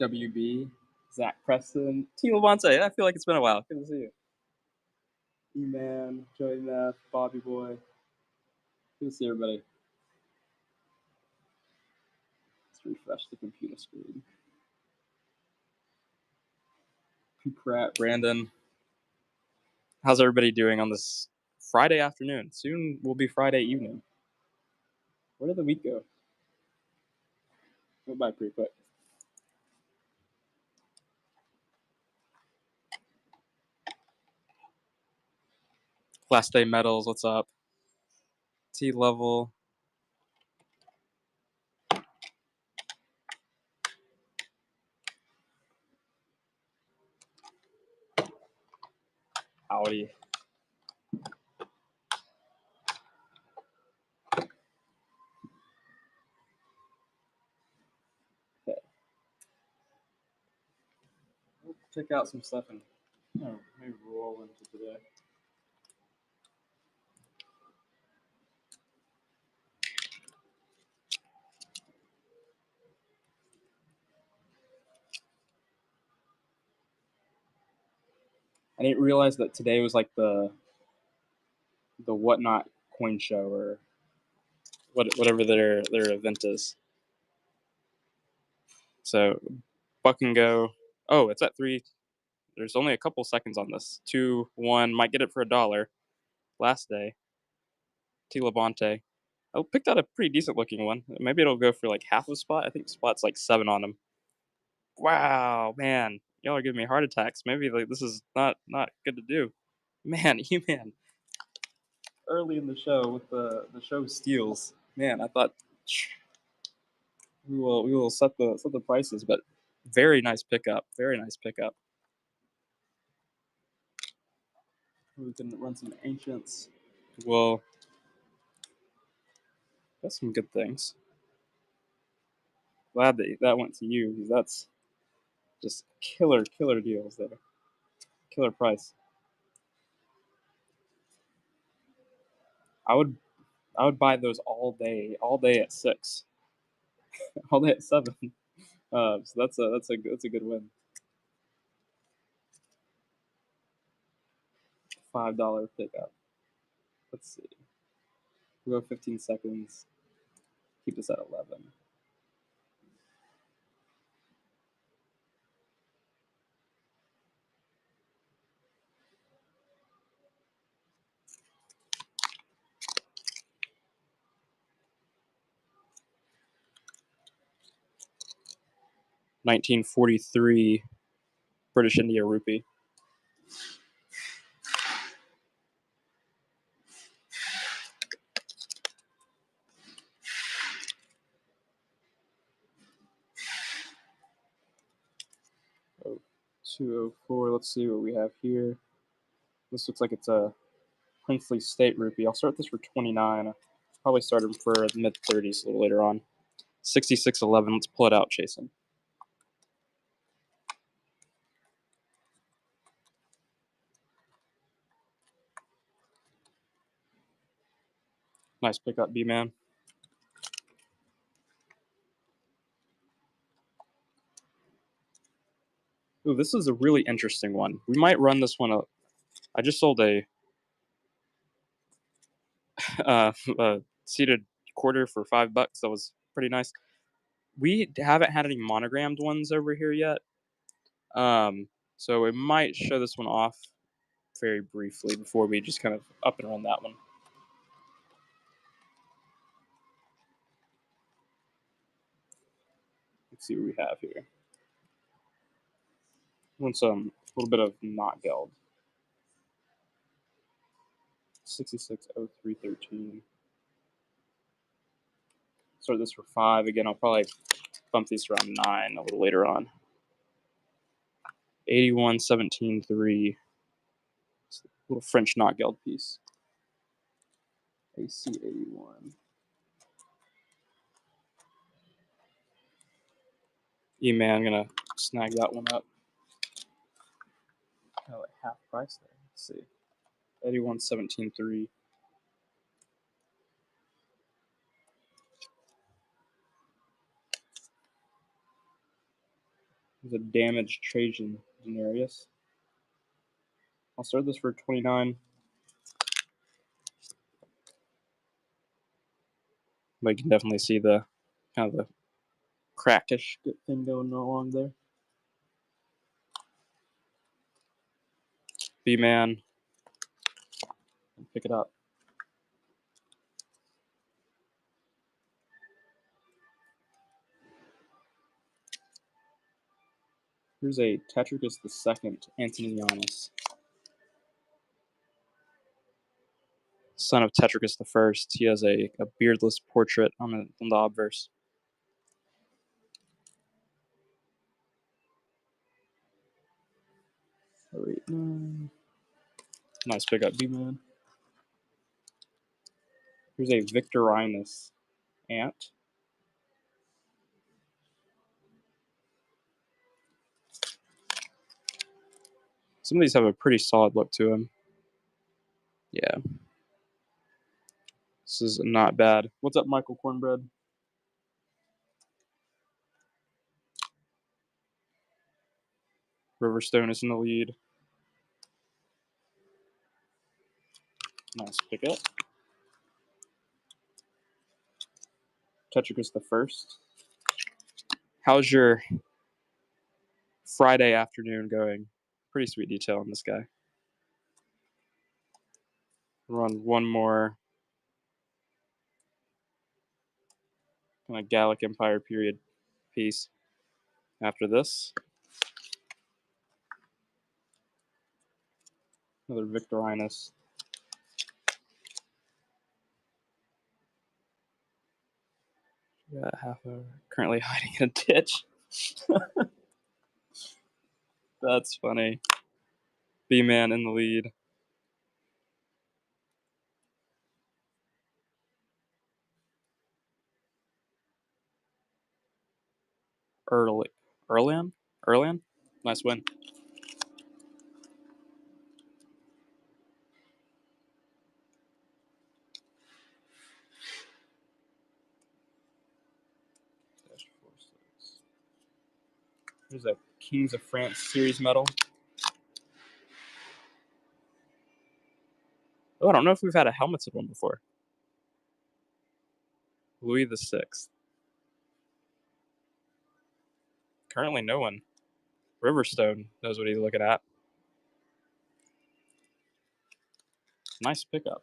WB, Zach Preston, T. Labonte. I feel like it's been a while. Good to see you. E-Man, Joey Meth, Bobby Boy. Good to see everybody. Let's refresh the computer screen. Pratt, Brandon. How's everybody doing on this Friday afternoon? Soon will be Friday evening. Where did the week go? Went by pretty quick. Last day medals, what's up? T level. Howdy. Okay. We'll check out some stuff and maybe roll into today. I didn't realize that today was like the Whatnot coin show or whatever their event is. So Buck and Go. Oh, it's at 3. There's only a couple seconds on this. 2, 1. Might get it for $1. Last day. T. Labonte. I picked out a pretty decent looking one. Maybe it'll go for like half a spot. I think spot's like 7 on him. Wow, man. Y'all are giving me heart attacks. Maybe like this is not good to do. Man, E-Man. Early in the show with the show steals. Man, I thought we will set the prices, but very nice pickup. Very nice pickup. We can run some ancients. Well, that's some good things. Glad that went to you because that's just killer deals there. Killer price. I would buy those all day at 6, all day at 7. So that's a good win. $5 pickup. Let's see. We'll go 15 seconds. Keep this at 11. $1943 British India rupee. Oh, 204. Let's see what we have here. This looks like it's a princely state rupee. I'll start this for 29. Probably start them for the mid 30s a little later on. 66.11. Let's pull it out, Jason. Nice pickup, B-Man. Ooh, this is a really interesting one. We might run this one up. I just sold a seated quarter for $5. That was pretty nice. We haven't had any monogrammed ones over here yet. So we might show this one off very briefly before we just kind of up and run that one. Let's see what we have here. Want some a little bit of knot geld. 660313. Start this for 5. Again, I'll probably bump these around 9 a little later on. 8117.3. Little French knot geld piece. AC81. E-Man, I'm gonna snag that one up. Oh, like half price there. Let's see. 8117.3. There's a damaged Trajan denarius. I'll start this for 29. But you can definitely see the kind of the crackish thing going along there. B-man. Pick it up. Here's a Tetricus II, Antonianus. Son of Tetricus I. He has a beardless portrait on the obverse. Oh, 8, 9. Nice pickup, B-man. Here's a Victorinus ant. Some of these have a pretty solid look to them. Yeah. This is not bad. What's up, Michael Cornbread? Riverstone is in the lead. Nice pickup. Tetricus I. How's your Friday afternoon going? Pretty sweet detail on this guy. Run one more kind of Gallic Empire period piece after this. Another Victorinus. Got half a currently hiding in a ditch. That's funny. B-man in the lead. Erlan? Nice win. Here's a Kings of France series medal. Oh, I don't know if we've had a helmeted one before. Louis VI. Currently no one. Riverstone knows what he's looking at. Nice pickup.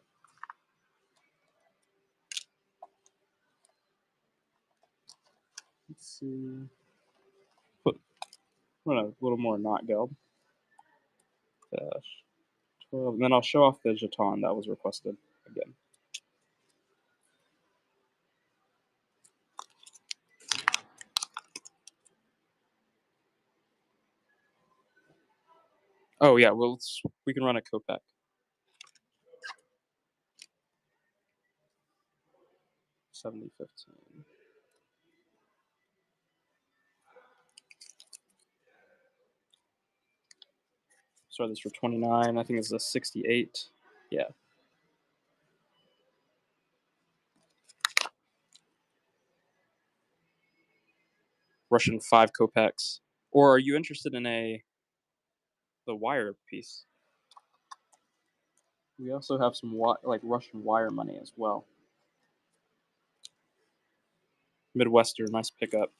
Let's see. Run a little more not geld. Dash 12. And then I'll show off the Jeton that was requested again. Oh yeah, well we can run a Kopeck. $70.15. Sorry, this for 29. I think it's a 68. Yeah. Russian 5 Kopecks. Or are you interested in the wire piece? We also have some like Russian wire money as well. Midwestern, nice pickup.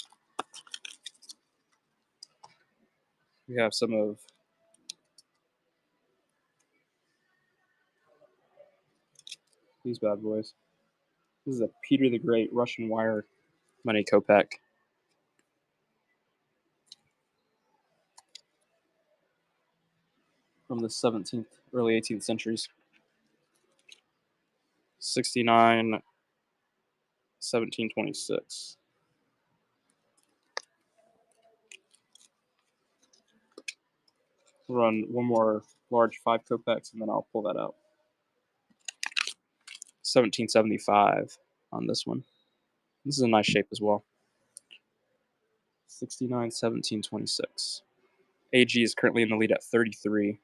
We have some of these bad boys. This is a Peter the Great Russian wire money Kopeck. From the 17th, early 18th centuries. 69, 1726. Run one more large 5 Kopecks and then I'll pull that out. 1775 on this one. This is a nice shape as well. 69, 1726. AG is currently in the lead at 33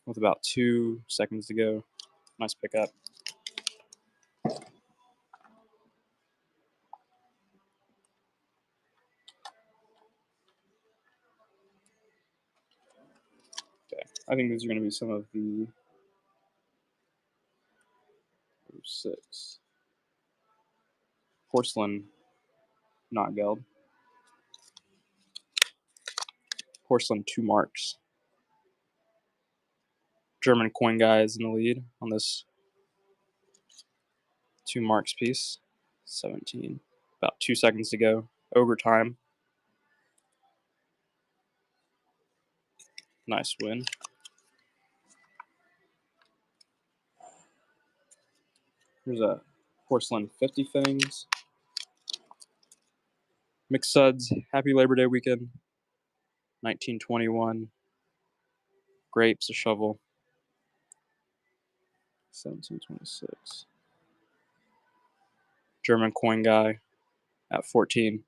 with about 2 seconds to go. Nice pickup. I think these are going to be some of the 06 porcelain, not geld. Porcelain 2 marks. German coin guy is in the lead on this 2 marks piece. 17. About 2 seconds to go. Overtime. Nice win. Here's a porcelain 50 fittings. Mixed suds. Happy Labor Day weekend. 1921. Grapes, a shovel. 1726. German coin guy at 14.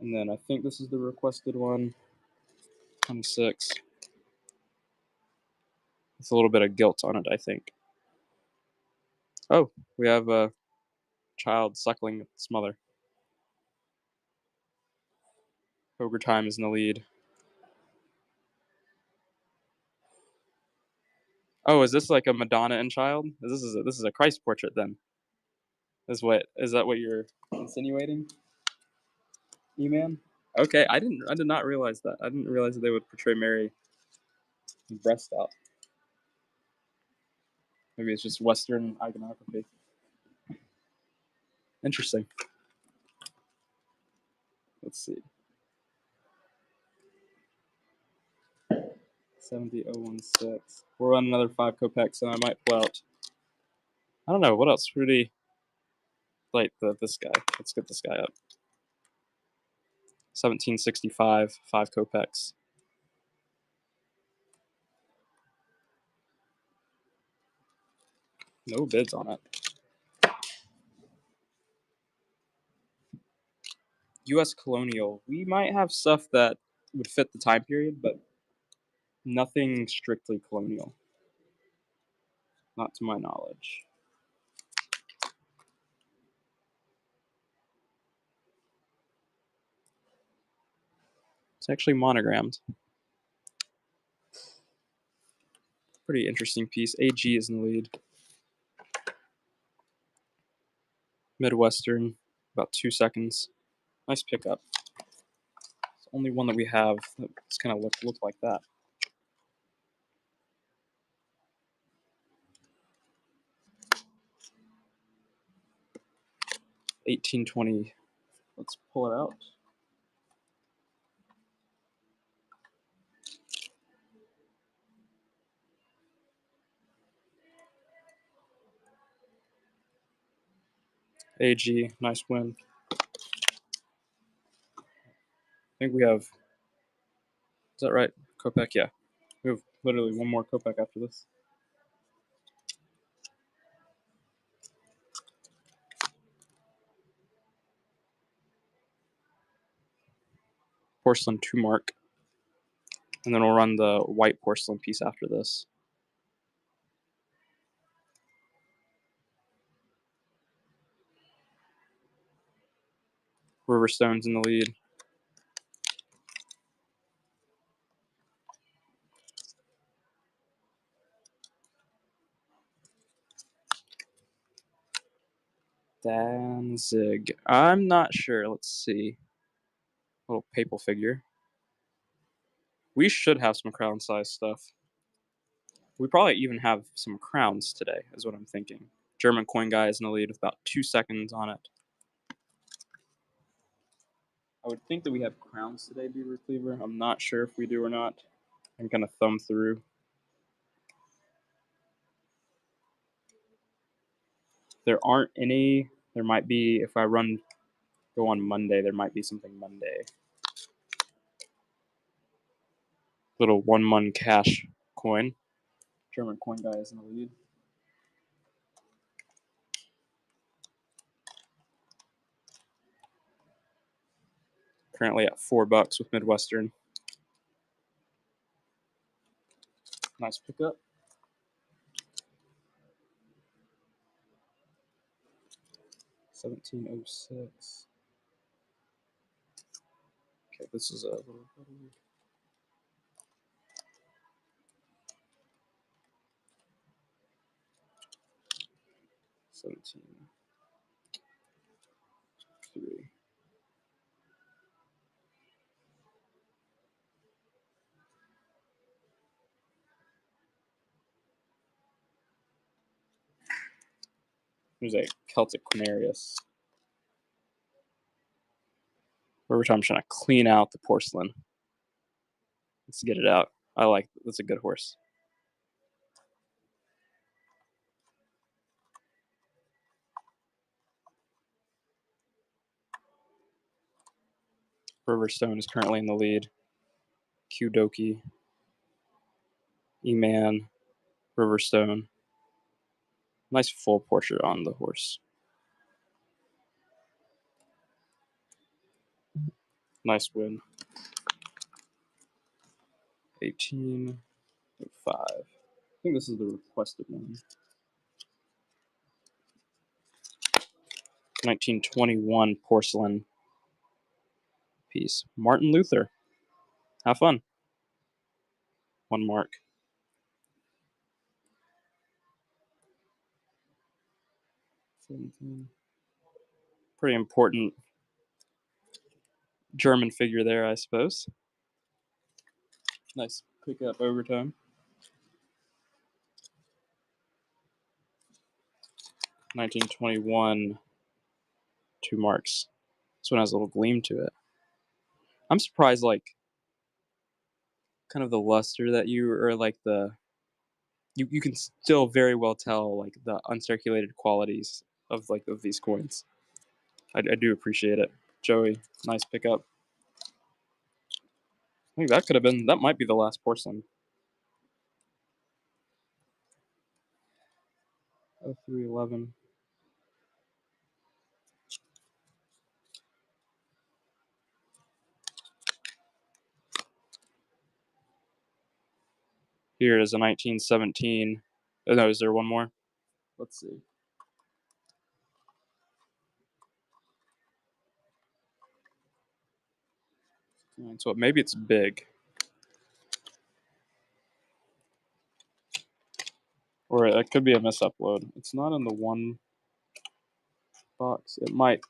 And then I think this is the requested one. 26. With a little bit of gilt on it, I think. Oh, we have a child suckling its mother. Overtime is in the lead. Oh, is this like a Madonna and child? This is a Christ portrait then. Is that what you're insinuating, E-man? Okay, I did not realize that. I didn't realize that they would portray Mary breast out. Maybe it's just Western iconography. Interesting. Let's see. 70016. We'll run another 5 kopecks, and I might pull out. I don't know what else. Really like this guy. Let's get this guy up. 1765, 5 kopecks. No bids on it. U.S. colonial. We might have stuff that would fit the time period, but nothing strictly colonial. Not to my knowledge. It's actually monogrammed. Pretty interesting piece. AG is in the lead. Midwestern, about 2 seconds. Nice pickup. It's the only one that we have that's kind of look like that. 1820. Let's pull it out. AG, nice win. I think we have, is that right? Kopek, yeah. We have literally one more kopek after this. Porcelain 2 mark. And then we'll run the white porcelain piece after this. Riverstone's in the lead. Danzig. I'm not sure. Let's see. Little papal figure. We should have some crown size stuff. We probably even have some crowns today, is what I'm thinking. German coin guy is in the lead with about 2 seconds on it. I would think that we have crowns today, Beaver Cleaver. I'm not sure if we do or not. I'm going to thumb through. There aren't any. There might be, if I go on Monday, there might be something Monday. Little 1 mon cash coin. German coin guy is in the lead. Currently at $4 with Midwestern. Nice pickup. $17.06. Okay, this is a little better. 17. 3. There's a Celtic Quinarius. Every time I'm trying to clean out the porcelain. Let's get it out. I like it. That's a good horse. Riverstone is currently in the lead. Qdoki, E-Man, Riverstone. Nice full portrait on the horse. Nice win. 18.5. I think this is the requested one. 1921 porcelain piece. Martin Luther. Have fun. 1 mark. Pretty important German figure there, I suppose. Nice pick up overtime. 1921, 2 marks. This one has a little gleam to it. I'm surprised, like, kind of the luster that you, or like you can still very well tell, like, the uncirculated qualities of, like, of these coins. I do appreciate it. Joey, nice pickup. I think that might be the last porcelain. 0311. Here is a 1917. Oh, no, is there one more? Let's see. So maybe it's big. Or it could be a misupload. It's not in the one box. It might.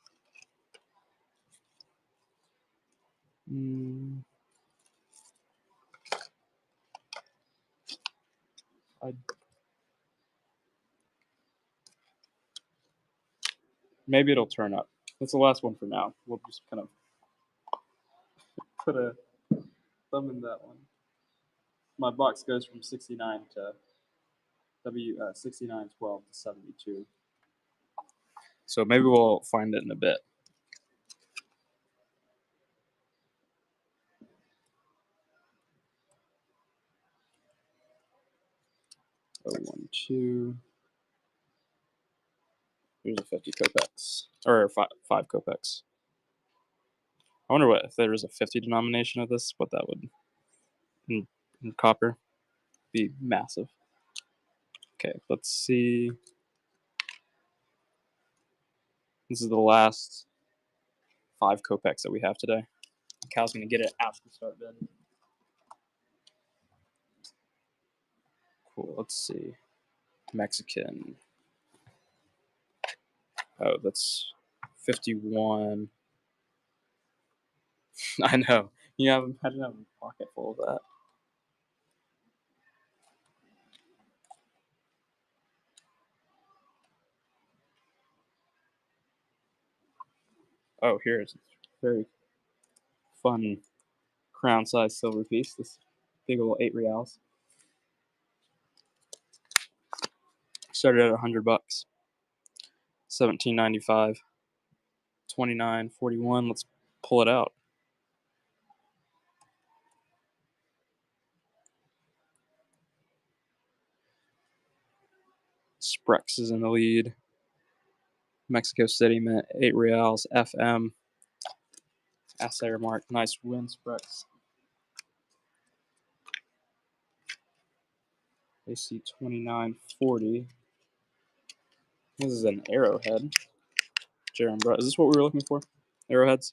Maybe it'll turn up. That's the last one for now. We'll just kind of put a thumb in that one. My box goes from 69 to 6912 to 72. So maybe we'll find it in a bit. 012. Here's a 50 kopecks. Or 5 kopecks. I wonder what if there was a 50 denomination of this, what that would in copper be massive. Okay, let's see. This is the last 5 kopecks that we have today. Cal's gonna get it after the start bid. Cool. Let's see. Mexican. Oh, that's 51. I know. You have imagine having a pocket full of that. Oh, here's a very fun crown-sized silver piece. This big old 8 reals. Started at $100. 17.95. 29.41. Let's pull it out. Sprex is in the lead. Mexico City Mint, 8 reals. FM. Assay mark. Nice win, Sprex. AC 29.40. This is an arrowhead. Jerem, bro, is this what we were looking for? Arrowheads?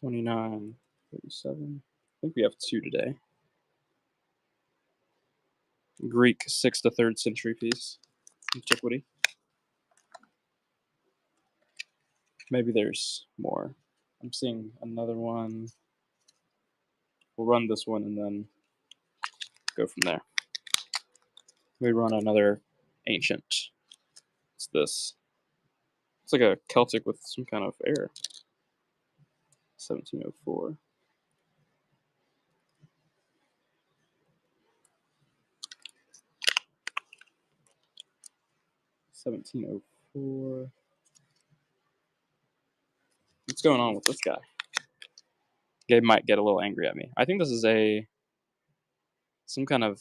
29, 37. I think we have two today. Greek 6th to 3rd century piece. Antiquity. Maybe there's more. I'm seeing another one. We'll run this one and then go from there. We run another ancient. It's this. It's like a Celtic with some kind of air. 1704. What's going on with this guy? Gabe might get a little angry at me. I think this is some kind of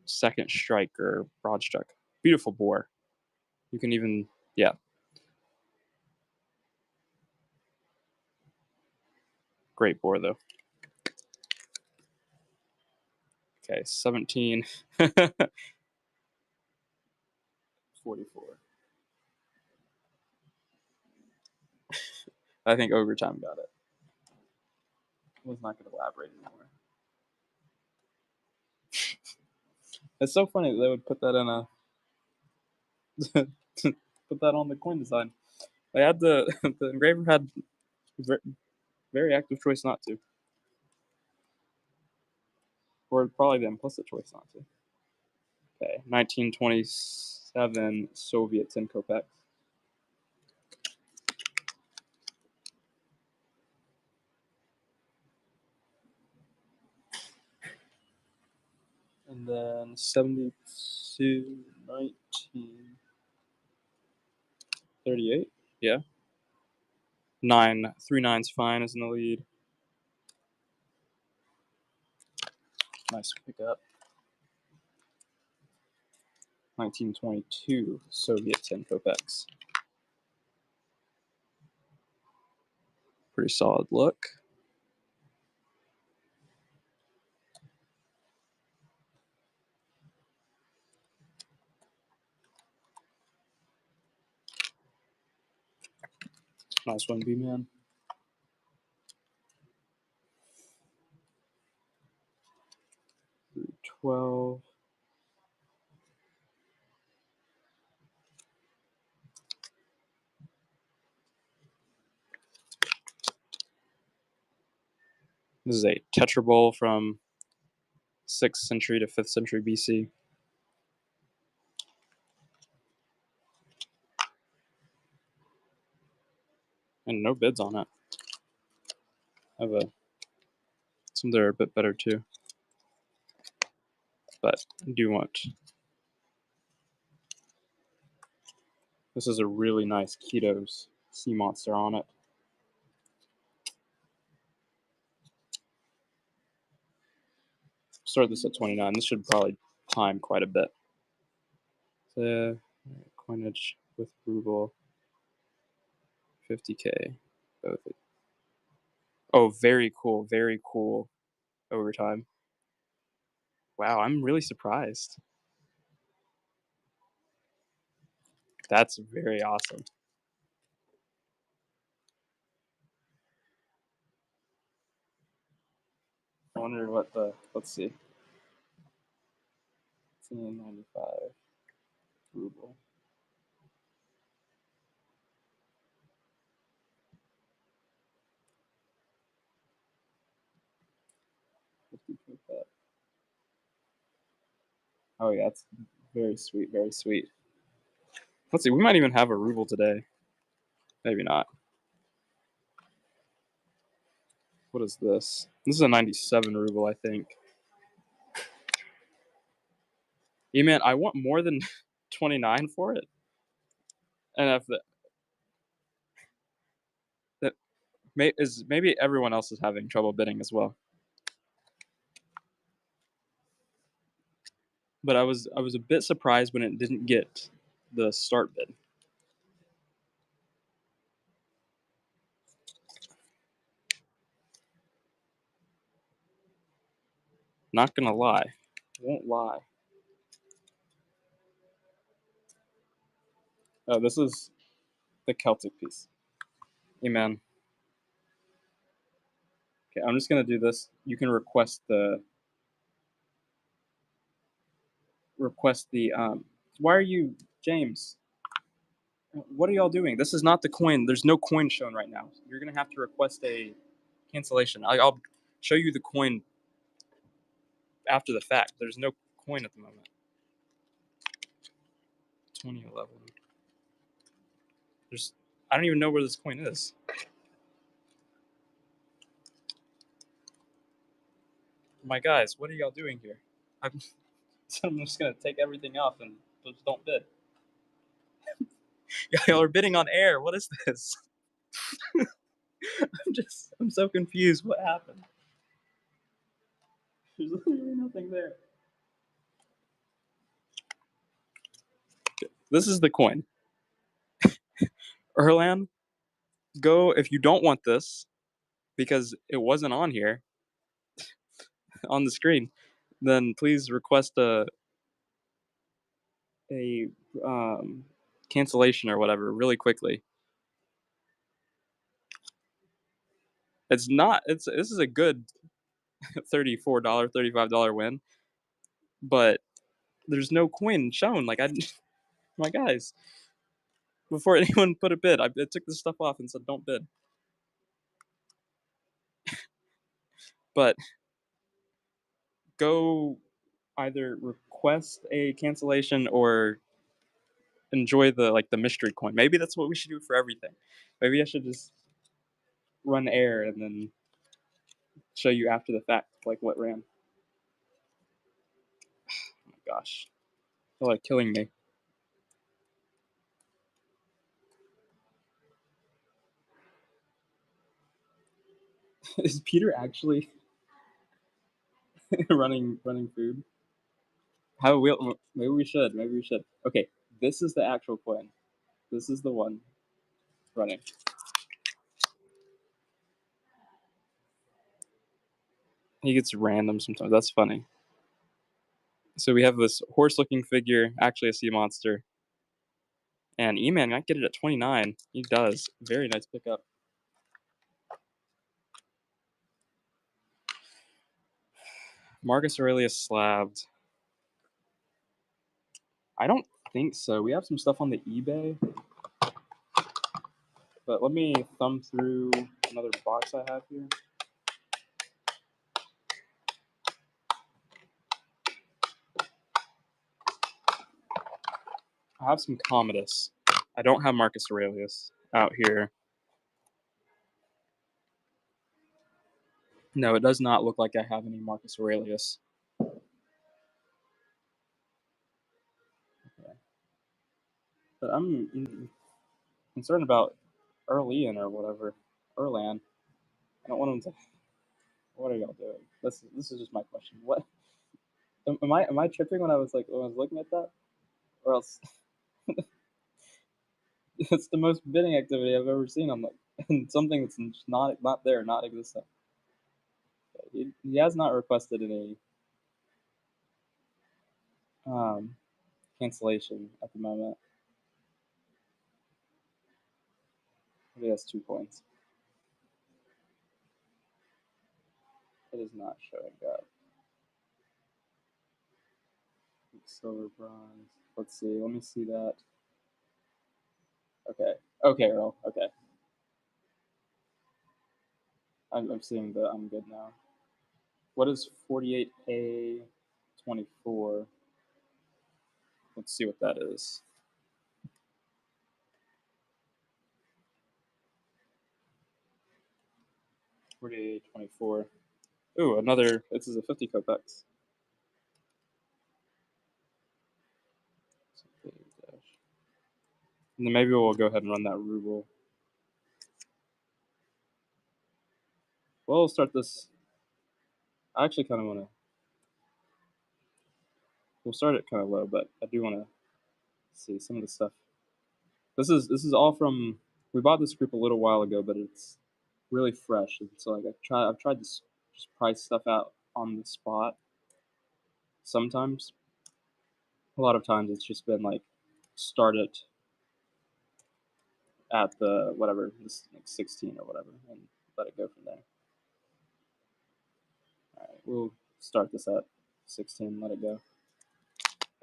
second strike or broad struck. Beautiful bore. You can even, yeah. Great bore though. Okay, 1744. I think overtime got it. I was not going to elaborate anymore. It's so funny that they would put that in a put that on the coin design. They had the engraver had very active choice not to, or probably the implicit choice not to. Okay, 1927 Soviet 10 kopecks. And then 72, 1938. Yeah. 3 nines fine is in the lead. Nice pickup. 1922 Soviet 10 kopecks. Pretty solid look. Nice one, B-Man. 12. This is a tetrabole from 6th century to 5th century BC. And no bids on it. I have some that are a bit better too. But I do want. This is a really nice Keto's sea monster on it. Start this at 29. This should probably time quite a bit. The coinage with ruble, 50K. Both. Oh, very cool. Very cool overtime. Wow, I'm really surprised. That's very awesome. I wonder what let's see. 1895 ruble. Oh yeah, that's very sweet, very sweet. Let's see, we might even have a ruble today. Maybe not. What is this? This is a 97 ruble, I think. Yeah, man, I want more than 29 for it. And if maybe everyone else is having trouble bidding as well. But I was a bit surprised when it didn't get the start bid. Not gonna lie. Won't lie. Oh, this is the Celtic piece. Amen. Okay, I'm just gonna do this. You can request the. Why are you, James? What are y'all doing? This is not the coin. There's no coin shown right now. You're gonna have to request a cancellation. I'll show you the coin after the fact. There's no coin at the moment. 2011. There's. I don't even know where this coin is. My guys, what are y'all doing here? I'm, I'm just gonna take everything off and just don't bid. Y'all are bidding on air. What is this? I'm so confused. What happened? There's literally nothing there. This is the coin. Erlan, go if you don't want this because it wasn't on here on the screen. Then please request a cancellation or whatever really quickly. It's not. This is a good $34, $35 win, but there's no coin shown. Like my guys, before anyone put a bid, I took this stuff off and said don't bid. But go either request a cancellation or enjoy the mystery coin. Maybe that's what we should do for everything. Maybe I should just run air and then show you after the fact like what ran. Oh my gosh, they're like killing me. Is Peter actually running food? How we maybe we should. Maybe we should. Okay, this is the actual coin. This is the one running. He gets random sometimes. That's funny. So we have this horse-looking figure, actually a sea monster, and E-Man might get it at 29. He does. Very nice pickup. Marcus Aurelius slabbed. I don't think so. We have some stuff on the eBay, but let me thumb through another box I have here. I have some Commodus. I don't have Marcus Aurelius out here. No, it does not look like I have any Marcus Aurelius. Okay. But I'm concerned about Erlian or whatever. Erlan. I don't want him to. What are y'all doing? This is just my question. What am I tripping when I was looking at that? Or else it's the most bidding activity I've ever seen on something that's not there, not existent. He has not requested any um, cancellation at the moment. He has 2 points. It is not showing up. Silver, bronze. Let's see. Let me see that. Okay. Okay, Earl. Okay. I'm seeing the. I'm good now. What is 48A 24? Let's see what that is. 48 24. Ooh, another. This is a 50 Copex. And then maybe we'll go ahead and run that ruble. Well, we'll start this. I actually kind of want to. We'll start it kind of low, but I do want to see some of the stuff. This is all from. We bought this group a little while ago, but it's really fresh. And so like I've tried to just price stuff out on the spot. Sometimes, a lot of times it's just been like start it at the whatever this like 16 or whatever and let it go from there. Alright, we'll start this at 16, let it go.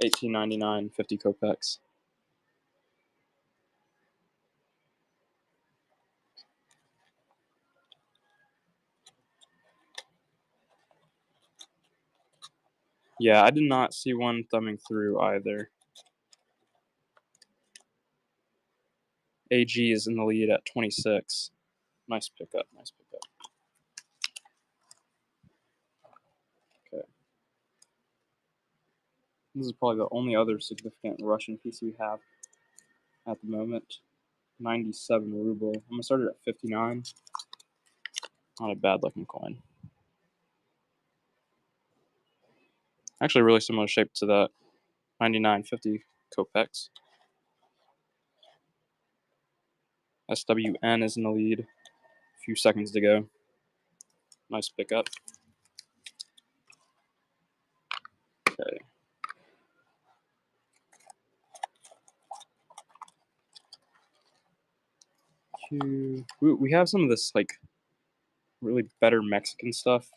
18.99, 50 kopecks. Yeah, I did not see one thumbing through either. AG is in the lead at 26. Nice pickup, nice pickup. Okay. This is probably the only other significant Russian piece we have at the moment. 97 ruble. I'm gonna start it at 59. Not a bad looking coin. Actually, really similar shape to that 99.50 kopecks. SWN is in the lead. A few seconds to go. Nice pickup. Okay. We have some of this like really better Mexican stuff.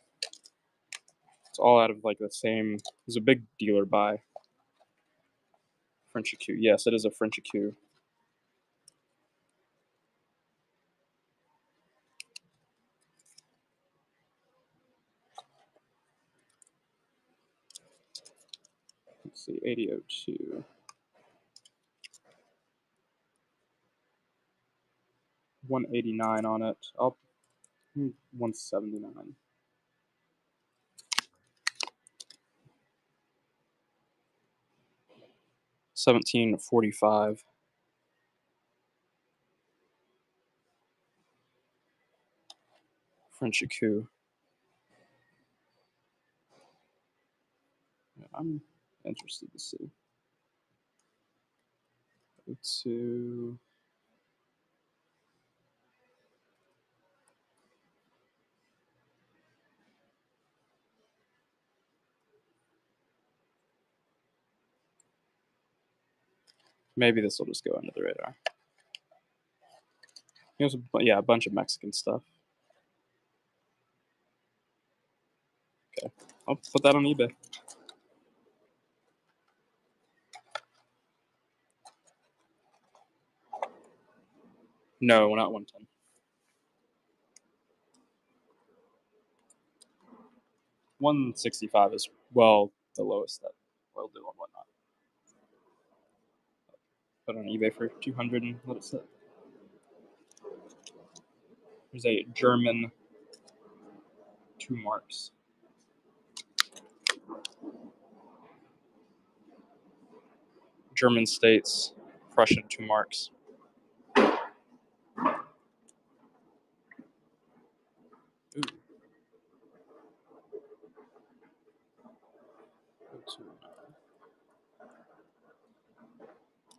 It's all out of like the same. There's a big dealer buy. French EQ. Yes, it is a French EQ. Let's see, 8002. 189 on it. Up 179. $17.45. French EQ. I'm interested to see. Go to maybe this will just go under the radar. Here's a bunch of Mexican stuff. Okay, I'll put that on eBay. No, not 110. 165 is well the lowest that we'll do on whatnot. Put it on eBay for 200 and let it sit. There's a German 2 marks. German states, Prussian 2 marks. Ooh.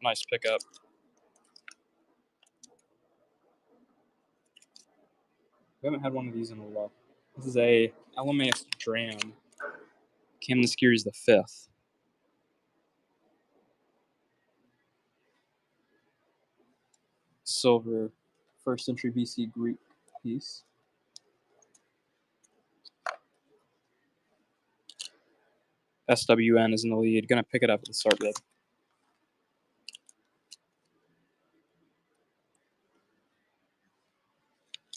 Nice pickup. We haven't had one of these in a while. This is a LMAS Dram. Kamniskiri's the 5th. Silver, 1st century BC Greek piece. SWN is in the lead. Gonna pick it up at the start bid.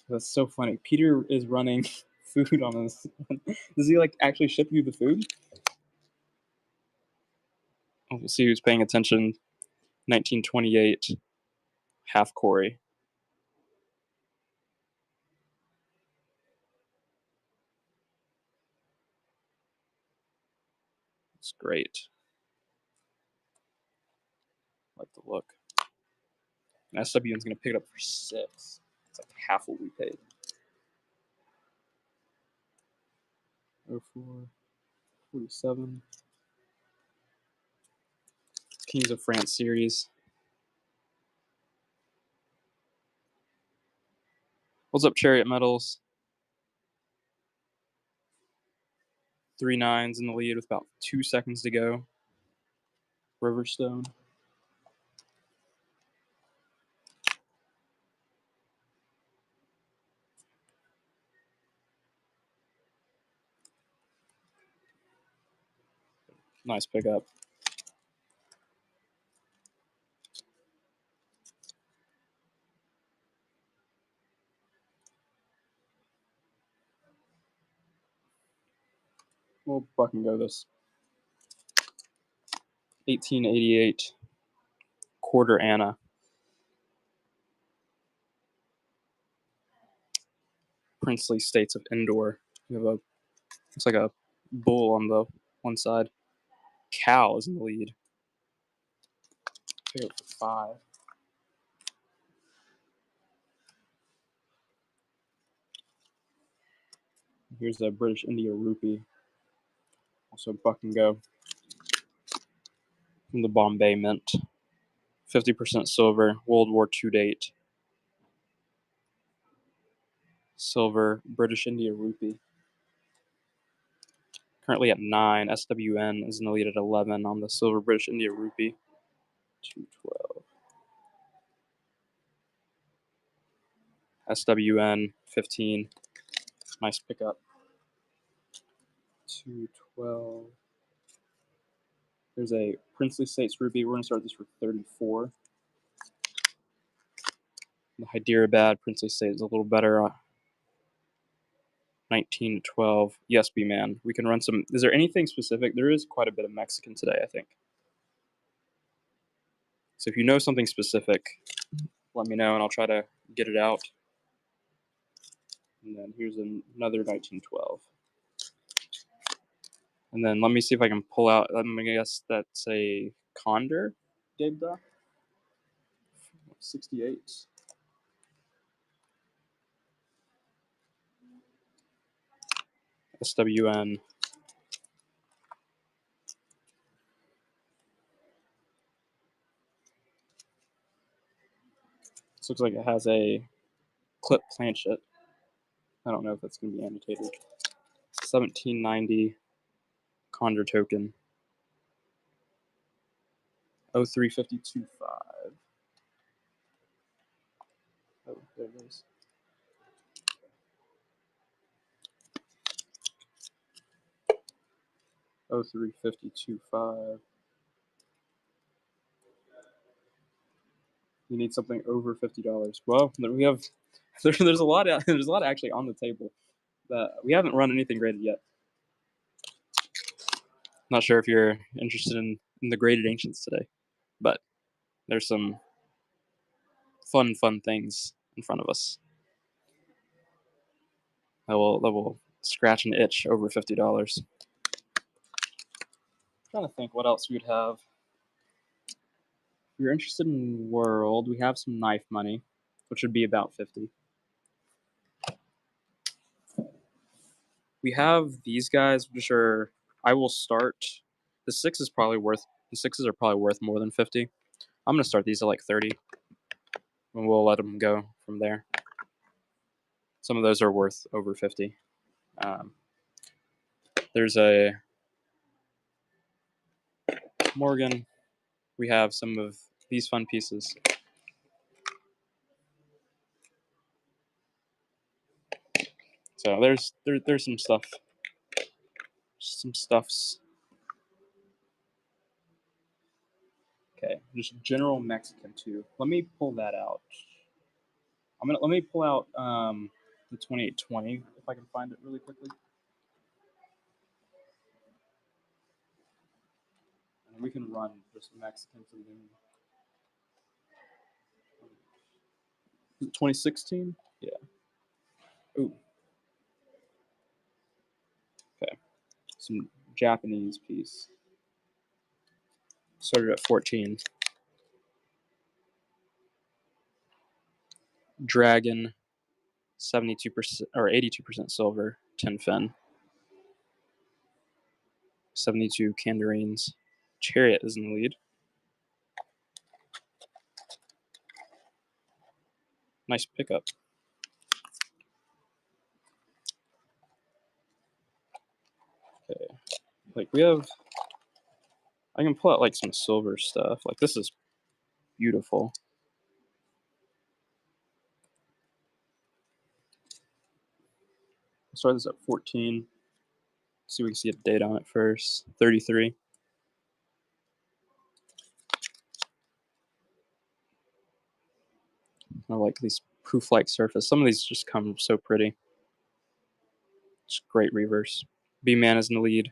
That's so funny. Peter is running food on this. Does he like actually ship you the food? Oh, we'll see who's paying attention. 1928 half Corey. It's great. I like the look. And SWN's gonna pick it up for 6. It's like half what we paid. 04, 47. Kings of France series. What's up, Chariot Metals? 3 9s in the lead with about 2 seconds to go. Riverstone. Nice pickup. We'll fucking go this. 1888 quarter Anna. Princely States of Endor. You have a looks like a bull on the one side. Cow is in the lead. Pick up for 5. Here's the British India rupee. Also buck and go. From the Bombay Mint. 50% silver, World War II date. Silver, British India rupee. Currently at 9. SWN is in the lead at 11 on the silver British India rupee. 212. SWN 15. Nice pickup. 212. There's a Princely States rupee. We're going to start this for 34. The Hyderabad Princely State is a little better. 1912. Yes, B-Man. We can run some. Is there anything specific? There is quite a bit of Mexican today, I think. So if you know something specific, let me know and I'll try to get it out. And then here's another 1912. And then let me see if I can pull out. I'm going to guess that's a Condor Debda. 68. SWN. This looks like it has a clip planchet. I don't know if that's going to be annotated. 1790 Condor token. 03525. Oh, there it is. Oh, 35025. You need something over $50. Well, we have there's a lot actually on the table that we haven't run anything graded yet. Not sure if you're interested in the graded ancients today, but there's some fun things in front of us that will scratch an itch over $50. Trying to think what else we'd have. If you're interested in world, we have some knife money, which would be about 50. We have these guys, which are I will start. The sixes are probably worth more than 50. I'm gonna start these at like 30, and we'll let them go from there. Some of those are worth over 50. There's a Morgan. We have some of these fun pieces. So there's some stuff. Some stuffs. Okay, just general Mexican too. Let me pull that out. Let me pull out the 2820 if I can find it really quickly. And we can run just Mexican for the 2016? Yeah. Ooh. Okay. Some Japanese piece. Started at 14. Dragon, 72% or 82% silver, 10 fin. 72 Candarines. Chariot is in the lead. Nice pickup. Okay. Like we have, I can pull out like some silver stuff. Like this is beautiful. I'll start this at 14. See if we can see a date on it first. 33. I like these proof-like surface. Some of these just come so pretty. It's great reverse. B-Man is in the lead.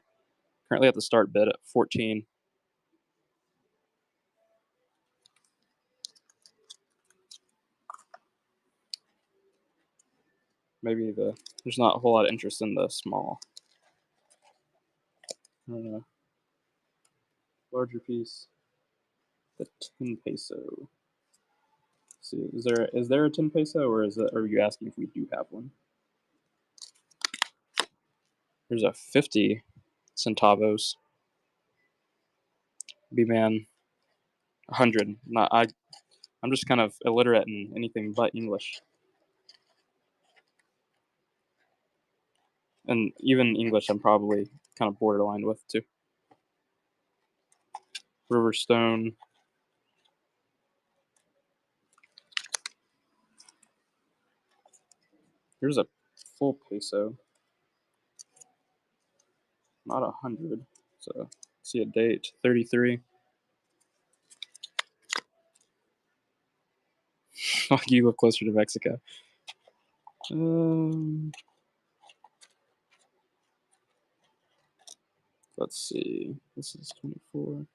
Currently at the start bid at 14. Maybe there's not a whole lot of interest in the small. I don't know. Larger piece. The 10 peso. Let's see, is there a 10 peso, or are you asking if we do have one? There's a 50 centavos. B-Man. 100. I'm just kind of illiterate in anything but English. And even English I'm probably kind of borderline with too. Riverstone. Here's a full peso. Not 100. So see a date. 33. You live closer to Mexico. Let's see. This is 24.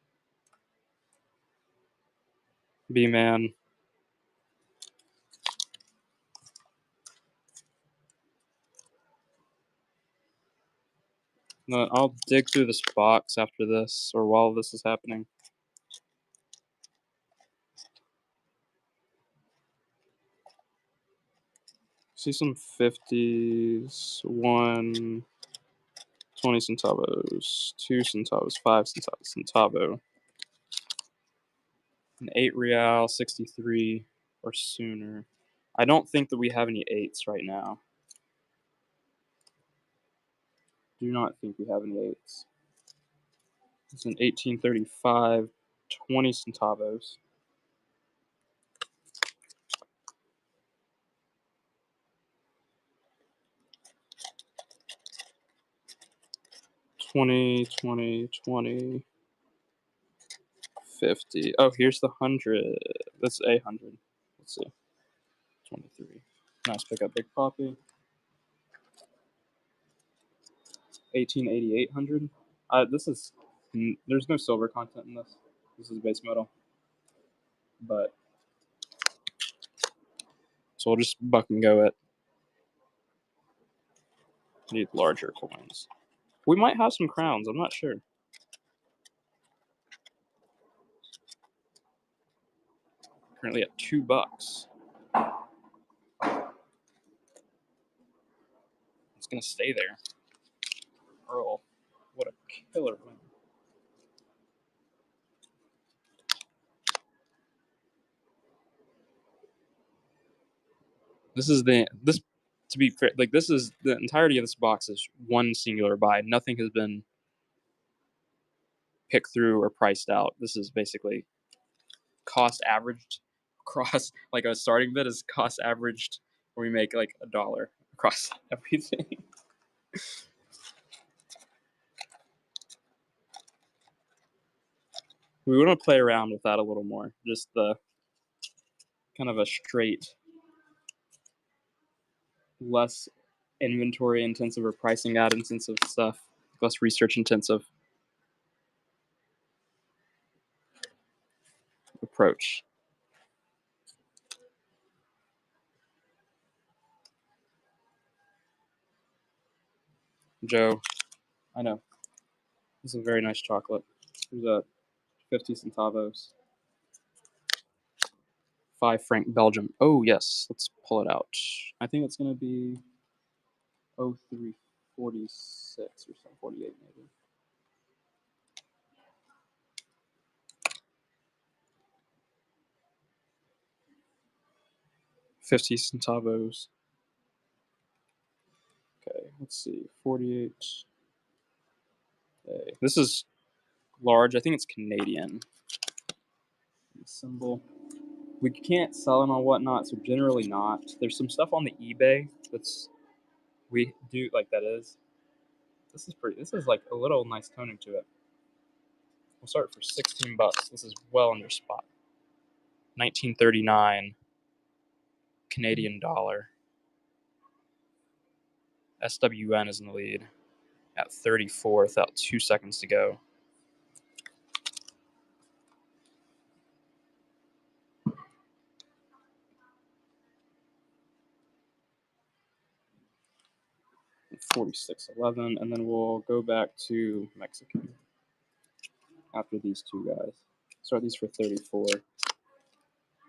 B-Man. No, I'll dig through this box after this, or while this is happening. See some 50s. 1, 20 centavos, 2 centavos, 5 centavos, centavo. An 8 real, 63 or sooner. I don't think that we have any 8s right now. Do not think we have any 8s. It's an 1835, 20 centavos. $20, $20, $20, $50. Oh, here's the 100. That's a 100. Let's see. 23. Nice pickup, Big Poppy. 1888 100. This is there's no silver content in this. This is base metal. But so we'll just buck and go it. Need larger coins. We might have some crowns. I'm not sure. Currently at $2. It's gonna stay there. Earl, what a killer win. This to be fair, like this is the entirety of this box is one singular buy. Nothing has been picked through or priced out. This is basically cost averaged across, like a starting bid is cost averaged where we make like $1 across everything. We want to play around with that a little more. Just the kind of a straight, less inventory intensive or pricing out intensive stuff, less research intensive approach. Joe, I know. This is a very nice chocolate. There's a 50 centavos. 5 franc Belgium. Oh, yes. Let's pull it out. I think it's going to be 0346 or something, 48 maybe. $50 centavos. Okay, let's see. 48. Okay. This is large. I think it's Canadian. Symbol. We can't sell them on whatnot, so generally not. There's some stuff on the eBay we do like that is. This is pretty. This is like a little nice toning to it. We'll start for $16. This is well under spot. 1939. Canadian dollar. SWN is in the lead at 34 without 2 seconds to go. $46.11, and then we'll go back to Mexican after these two guys. Start these for 34.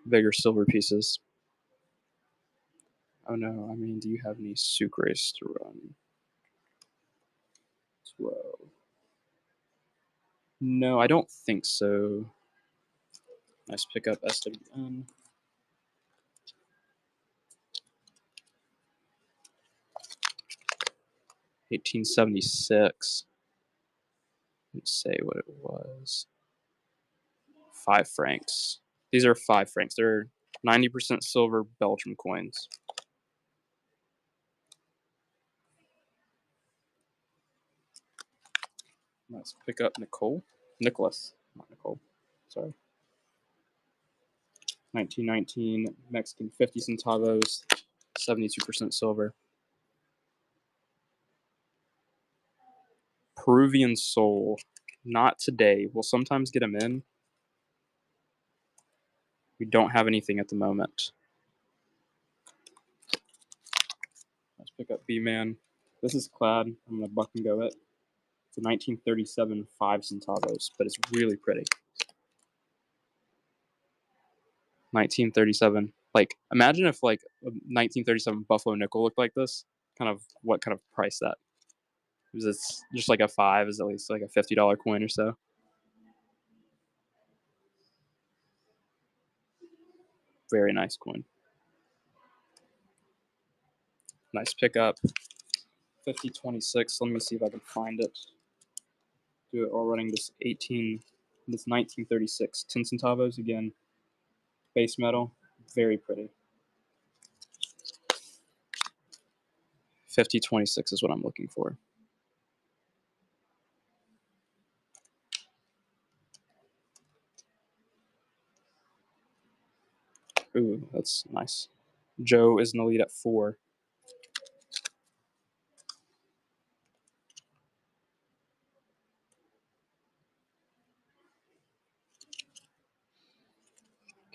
Bigger silver pieces. Oh no, I mean, do you have any Sucres to run? 12. No, I don't think so. Nice pickup, SWN. $18.76. Let's say what it was. 5 francs. These are 5 francs. They're 90% silver Belgium coins. Let's pick up Nicholas, not Nicole. Sorry. 1919 Mexican 50 centavos, 72% silver. Peruvian sol, not today. We'll sometimes get them in. We don't have anything at the moment. Let's pick up B-Man. This is clad. I'm going to buck and go it. It's a 1937 5 centavos, but it's really pretty. 1937. Like, imagine if like a 1937 Buffalo nickel looked like this. What kind of price that? Is it's just like a 5? Is at least like a $50 coin or so? Very nice coin. Nice pickup. 5026. Let me see if I can find it. Do it all running this 1936 10 centavos again. Base metal, very pretty. 5026 is what I'm looking for. Ooh, that's nice. Joe is in the lead at 4.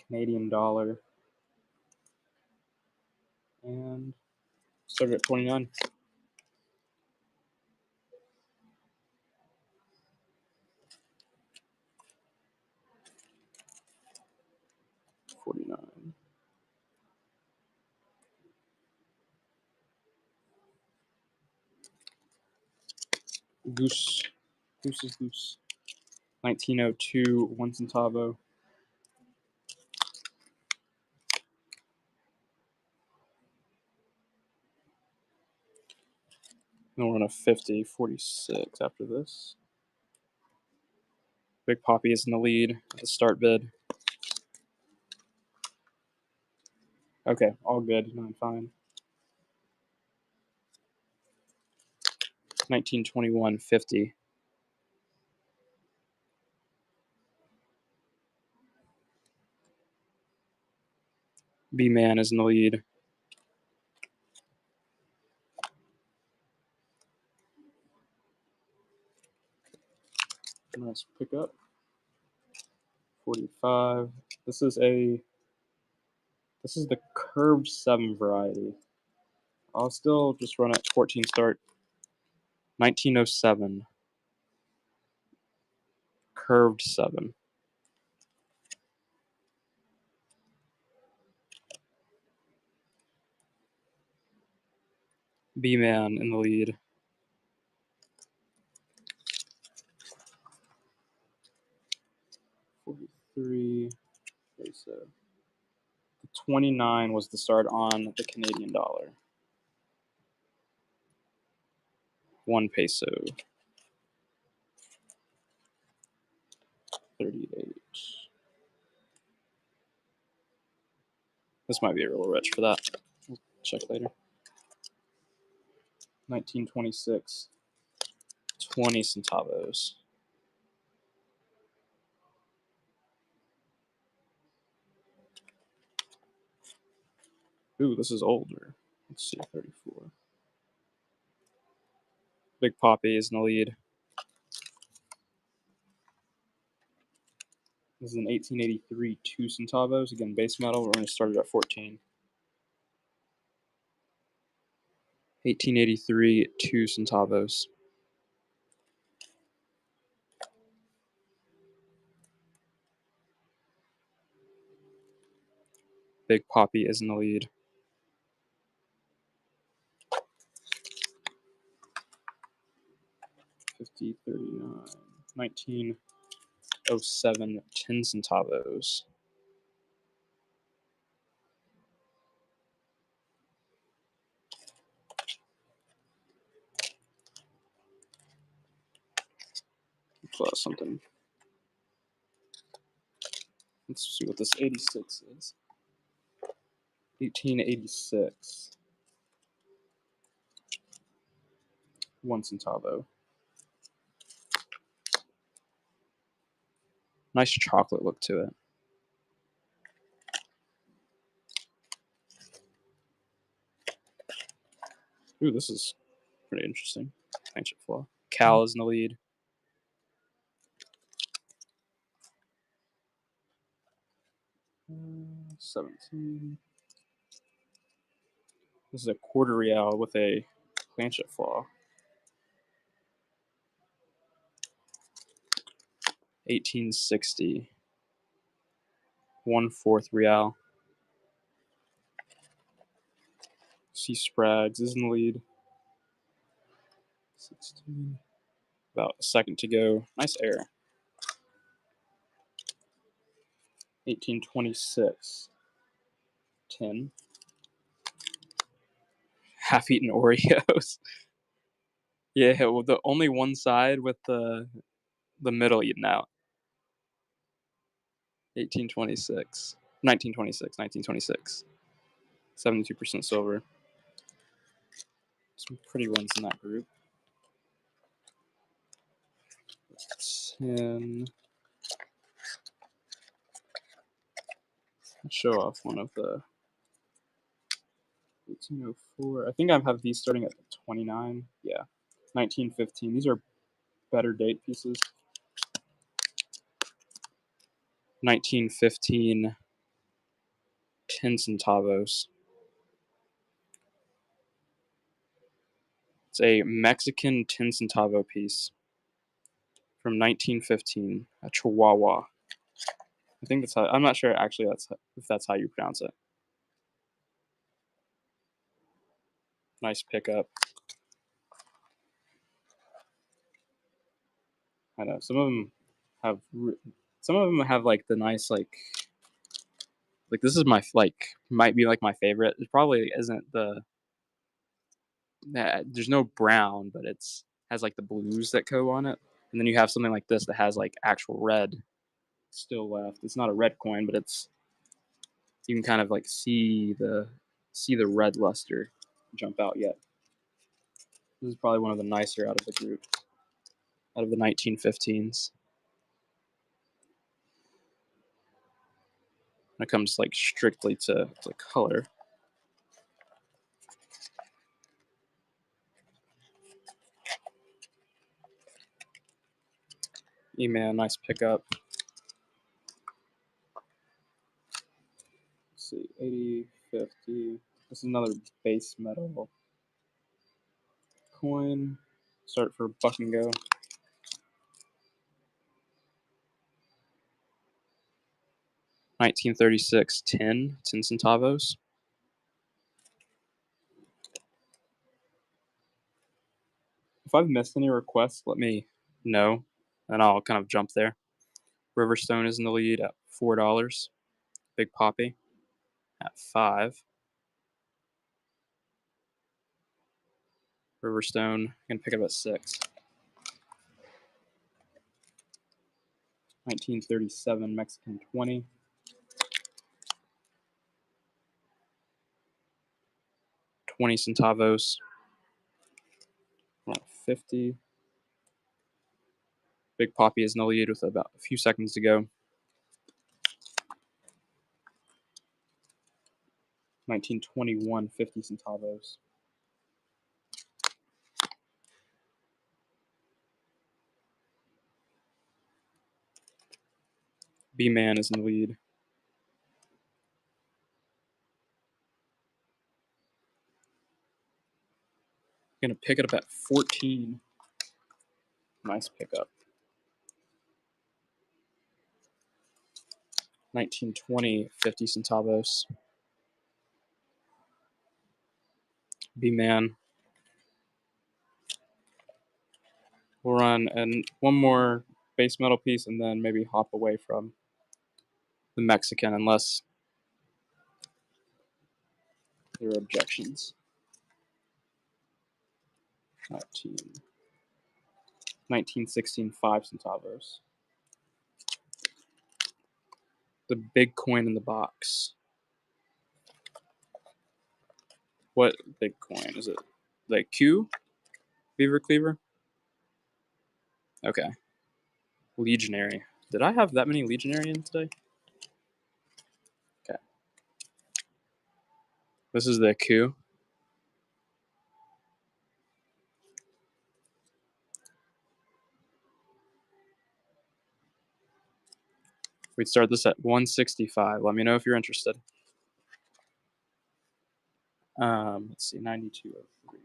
Canadian dollar. And started at 29. $49. Goose is goose. 1902 1 centavo. Then we're on a 50, 46 after this. Big Poppy is in the lead at the start bid. Okay, all good. No, I'm fine. 1921 50. B-Man is in the lead. Nice pickup. 45. This is the curved 7 variety. I'll still just run at 14 start. 1907. Curved 7. B-Man in the lead. $43. Okay, so the 29 was the start on the Canadian dollar. 1 peso. 38. This might be a little rich for that. We'll check later. 1926. 20 centavos. Ooh, this is older. Let's see, 34. Big Poppy is in the lead. This is an 1883 2 centavos. Again, base metal. We're going to start it at 14. 1883 2 centavos. Big Poppy is in the lead. $50, $39, 1907 10 centavos. Plus something. Let's see what this 86 is. 1886. 1 centavo. Nice chocolate look to it. Ooh, this is pretty interesting. Ancient flaw. Cal is in the lead. Uh, 17. This is a quarter real with a planchet flaw. 1860. 1/4 real. C. Sprague's is in the lead. 16. About a second to go. Nice air. 1826. 10. Half-eaten Oreos. Yeah, well, the only one side with the middle eaten out. 1826. 1926. 1926. 72% silver. Some pretty ones in that group. 10. I'll show off one of the 1804. I think I have these starting at 29. Yeah. 1915. These are better date pieces. 1915 10 centavos. It's a Mexican 10 centavo piece from 1915, a Chihuahua. I think that's how, I'm not sure actually if that's how you pronounce it. Nice pickup. I know some of them have like the nice like this is my might be like my favorite. It probably isn't there's no brown, but it's has like the blues that go on it, and then you have something like this that has like actual red still left. It's not a red coin, but it's you can kind of like see the red luster jump out yet. This is probably one of the nicer out of the group, out of the 1915s. When it comes like strictly to color. E-Man, nice pickup. Let's see, 80, 50. This is another base metal coin. Start for buck and go. 1936 10 centavos. If I've missed any requests, let me know, and I'll kind of jump there. Riverstone is in the lead at $4. Big Poppy at 5. Riverstone can pick up at 6. 1937 Mexican 20. 20 centavos. 50. Big Poppy is in the lead with about a few seconds to go. 1921 50 centavos. B-Man is in the lead. Gonna pick it up at 14. Nice pickup. 1920 50 centavos. B-Man. We'll run and one more base metal piece and then maybe hop away from the Mexican unless there are objections. 1916 5 centavos. The big coin in the box. What big coin? Is it like Q? Beaver Cleaver? Okay. Legionary. Did I have that many Legionary in today? Okay. This is the Q. We'd start this at 165. Let me know if you're interested. Let's see, 9203.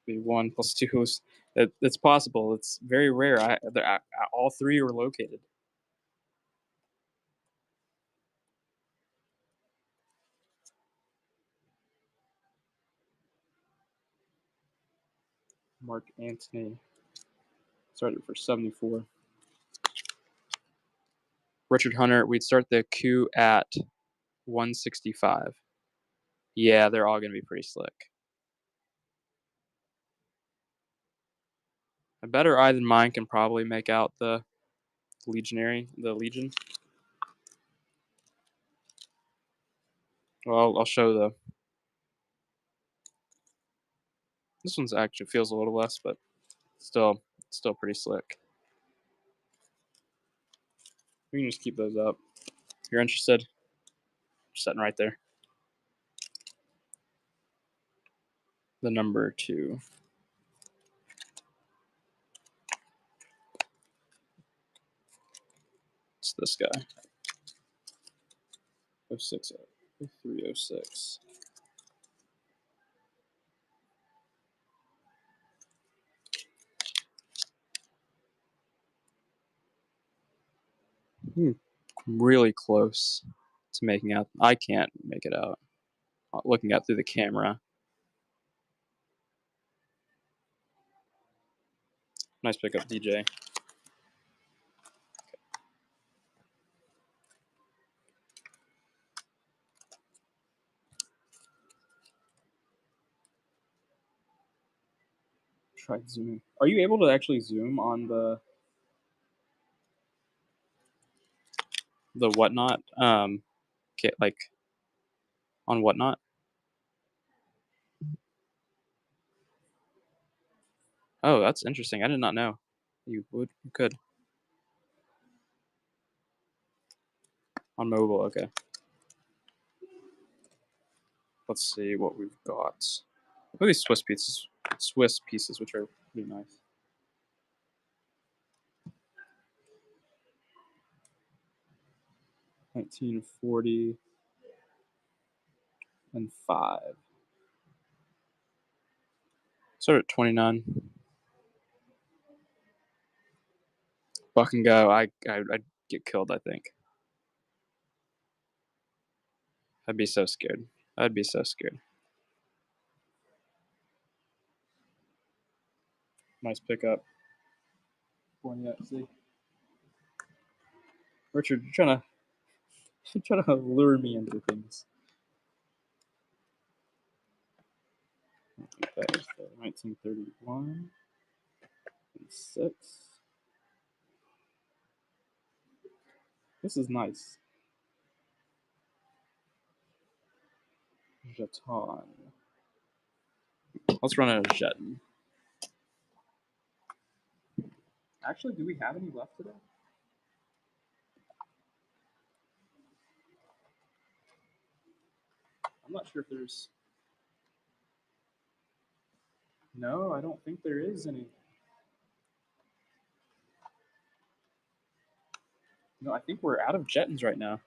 Be 1 plus 2 is it's possible. It's very rare. All three were located. Mark Antony started for 74. Richard Hunter, we'd start the Q at 165. Yeah, they're all going to be pretty slick. A better eye than mine can probably make out the Legion. Well, I'll show this one's actually feels a little less, but still pretty slick. We can just keep those up. If you're interested, sitting right there. The number 2. It's this guy. 06, 0306. Really close to making out. I can't make it out. Looking out through the camera. Nice pickup, DJ. Try zooming. Are you able to actually zoom on the whatnot? Like on whatnot? Oh, that's interesting. I did not know. You could on mobile. Okay. Let's see what we've got. Look at these Swiss pieces, which are pretty nice. $1940 and 5. Start at 29. Buck and go. I'd get killed, I think. I'd be so scared. I'd be so scared. Nice pickup. See, Richard, you're trying to lure me into things. I think that was the 1931 and 6. This is nice. Jeton. Let's run a Jeton. Actually, do we have any left today? I'm not sure if there's. No, I don't think there is any. No, I think we're out of Jettons right now.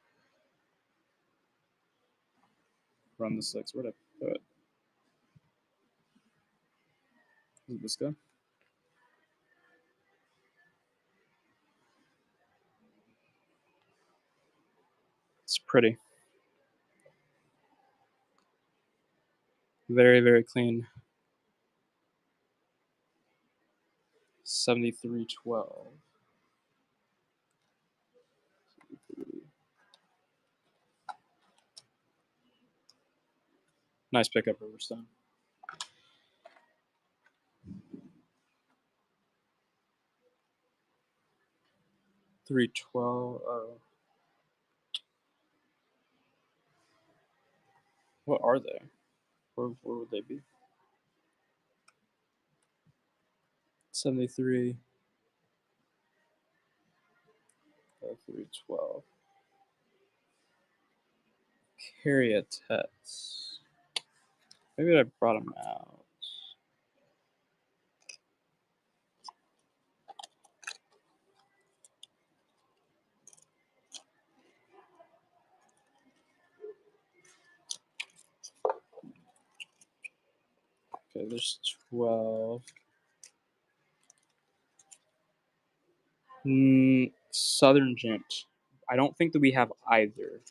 Run the 6. Where'd I put it? Is it this guy? It's pretty. Very, very clean. 7312. Nice pickup, Riverstone. $312. What are they? Where would they be? 73. 312. Caryatids. Maybe I brought them out. Okay, there's 12. Southern Gent. I don't think that we have either.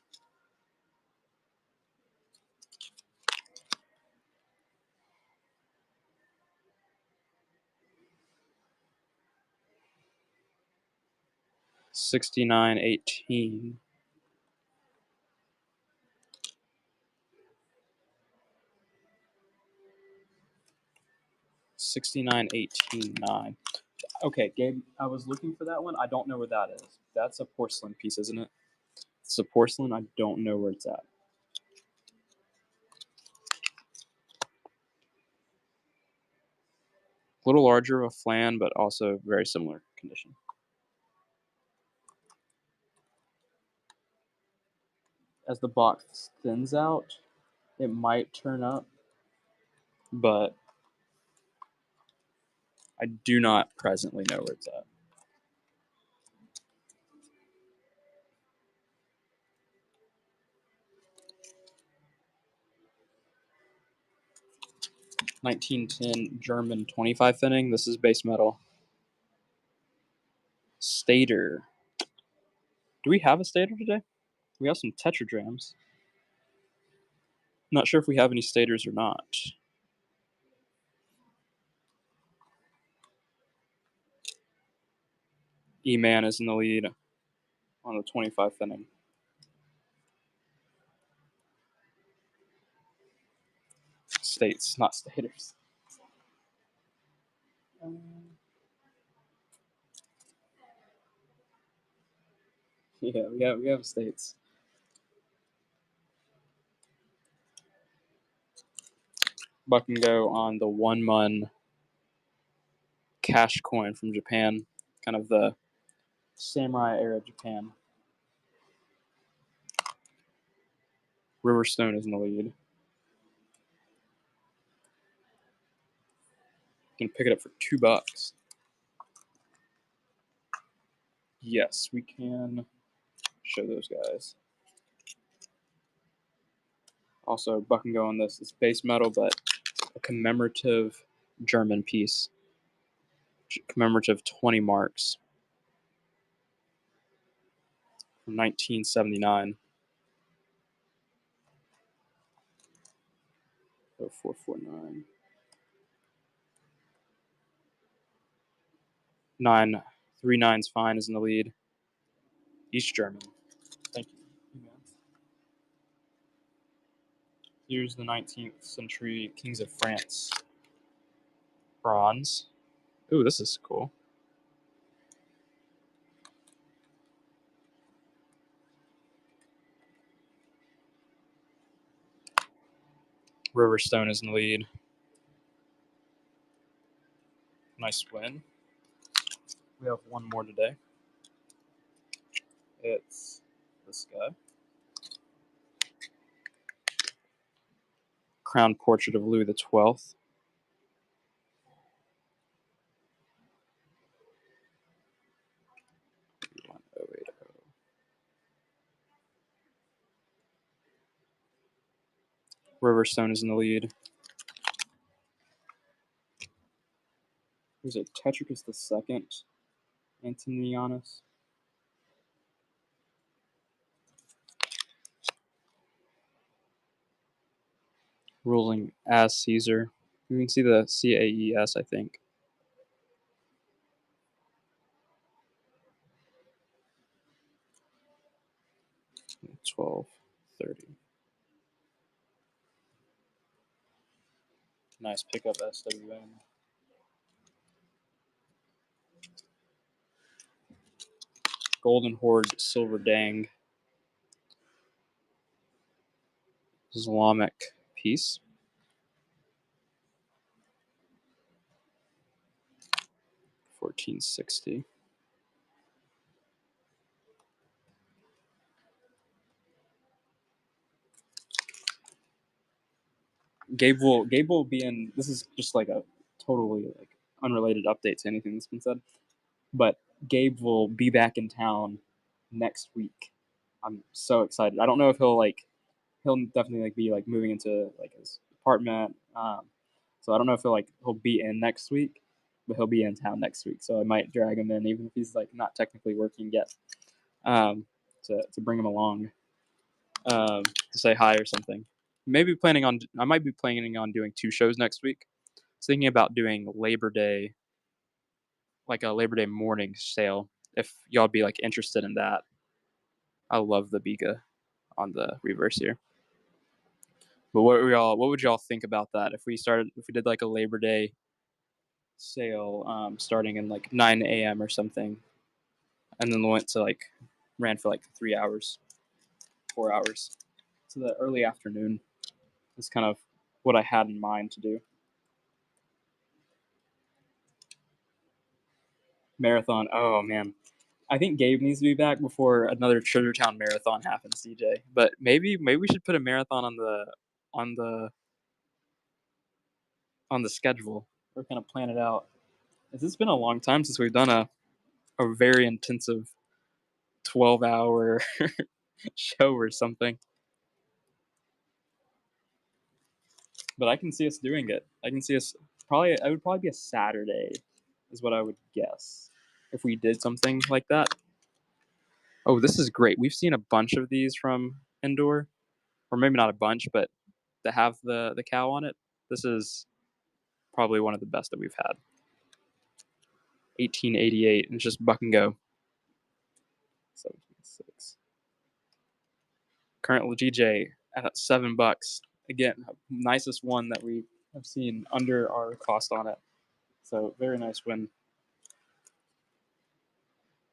$69.18. $69.18.9. Okay, Gabe, I was looking for that one. I don't know where that is. That's a porcelain piece, isn't it? It's a porcelain. I don't know where it's at. A little larger of a flan, but also very similar condition. As the box thins out, it might turn up, but I do not presently know where it's at. $19.10 German 25 thinning. This is base metal. Stator. Do we have a stator today? We have some tetradrams. Not sure if we have any stators or not. E-Man is in the lead on the 25 thinning. States, not stators. Yeah, we have states. Buck and go on the 1 mon cash coin from Japan, kind of the samurai era Japan. Riverstone is in the lead. You can pick it up for $2. Yes, we can show those guys. Also, Buck and go on this. It's base metal, but a commemorative German piece. Commemorative 20 marks from 1979. 0449. 939's fine is in the lead. East German. Thank you. Here's the 19th century Kings of France. Bronze. Ooh, this is cool. Riverstone is in the lead. Nice win. We have one more today. It's this guy. Crown portrait of Louis XII. Riverstone is in the lead. There's a Tetricus II, Antonianus. Ruling as Caesar. You can see the CAES, I think. 1230. Nice pickup, SWN. Golden Horde, Silver Dang. Islamic piece. 1460. Gabe will be in. This is just like a totally like unrelated update to anything that's been said. But Gabe will be back in town next week. I'm so excited. I don't know if he'll definitely like be like moving into like his apartment. So I don't know if he'll be in next week, but he'll be in town next week. So I might drag him in, even if he's like not technically working yet, to bring him along, to say hi or something. I might be planning on doing 2 shows next week. I was thinking about doing Labor Day, like a Labor Day morning sale. If y'all be like interested in that, I love the Biga on the reverse here. But what would y'all think about that if we did like a Labor Day sale, starting in like 9 a.m. or something, and then ran for like 3 hours, 4 hours. So the early afternoon is kind of what I had in mind to do. Marathon. Oh man, I think Gabe needs to be back before another Treasure Town marathon happens, CJ. But maybe we should put a marathon on the on the schedule, or kind of plan it out. It's been a long time since we've done a very intensive 12-hour show or something. But I can see us doing it. I can see us probably. It would probably be a Saturday, is what I would guess, if we did something like that. Oh, this is great. We've seen a bunch of these from Indoor, or maybe not a bunch, but that have the cow on it. This is probably one of the best that we've had. 1888, and it's just buck and go. 7.6. Current GJ at $7. Again, nicest one that we have seen under our cost on it. So very nice win.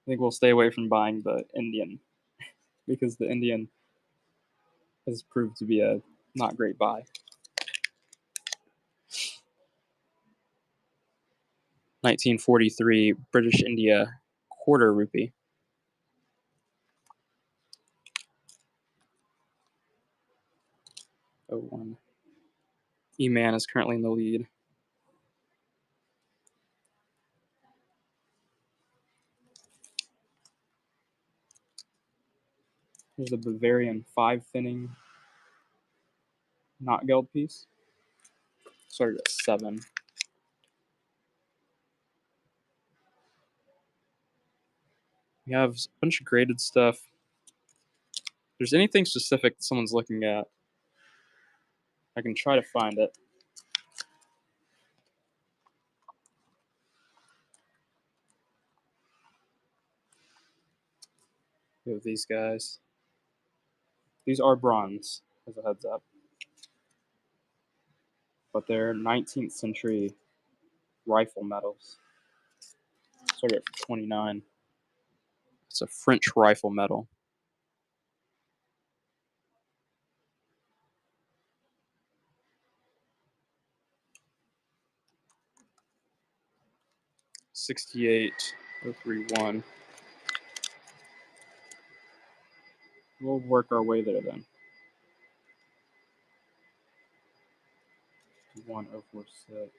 I think we'll stay away from buying the Indian because the Indian has proved to be a not great buy. 1943 British India quarter rupee. Oh, 01. E-Man is currently in the lead. Here's a Bavarian 5-thinning not geld piece. Started at 7. We have a bunch of graded stuff. If there's anything specific that someone's looking at, I can try to find it. We have these guys. These are bronze, as a heads up. But they're 19th century rifle medals. Started at 29. It's a French rifle medal. $68. 031. We'll work our way there then. 1046.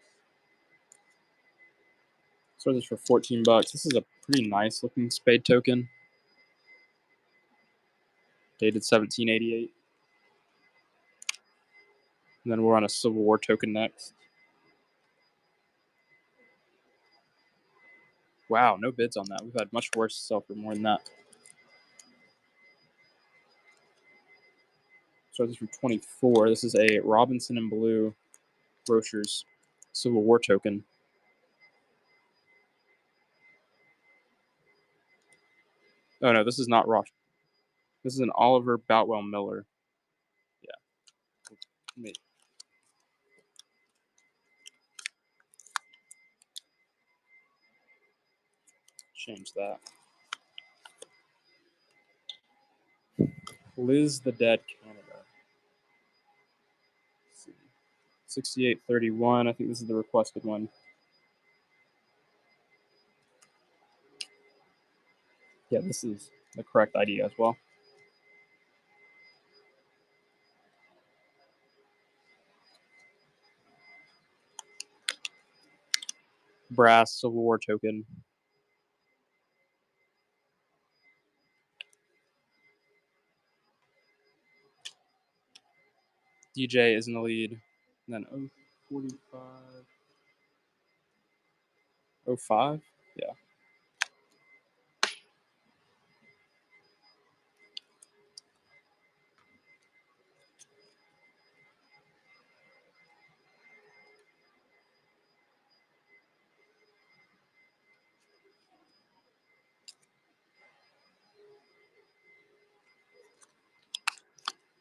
So this for $14. This is a pretty nice looking spade token. Dated 1788. And then we're on a Civil War token next. Wow, no bids on that. We've had much worse sell for more than that. So this is for 24. This is a Robinson and Blue Grocers Civil War token. Oh no, this is not Roth. This is an Oliver Boutwell Miller. Yeah. Let me change that. Liz the Dead Canada. Let's see. 6831. I think this is the requested one. Yeah, this is the correct ID as well. Brass Civil War token. DJ is in the lead. And then 045. 05? Yeah.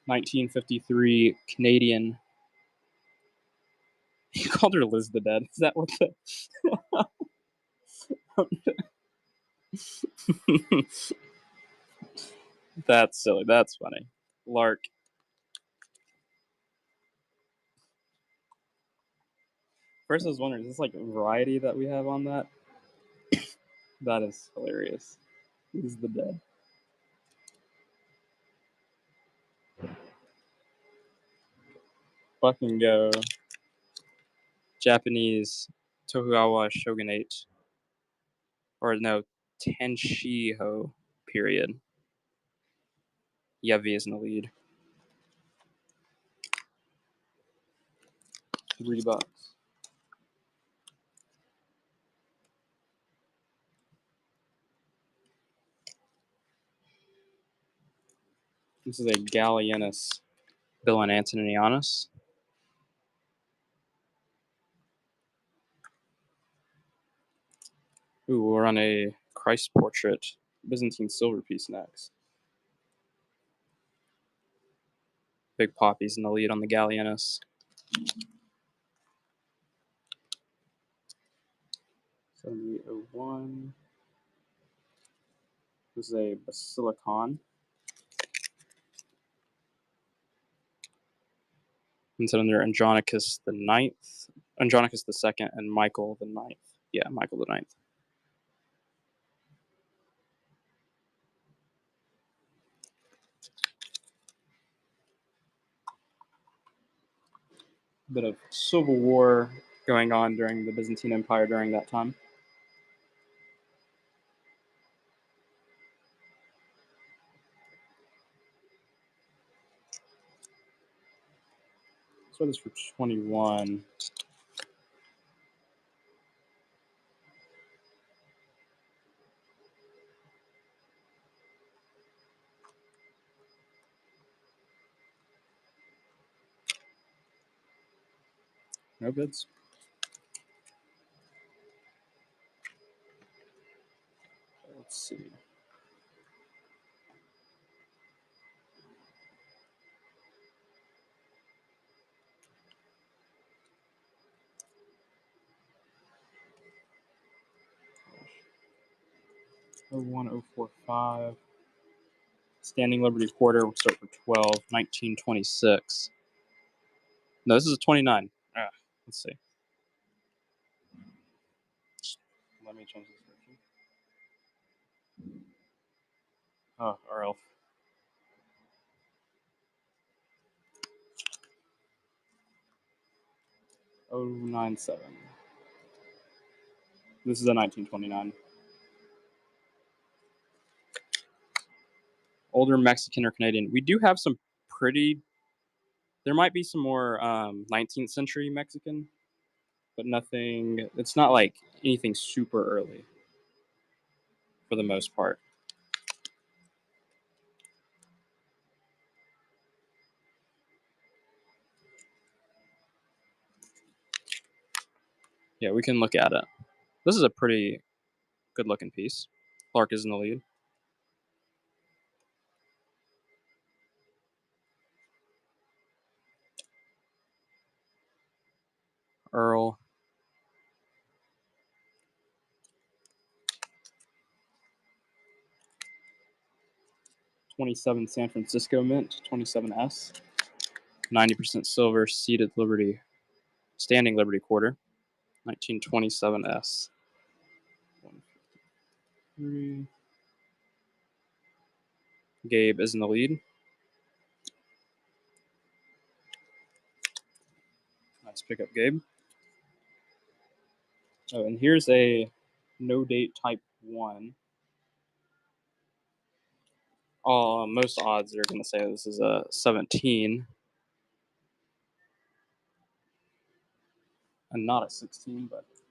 $19.53 Canadian. You called her Liz the Dead. Is that what the... That's silly. That's funny. Lark. First I was wondering, is this like a variety that we have on that? That is hilarious. Liz the Dead. Fucking go. Japanese Tokugawa Shogunate. Or no, Tenshiho period. Yevi is in the lead. $3. This is a Gallienus Bill and Antonianus. Ooh, we're on a Christ portrait Byzantine silver piece next. Big Poppy's in the lead on the Gallienus. 7801. This is a Basilicon. And so under Andronicus the Ninth, Andronicus the Second, and Michael the Ninth. Yeah, Michael the Ninth. Bit of civil war going on during the Byzantine Empire during that time. So this for 21. No bids. Let's see. Oh 01045. Standing Liberty Quarter will start for 12. 1926. No, this is a 29. Let's see. Let me change this version. Oh, our elf. Oh, 97. This is a 1929. Older Mexican or Canadian. We do have some pretty. There might be some more 19th century Mexican, but nothing. It's not like anything super early for the most part. Yeah, we can look at it. This is a pretty good looking piece. Clark is in the lead. Earl. 27 San Francisco Mint, 27S. 90% silver, seated Liberty, standing Liberty quarter, 1927S. 153. Gabe is in the lead. Nice pickup, Gabe. Oh, and here's a no date type 1. Most odds are going to say this is a 17 and not a 16, but it's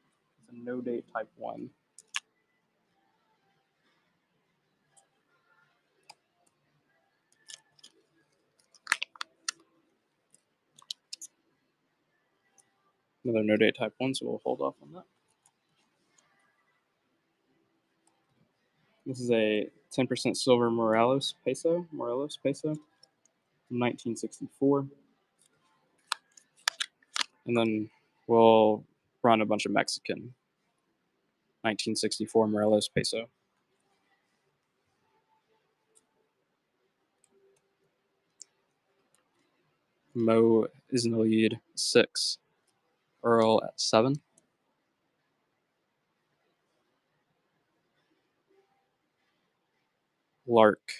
a no date type 1. Another no date type 1, so we'll hold off on that. This is a 10% silver Morelos peso, from 1964. And then we'll run a bunch of Mexican, 1964 Morelos peso. Mo is in the lead, 6. Earl at 7. Lark,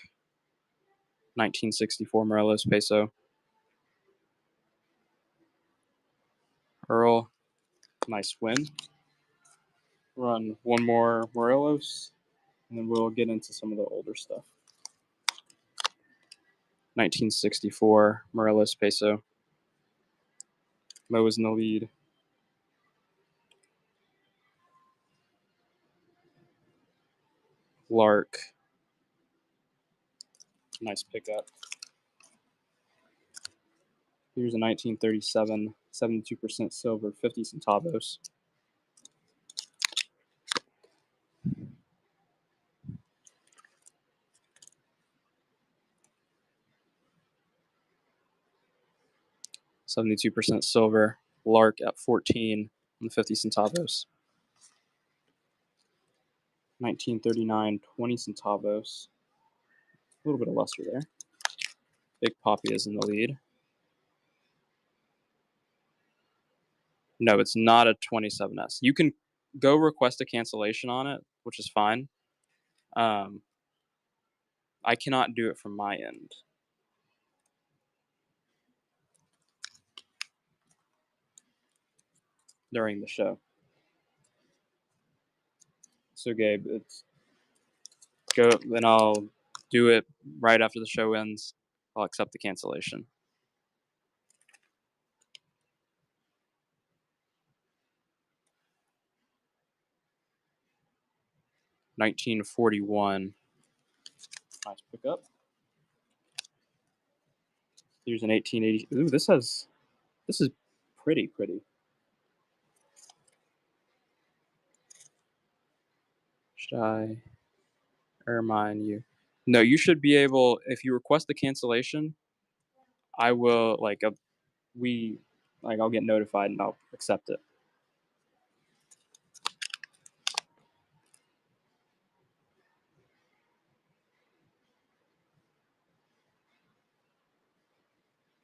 1964 Morelos peso. Earl, nice win. Run one more Morelos, and then we'll get into some of the older stuff. 1964 Morelos peso. Mo is in the lead. Lark, nice pickup. Here's a 1937, 72% silver, 50 centavos. $72 silver. Lark at 14 and 50 centavos. 1939, 20 centavos. A little bit of luster there. Big Poppy is in the lead. No, it's not a 27S. You can go request a cancellation on it, which is fine. I cannot do it from my end. During the show. So Gabe, it's go. Then I'll do it right after the show ends. I'll accept the cancellation. $1941. Nice pickup. Here's an 1880. Ooh, this is pretty. Should I ermine you? No, you should be able. If you request the cancellation, I will I'll get notified and I'll accept it.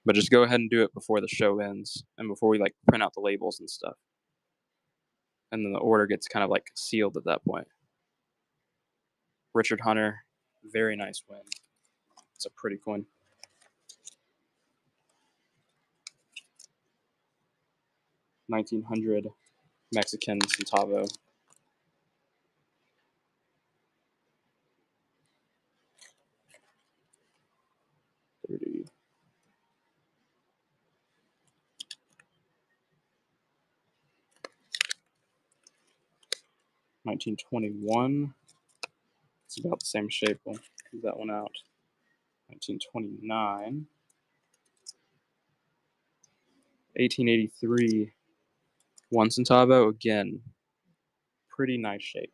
But just go ahead and do it before the show ends and before we print out the labels and stuff. And then the order gets kind of sealed at that point. Richard Hunter, very nice win. It's a pretty coin. $1,900 Mexican centavo. $30. 1921. It's about the same shape. We'll leave that one out. 1929. 1883. 1 centavo. Again, pretty nice shape.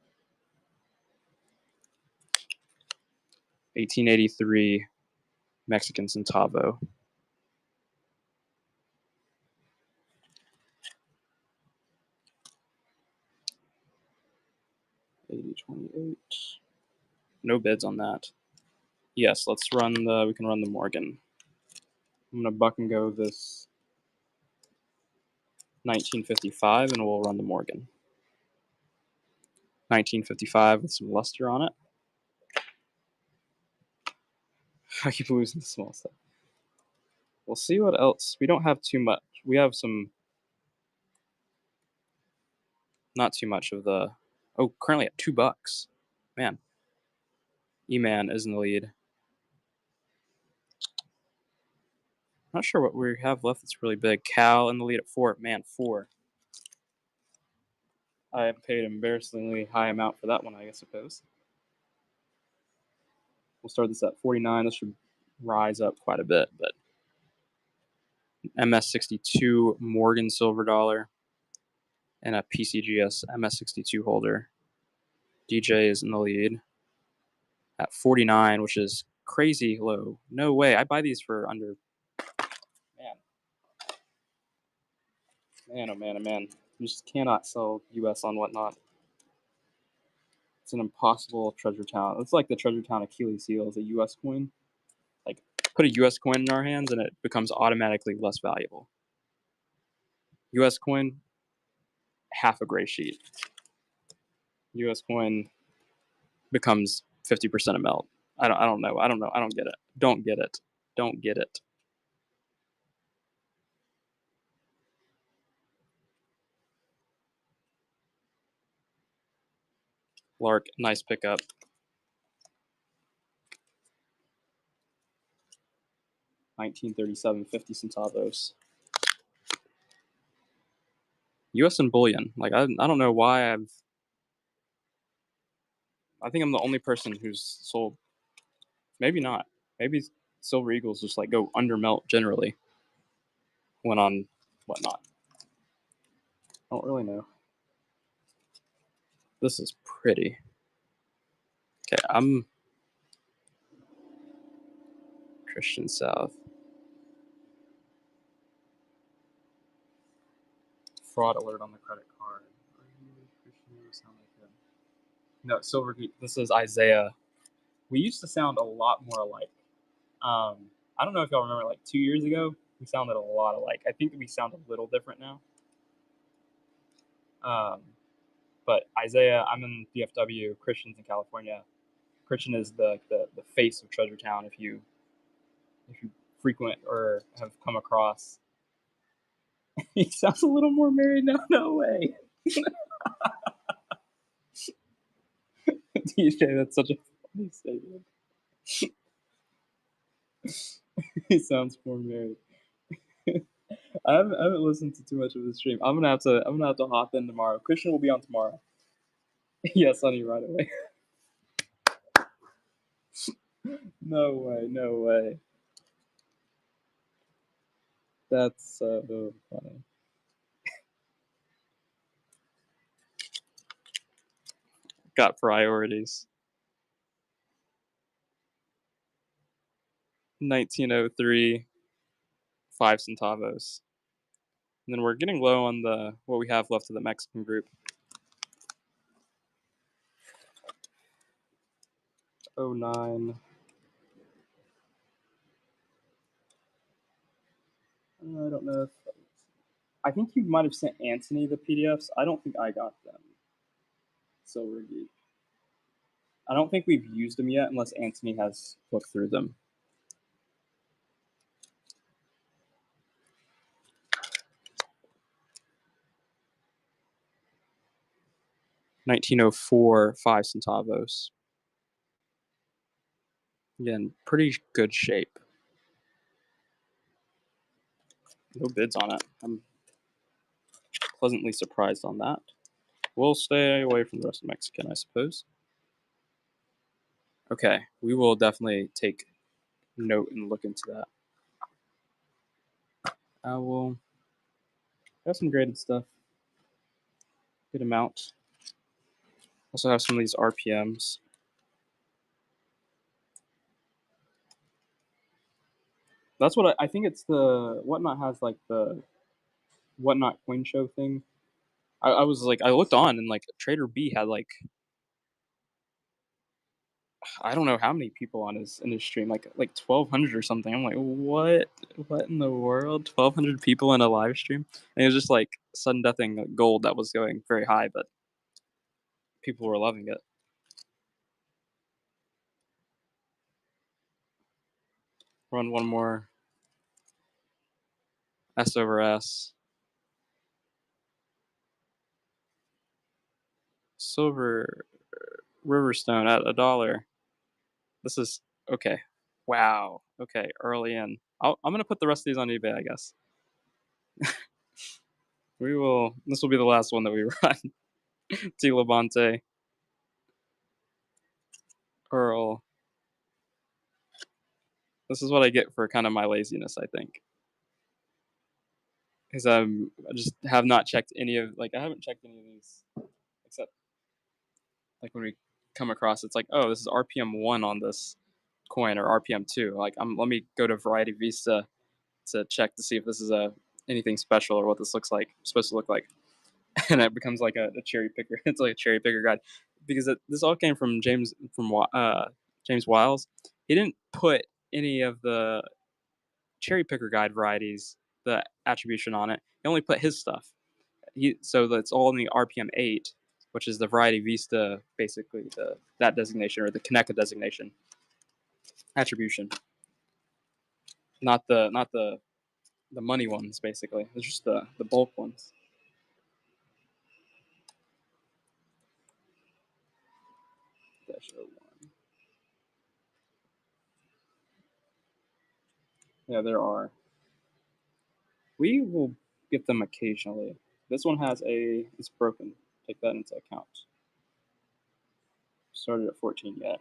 1883 Mexican centavo. 8028. No bids on that. Yes, we can run the Morgan. I'm gonna buck and go this 1955 and we'll run the Morgan. 1955 with some luster on it. I keep losing the small stuff. We'll see what else. We don't have too much. We have some, not too much of the, currently at $2. Man. E-Man is in the lead. Not sure what we have left that's really big. Cal in the lead at 4. Man, 4. I have paid an embarrassingly high amount for that one, I suppose. We'll start this at 49. This should rise up quite a bit, but MS62 Morgan silver dollar and a PCGS MS62 holder. DJ is in the lead at 49, which is crazy low. No way. I buy these for under. Man, oh man, oh man. You just cannot sell US on whatnot. It's an impossible treasure town. It's like the treasure town Achilles heel is a US coin. Like, put a US coin in our hands and it becomes automatically less valuable. US coin, half a gray sheet. US coin becomes 50% a melt. I don't know. I don't get it. Don't get it. Don't get it. Lark, nice pickup. $1937, 50 centavos. US and bullion. Like I don't know why I think I'm the only person who's sold. Maybe not. Maybe Silver Eagles just like go under melt generally when on whatnot. I don't really know. This is pretty. Okay, I'm Christian South. Fraud alert on the credit card. No, Silver Geek. This is Isaiah. We used to sound a lot more alike. I don't know if y'all remember, like 2 years ago, we sounded a lot alike. I think we sound a little different now. But Isaiah, I'm in DFW. Christian's in California. Christian is the face of Treasure Town. If you frequent or have come across, he sounds a little more married now. No way. DJ, that's such a funny statement. He sounds more married. I haven't listened to too much of the stream. I'm gonna have to hop in tomorrow. Christian will be on tomorrow. Yes, honey, right away. No way, no way. That's so funny. Got priorities. 1903, 5 centavos. And then we're getting low on what we have left of the Mexican group. 09. I don't know if I think you might have sent Anthony the PDFs. I don't think I got them. Silver Geek. I don't think we've used them yet unless Anthony has looked through them. $19.04, 5 centavos. Again, pretty good shape. No bids on it. I'm pleasantly surprised on that. We'll stay away from the rest of Mexican, I suppose. Okay, we will definitely take note and look into that. I will have some graded stuff. Good amount. Also have some of these RPMs. That's what I think it's the Whatnot has like the Whatnot coin show thing. I was like, I looked on and like Trader B had like I don't know how many people on his stream, like 1,200 or something. I'm like, what in the world? 1,200 people in a live stream, and it was just like sudden deathing gold that was going very high, but people were loving it. Run one more S over S. Silver Riverstone at $1. This is okay. Wow. Okay, early in. I'm gonna put the rest of these on eBay, I guess. We will. This will be the last one that we run. T. Labonte, Earl. This is what I get for kind of my laziness, I think, because I just have not checked any of I haven't checked any of these except like when we come across it's like, oh, this is RPM 1 on this coin or RPM 2. Like let me go to Variety Vista to check to see if this is anything special or what this looks like supposed to look like. And it becomes like a cherry picker. It's like a cherry picker guide because this all came from James Wiles. He didn't put any of the cherry picker guide varieties the attribution on it. He only put his stuff. So that's all in the RPM 8, which is the Variety Vista, basically that designation or the Kaneka designation attribution. Not the money ones, basically. It's just the bulk ones. Yeah, there are. We will get them occasionally. This one it's broken. Take that into account. Started at 14 yet.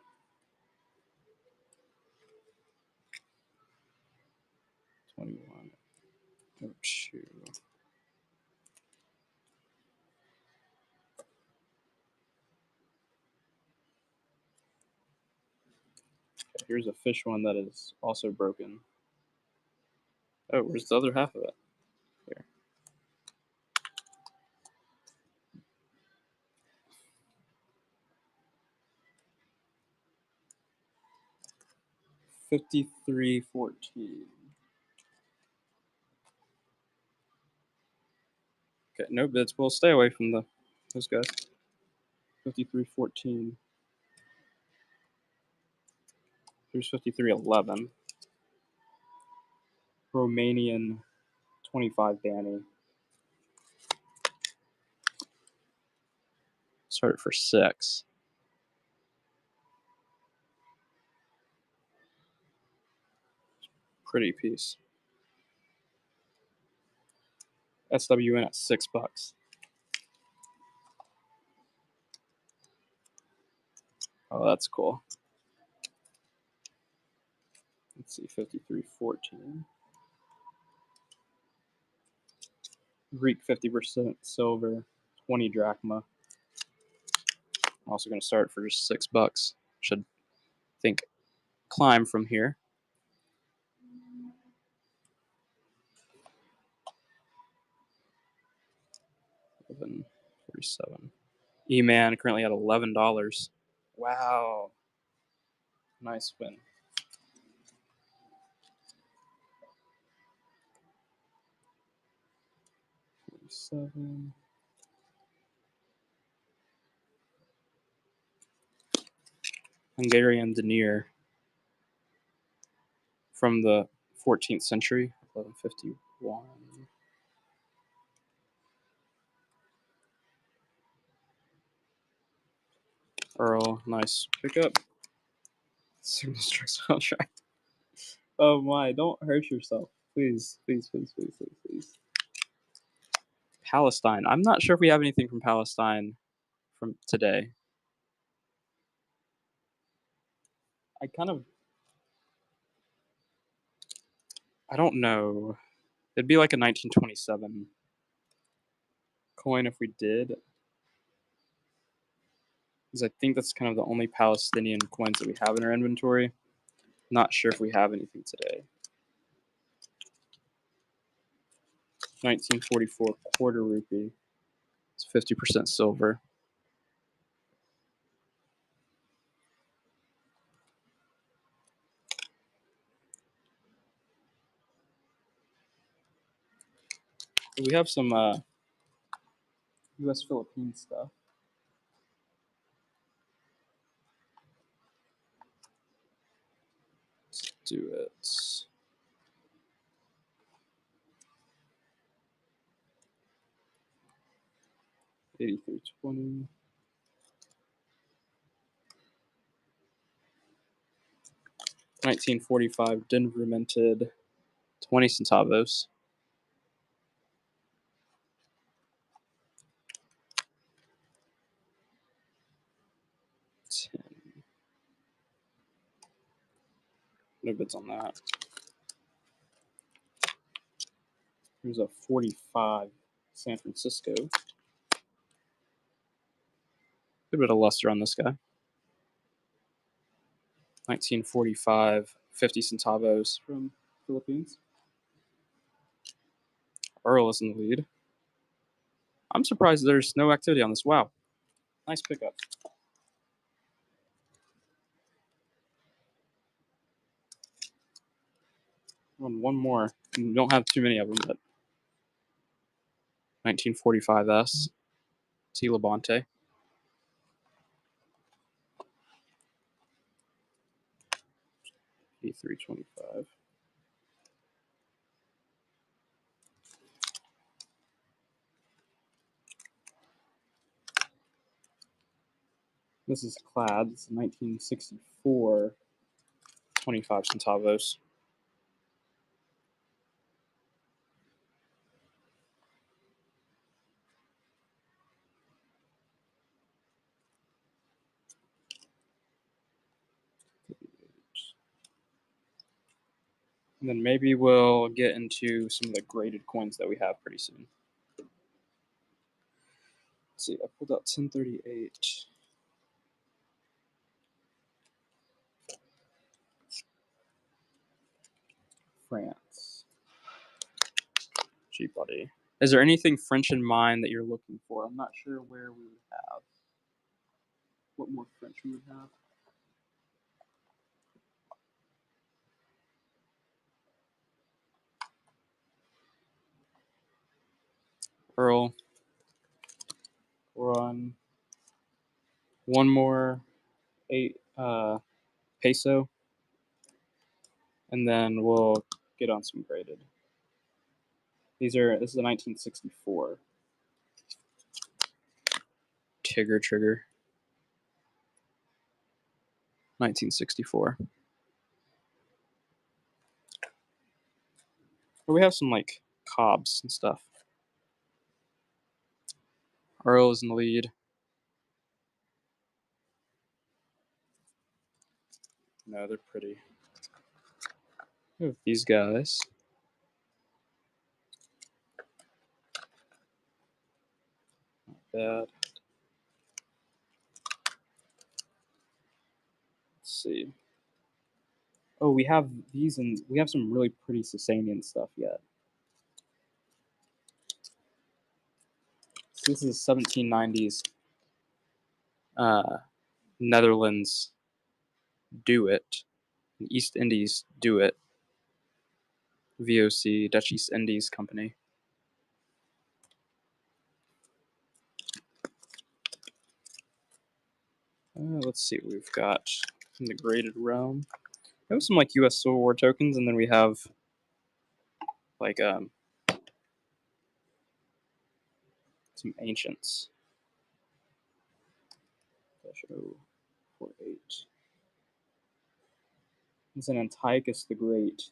$21. Oh, shoot. Okay, here's a fish one that is also broken. Oh, where's the other half of it? Here. $53.14. Okay, no bids. We'll stay away from those guys. $53.14. Here's $53.11. Romanian 25 Danny. Started for 6. Pretty piece. SWN at $6. Oh, that's cool. Let's see, 53.14. Greek 50% silver, 20 drachma. I'm also going to start for just $6. Should think climb from here. 11.47. E-Man currently at $11. Wow. Nice win. $47. Hungarian denier from the 14th century, 1151. Earl, nice pickup. Signal strikes contract. Oh my, don't hurt yourself. Please, please, please, please, please, please. Palestine. I'm not sure if we have anything from Palestine from today. I don't know. It'd be like a 1927 coin if we did. Because I think that's kind of the only Palestinian coins that we have in our inventory. Not sure if we have anything today. 1944 quarter rupee. It's 50% silver. We have some U.S. Philippine stuff. Let's do it. 8320. 1945 Denver minted 20 centavos. 10. No bids on that. Here's a 45 San Francisco. A bit of luster on this guy. 1945 50 centavos from Philippines. Earl is in the lead. I'm surprised there's no activity on this. Wow. Nice pickup. One more. We don't have too many of them, but 1945 S. T. Labonte. 8325. This is clad. This is 1964. 25 centavos. And then maybe we'll get into some of the graded coins that we have pretty soon. Let's see, I pulled out 1038. France. Gee, buddy. Is there anything French in mind that you're looking for? I'm not sure where we would have. What more French we would have. Earl. Run. One more 8 peso. And then we'll get on some graded. This is a 1964. Tigger trigger. 1964. But we have some like cobs and stuff. Earl is in the lead. No, they're pretty. These guys. Not bad. Let's see. Oh, we have these, and we have some really pretty Sasanian stuff yet. So this is 1790s Netherlands Do It, East Indies Do It, VOC, Dutch East Indies Company. Let's see what we've got. in the graded realm. We have some like U.S. Civil War tokens, and then we have like some ancients. Show 4-8. It's an Antiochus the Great.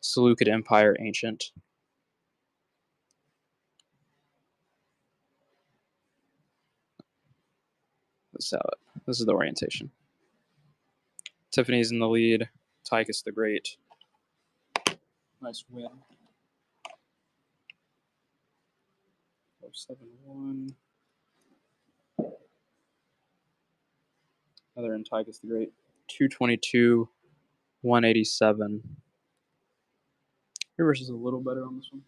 Seleucid Empire ancient. This is the orientation. Tiffany's in the lead. Antiochus the Great. Nice win. 7-1. Another Antiochus the Great. 222, 187. Rivers is a little better on this one.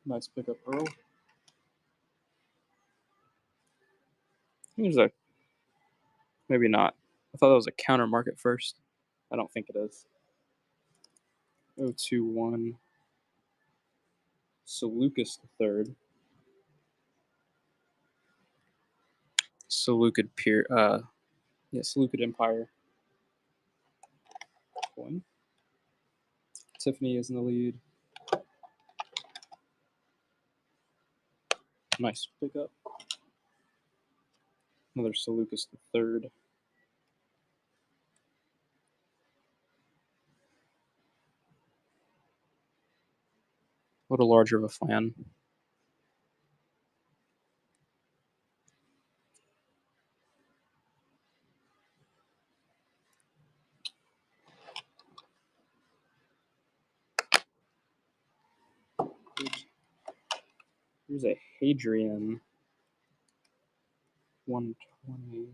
Nice pickup, Earl. There's a maybe not. I thought that was a counter market first. I don't think it is. 021. Seleucus III. Seleucid Seleucid Empire. One. Tiffany is in the lead. Nice pickup. Another Seleucus III. What a larger of a fan. Here's a Hadrian 120.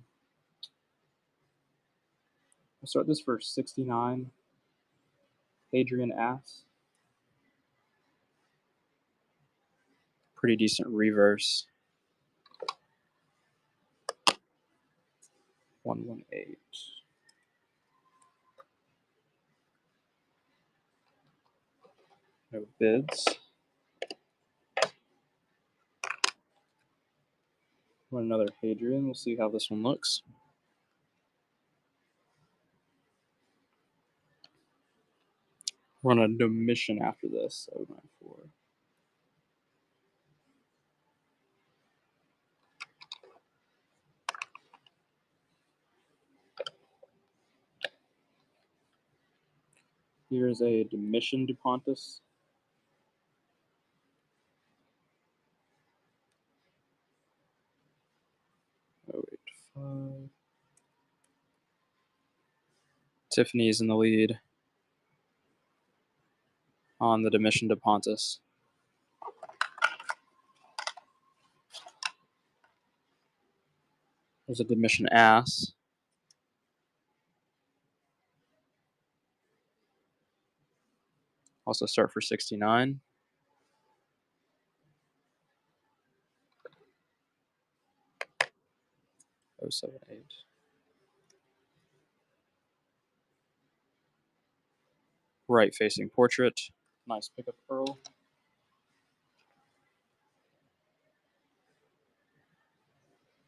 I'll start this for 69. Hadrian Ass. Pretty decent reverse. 118. No bids. Run another Hadrian. We'll see how this one looks. Run a Domitian after this. 094. Here's a Domitian Dupont. 085. Tiffany is in the lead on the Domitian Dupont. There's a Domitian Ass. Also start for 69. Oh, 078. Right facing portrait. Nice pickup, Earl.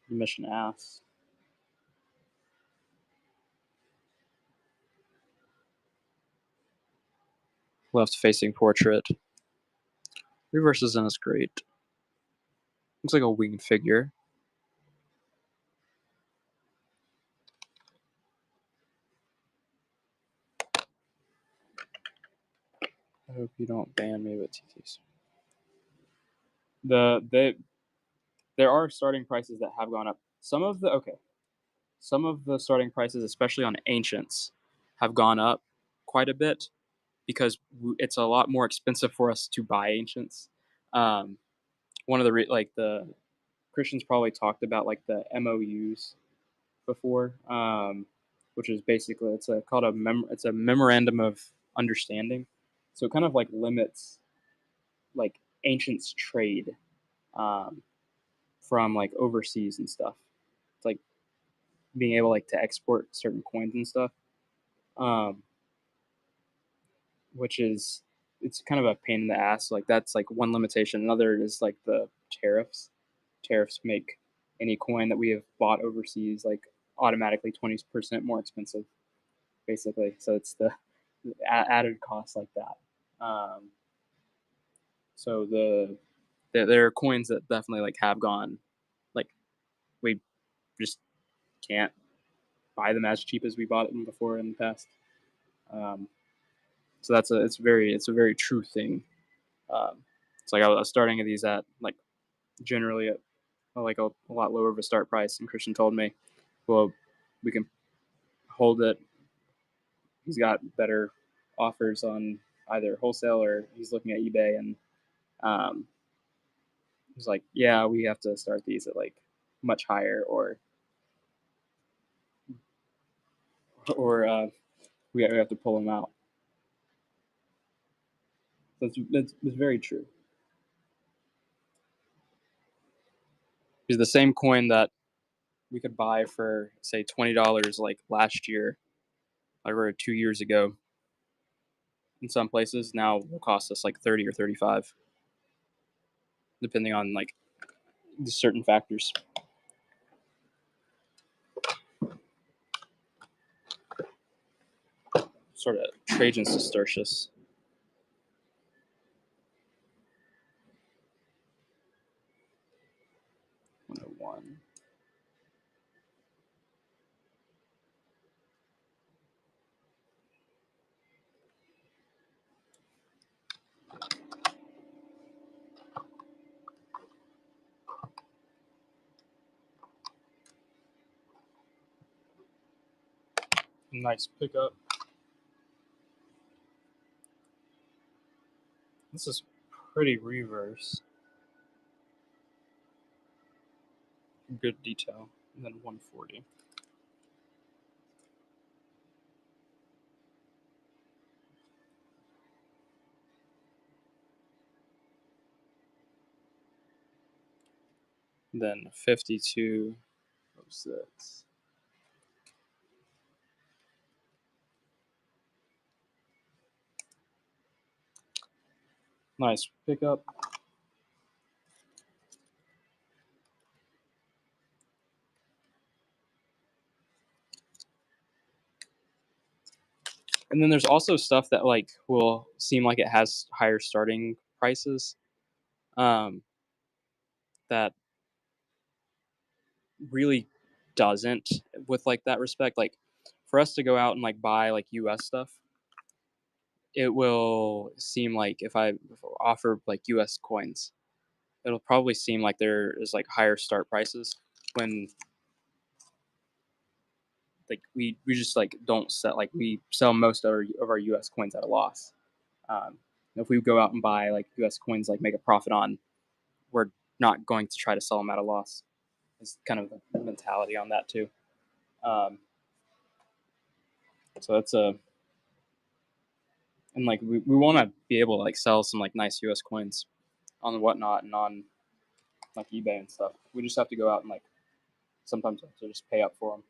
Domitian Ass. Left facing portrait. Reverse isn't as great. Looks like a winged figure. I hope you don't ban me with TTs. There are starting prices that have gone up. Some of the starting prices, especially on ancients, have gone up quite a bit because it's a lot more expensive for us to buy ancients. One of the Christians probably talked about like the MOUs before, which is basically it's a memorandum of understanding. So it kind of like limits like ancients trade from like overseas and stuff. It's like being able like to export certain coins and stuff. which is it's kind of a pain in the ass. Like that's like one limitation. Another is like the tariffs. Tariffs make any coin that we have bought overseas like automatically 20% more expensive, basically. So it's the added cost like that. So there are coins that definitely like have gone like we just can't buy them as cheap as we bought them before in the past. Um, so it's a very true thing. Um, it's like I was starting at these at like generally at like a lot lower of a start price, and Christian told me, well, we can hold it. He's got better offers on either wholesale or he's looking at eBay, and um, he's like, yeah, we have to start these at like much higher, or we have to pull them out. That's very true. Because the same coin that we could buy for say $20 like last year, like or 2 years ago, in some places now will cost us like 30 or 35, depending on like certain factors. Sort of Trajan's Sestertius. 101. Nice pickup. This is pretty reverse. Good detail. And then 140. Then 5206. Nice pickup. And then there's also stuff that like will seem like it has higher starting prices. Um, that really doesn't with like that respect. Like for us to go out and like buy like US stuff, it will seem like if I offer like US coins, it'll probably seem like there is like higher start prices when like we just like don't sell like we sell most of our US coins at a loss. Um, if we go out and buy like US coins like make a profit on, we're not going to try to sell them at a loss. It's kind of the mentality on that too. Um, so that's a and like we want to be able to like sell some like nice US coins on whatnot and on like eBay and stuff. We just have to go out and like sometimes have to just pay up for them.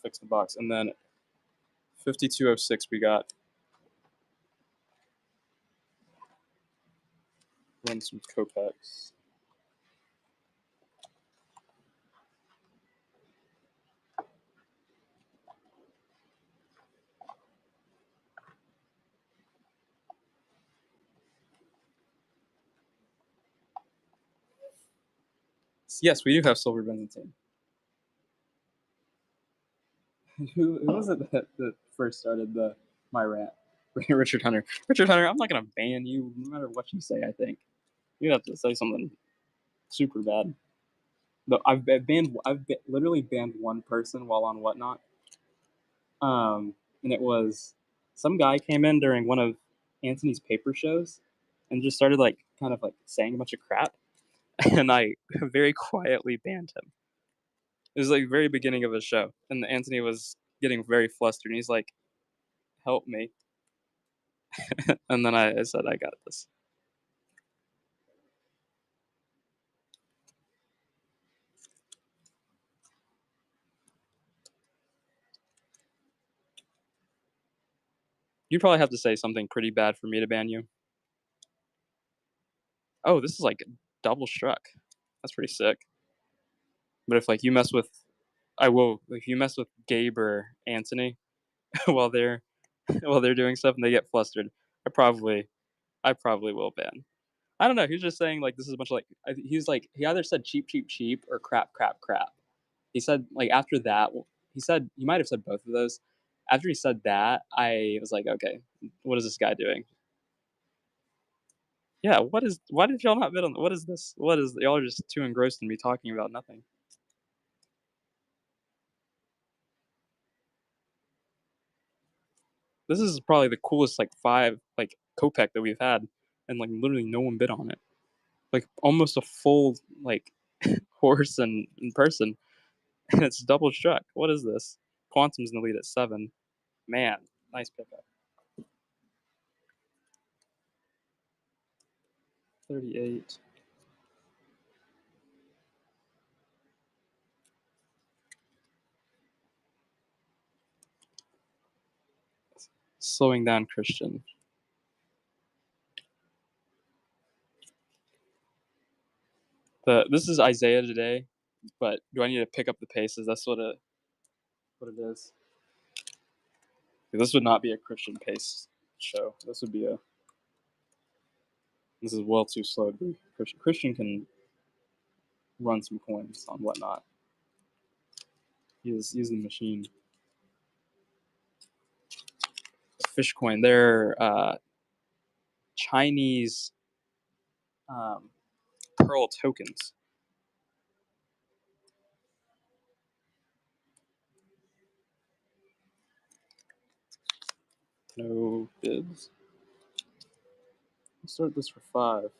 Fix the box, and then 5206 we got run some Copex. Yes, we do have silver Byzantine. Who was it that first started my rant? Richard Hunter. Richard Hunter, I'm not gonna ban you no matter what you say. I think you have to say something super bad. But literally banned one person while on whatnot. And it was some guy came in during one of Anthony's paper shows and just started like kind of like saying a bunch of crap, and I very quietly banned him. It was like very beginning of a show, and Anthony was getting very flustered, and he's like, "Help me!" And then I said, "I got this." You probably have to say something pretty bad for me to ban you. Oh, this is like double struck. That's pretty sick. But if like you mess with, I will. If you mess with Gabe or Anthony while they're while they're doing stuff and they get flustered, I probably I probably will ban. I don't know. He's just saying like this is a bunch of like he's like he either said cheap, cheap, cheap or crap, crap, crap. He said like after that he said he might have said both of those. After he said that, I was like, okay, what is this guy doing? Yeah, what is? Why did y'all not bid on? What is this? What is? Y'all are just too engrossed in me talking about nothing. This is probably the coolest like 5 like Kopek that we've had, and like literally no one bid on it. Like almost a full like horse and in person, and it's double struck. What is this? Quantum's in the lead at 7. Man, nice pickup. 38. Slowing down Christian. This is Isaiah today, but do I need to pick up the paces? That's what it is. This would not be a Christian pace show. This would be a. This is well too slow to be Christian. Christian can run some coins on whatnot. He's the machine. Fish coin. They're Chinese um, pearl tokens. No bids. Let's start this for 5.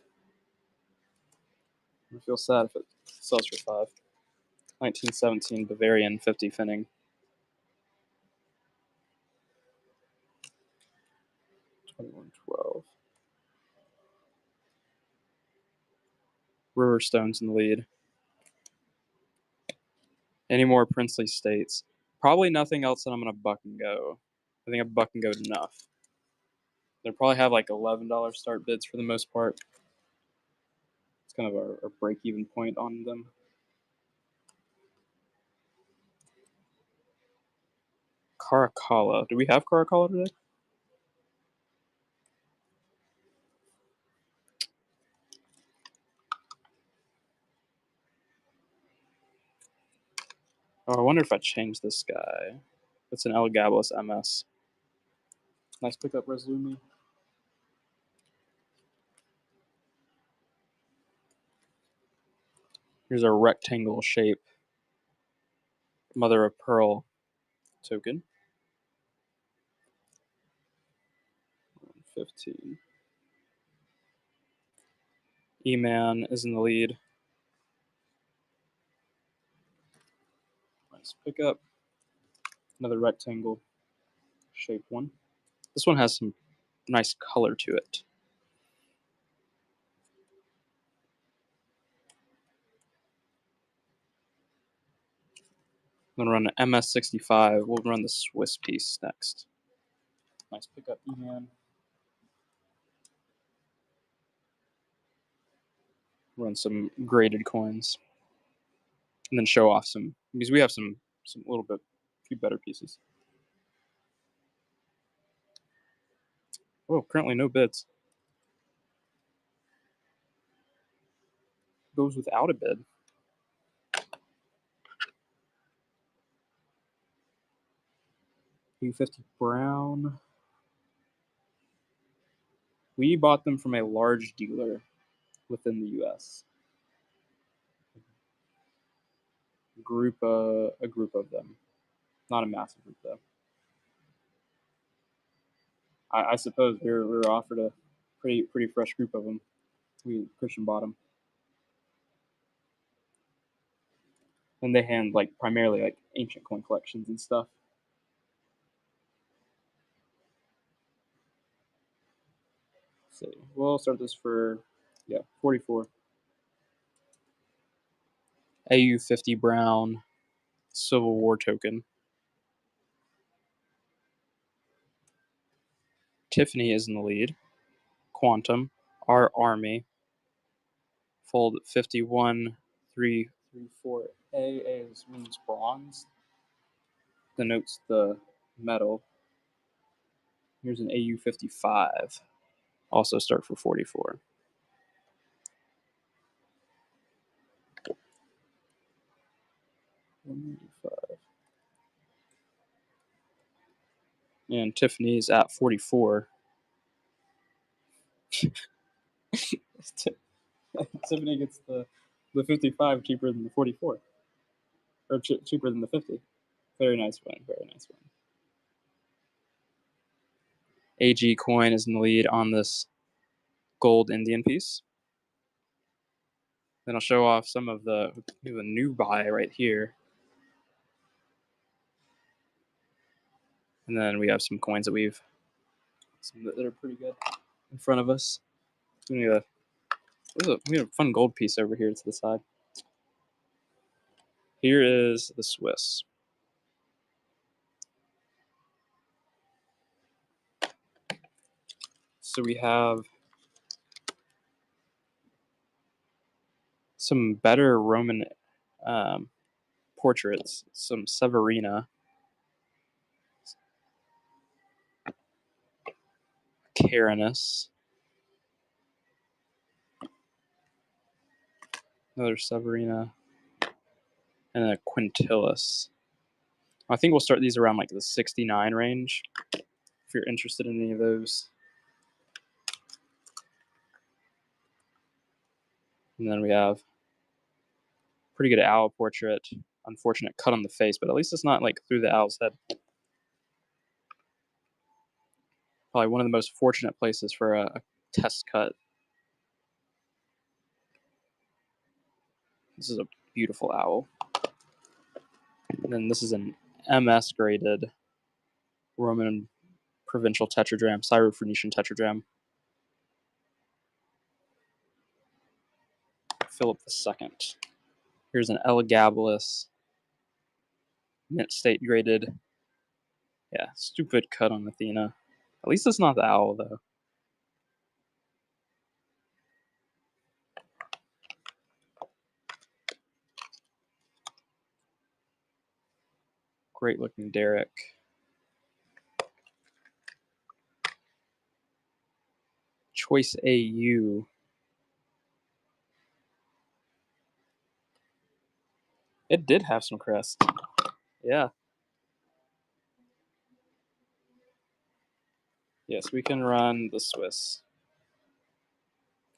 I feel sad if it sells for 5. 1917 Bavarian 50 finning. 2112. River Stone's in the lead. Any more princely states? Probably nothing else that I'm gonna buck and go. I think a buck and go enough. They probably have like $11 start bids for the most part. It's kind of our break even point on them. Caracalla. Do we have Caracalla today? Oh, I wonder if I change this guy. It's an Elagabalus MS. Nice pickup, Resolumi. Here's a rectangle shape mother of pearl token. 15. E-Man is in the lead. Nice pickup. Another rectangle shape one. This one has some nice color to it. I'm going to run an MS65. We'll run the Swiss piece next. Nice pickup, E-Man. Run some graded coins. And then show off some, because we have some little bit, few better pieces. Oh, currently no bids. Goes without a bid. U50 Brown. We bought them from a large dealer within the U.S. A group of them, not a massive group though. I suppose we were offered a pretty fresh group of them. Christian bought them, and they hand like primarily like ancient coin collections and stuff. Let's see, we'll start this for 44. AU50 Brown Civil War token. Tiffany is in the lead. Quantum, our Army, fold 51,334. A means bronze, denotes the metal. Here's an AU 55, also start for 44. And Tiffany's at 44. Tiffany gets the 55 cheaper than the 44, or cheaper than the 50. Very nice win. Very nice win. AG coin is in the lead on this gold Indian piece. Then I'll show off some of the new buy right here. And then we have some coins that we are pretty good in front of us. We have a fun gold piece over here to the side. Here is the Swiss. So we have some better Roman portraits, some Severina, Carinus, another Severina, and a Quintilis. I think we'll start these around like the 69 range, if you're interested in any of those. And then we have pretty good owl portrait. Unfortunate cut on the face, but at least it's not like through the owl's head. Probably one of the most fortunate places for a test cut. This is a beautiful owl. And then this is an MS graded Roman provincial tetradrachm, Syro-Phoenician tetradrachm. Philip II. Here's an Elagabalus mint state graded. Yeah, stupid cut on Athena. At least it's not the owl, though. Great looking Derek. Choice AU. It did have some crest. Yeah. Yes, we can run the Swiss.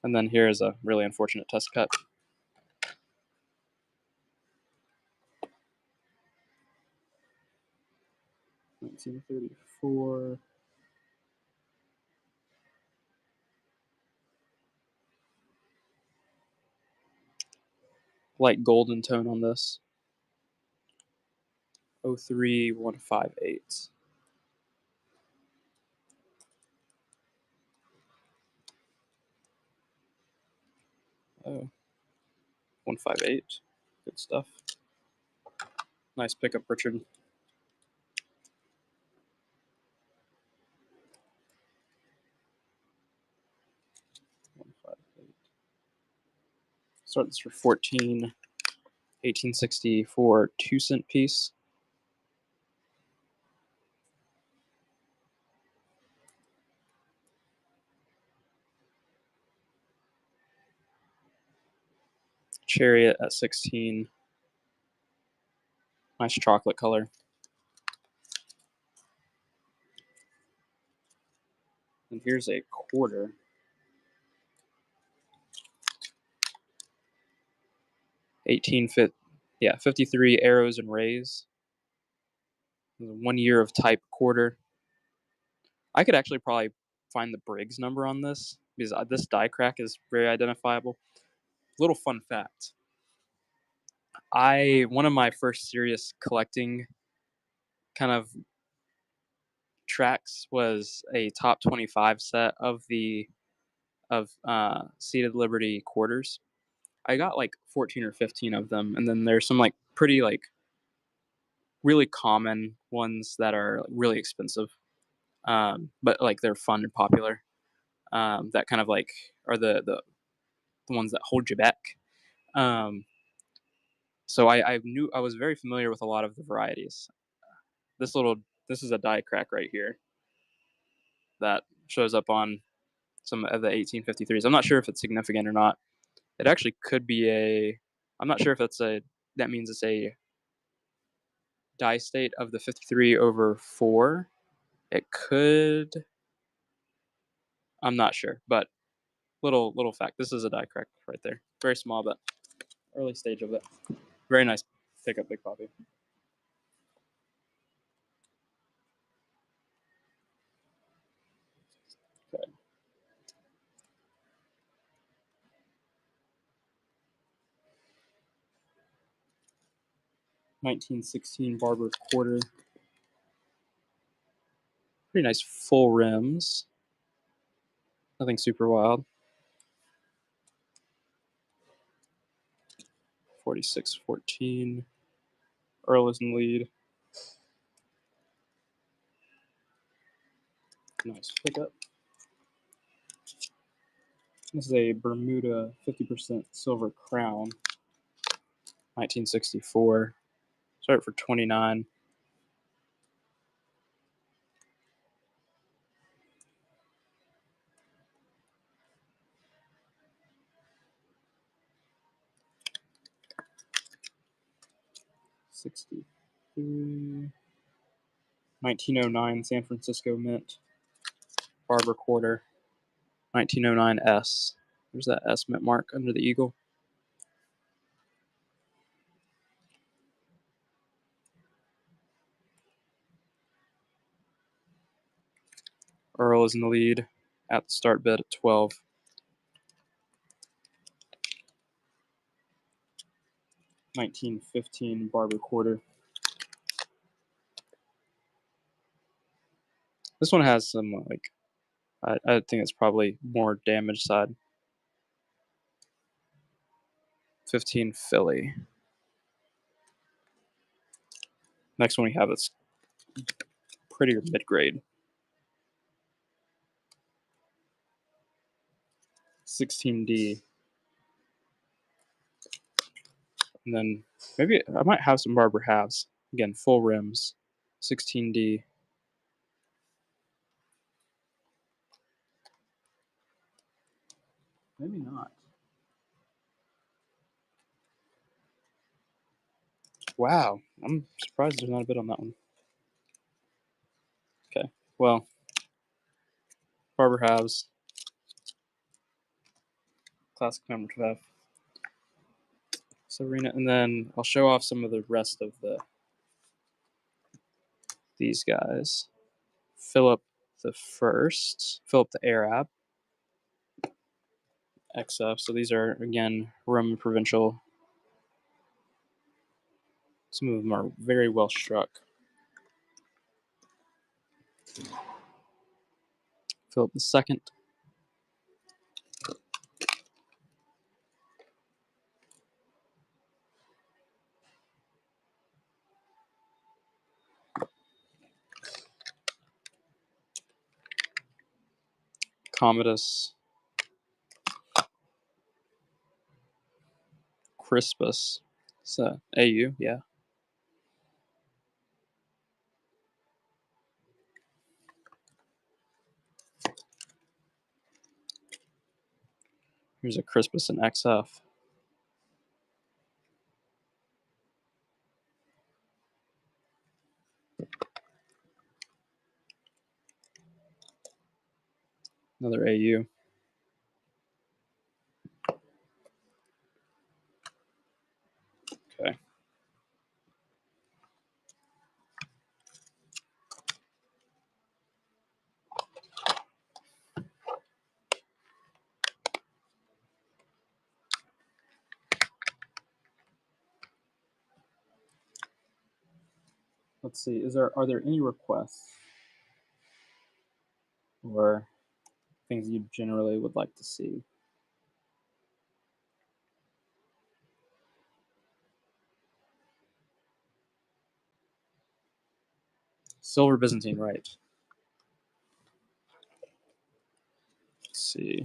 And then here's a really unfortunate test cut. $1934. Light golden tone on this. 03158. Oh, 158. Good stuff. Nice pickup, Richard. Start this for 14. 1864 2-cent piece. Chariot at 16. Nice chocolate color. And here's a quarter. 53 arrows and rays. 1 year of type quarter. I could actually probably find the Briggs number on this because this die crack is very identifiable. Little fun fact. One of my first serious collecting kind of tracks was a top 25 set of Seated Liberty quarters. I got like 14 or 15 of them, and then there's some like pretty like really common ones that are really expensive. but like they're fun and popular. That kind of like are the ones that hold you back. Um, so I knew I was very familiar with a lot of the varieties. This little this is a die crack right here that shows up on some of the 1853s. I'm not sure if it's significant or not. It actually could be a. I'm not sure if that means it's a die state of the 53 over 4. It could. I'm not sure, but little fact. This is a die crack right there. Very small, but early stage of it. Very nice pickup, Big Poppy. Okay. 1916 Barber quarter. Pretty nice full rims. Nothing super wild. 4614. Earl is in the lead. Nice pickup. This is a Bermuda 50% silver crown. 1964. Start for 29. '63. 1909 San Francisco Mint. Barber quarter. 1909 S. There's that S mint mark under the eagle. Earl is in the lead at the start bid at 12. 1915 Barber quarter. This one has some like I think it's probably more damaged side. 15 Philly. Next one we have is prettier mid grade. 16D. And then maybe I might have some Barber halves. Again, full rims. 16D. Maybe not. Wow. I'm surprised there's not a bid on that one. Okay. Well, Barber halves. Classic number 12. Serena. And then I'll show off some of the rest of these guys. Philip the First. Philip the Arab. XF. So these are, again, Roman provincial. Some of them are very well struck. Philip II. Commodus. Crispus. So AU, yeah. Here's a Crispus and XF. Another AU. Okay. Let's see. Are there any requests or things you generally would like to see? Silver Byzantine, right? see.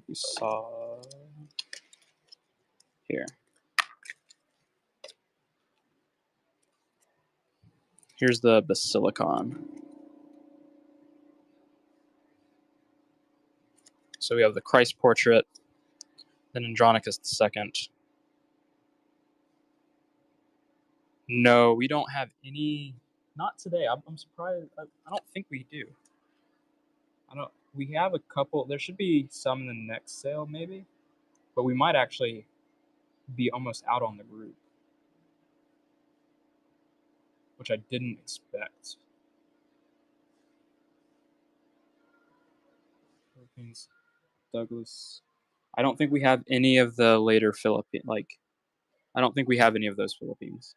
We saw here. Here's the Basilicon. So we have the Christ portrait, then Andronicus II. No, we don't have any. Not today. I'm surprised. I don't think we do. We have a couple. There should be some in the next sale, maybe, but we might actually be almost out on the group, which I didn't expect. Philippines, Douglas. I don't think we have any of the later Philippine. I don't think we have any of those Philippines.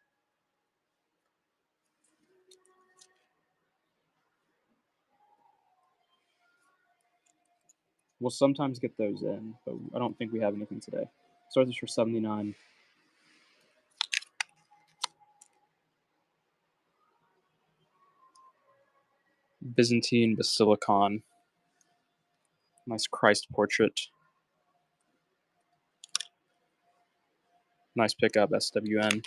We'll sometimes get those in, but I don't think we have anything today. Start this for 79. Byzantine Basilicon. Nice Christ portrait. Nice pickup, SWN.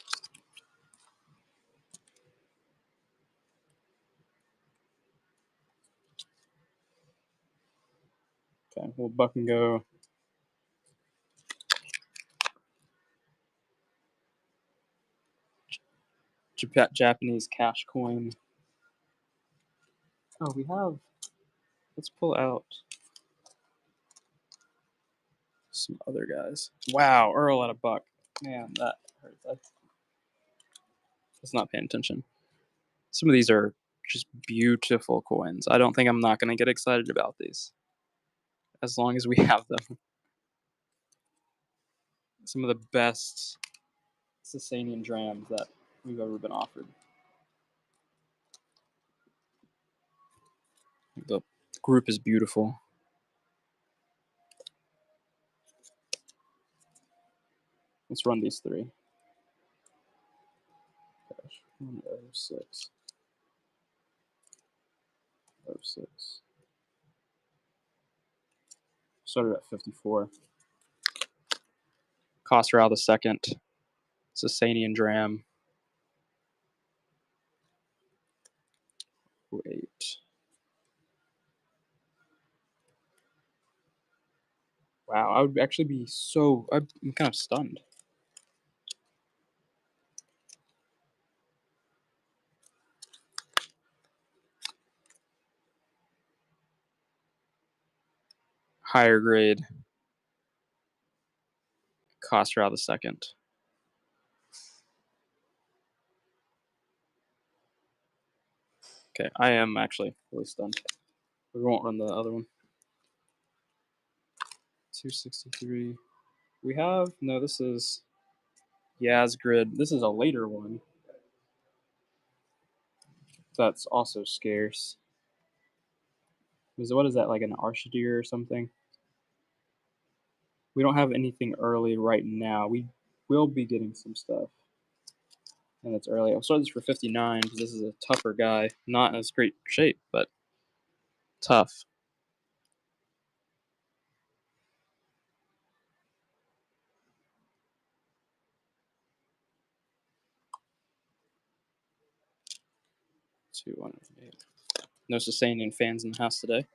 Okay, we'll buck and go. Japanese cash coin. Oh, we have. Let's pull out some other guys. Wow, Earl at $1. Man, that hurts. That's not paying attention. Some of these are just beautiful coins. I don't think I'm not going to get excited about these. As long as we have them. Some of the best Sasanian drams that we've ever been offered. The group is beautiful. Let's run these three. Gosh, 106. 06. Started at 54. Khosrau II. Sasanian dram. 8. Wow, I would actually be so. I'm kind of stunned. Higher grade. Khosrau II. Okay, I am actually really stunned. We won't run the other one. 263. We have no. This is Yazgrid. This is a later one. That's also scarce. What is that, like an Archideer or something? We don't have anything early right now. We will be getting some stuff. And it's early. I'll start this for 59 because this is a tougher guy. Not in as great shape, but tough. No Sasanian fans in the house today.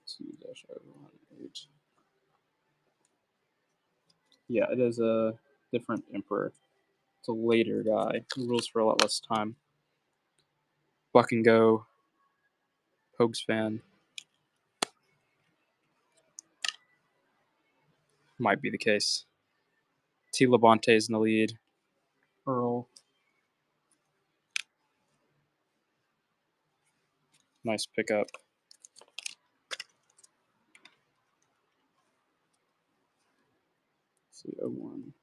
2-8. Yeah, it is a different emperor. It's a later guy who rules for a lot less time. Buck and go. Pogues fan. Might be the case. T. Labonte is in the lead. Earl. Nice pickup. Let's see, 01.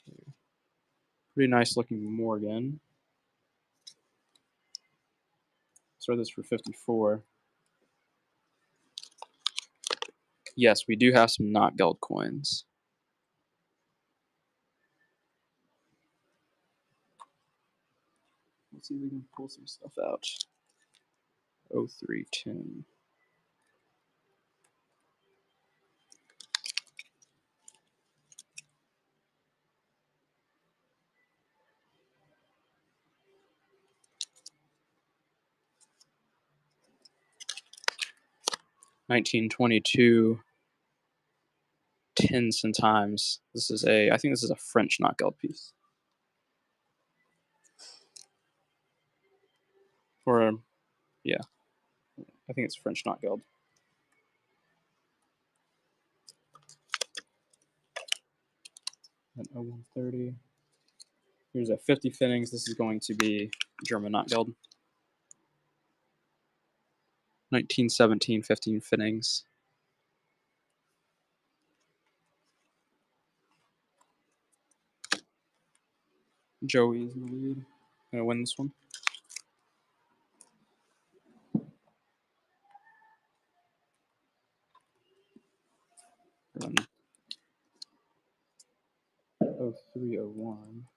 2. Pretty nice looking Morgan. Start this for 54. Yes, we do have some not gold coins. Let's see if we can pull some stuff out. 0310. $19.22 10 centimes. This is I think this is a French knockout piece. Or, yeah, I think it's French knockout. At 0130. Here's a 50 fittings. This is going to be German knockout. 1917 15 fittings. Joey's in the lead. Gonna win this one. Run 0301.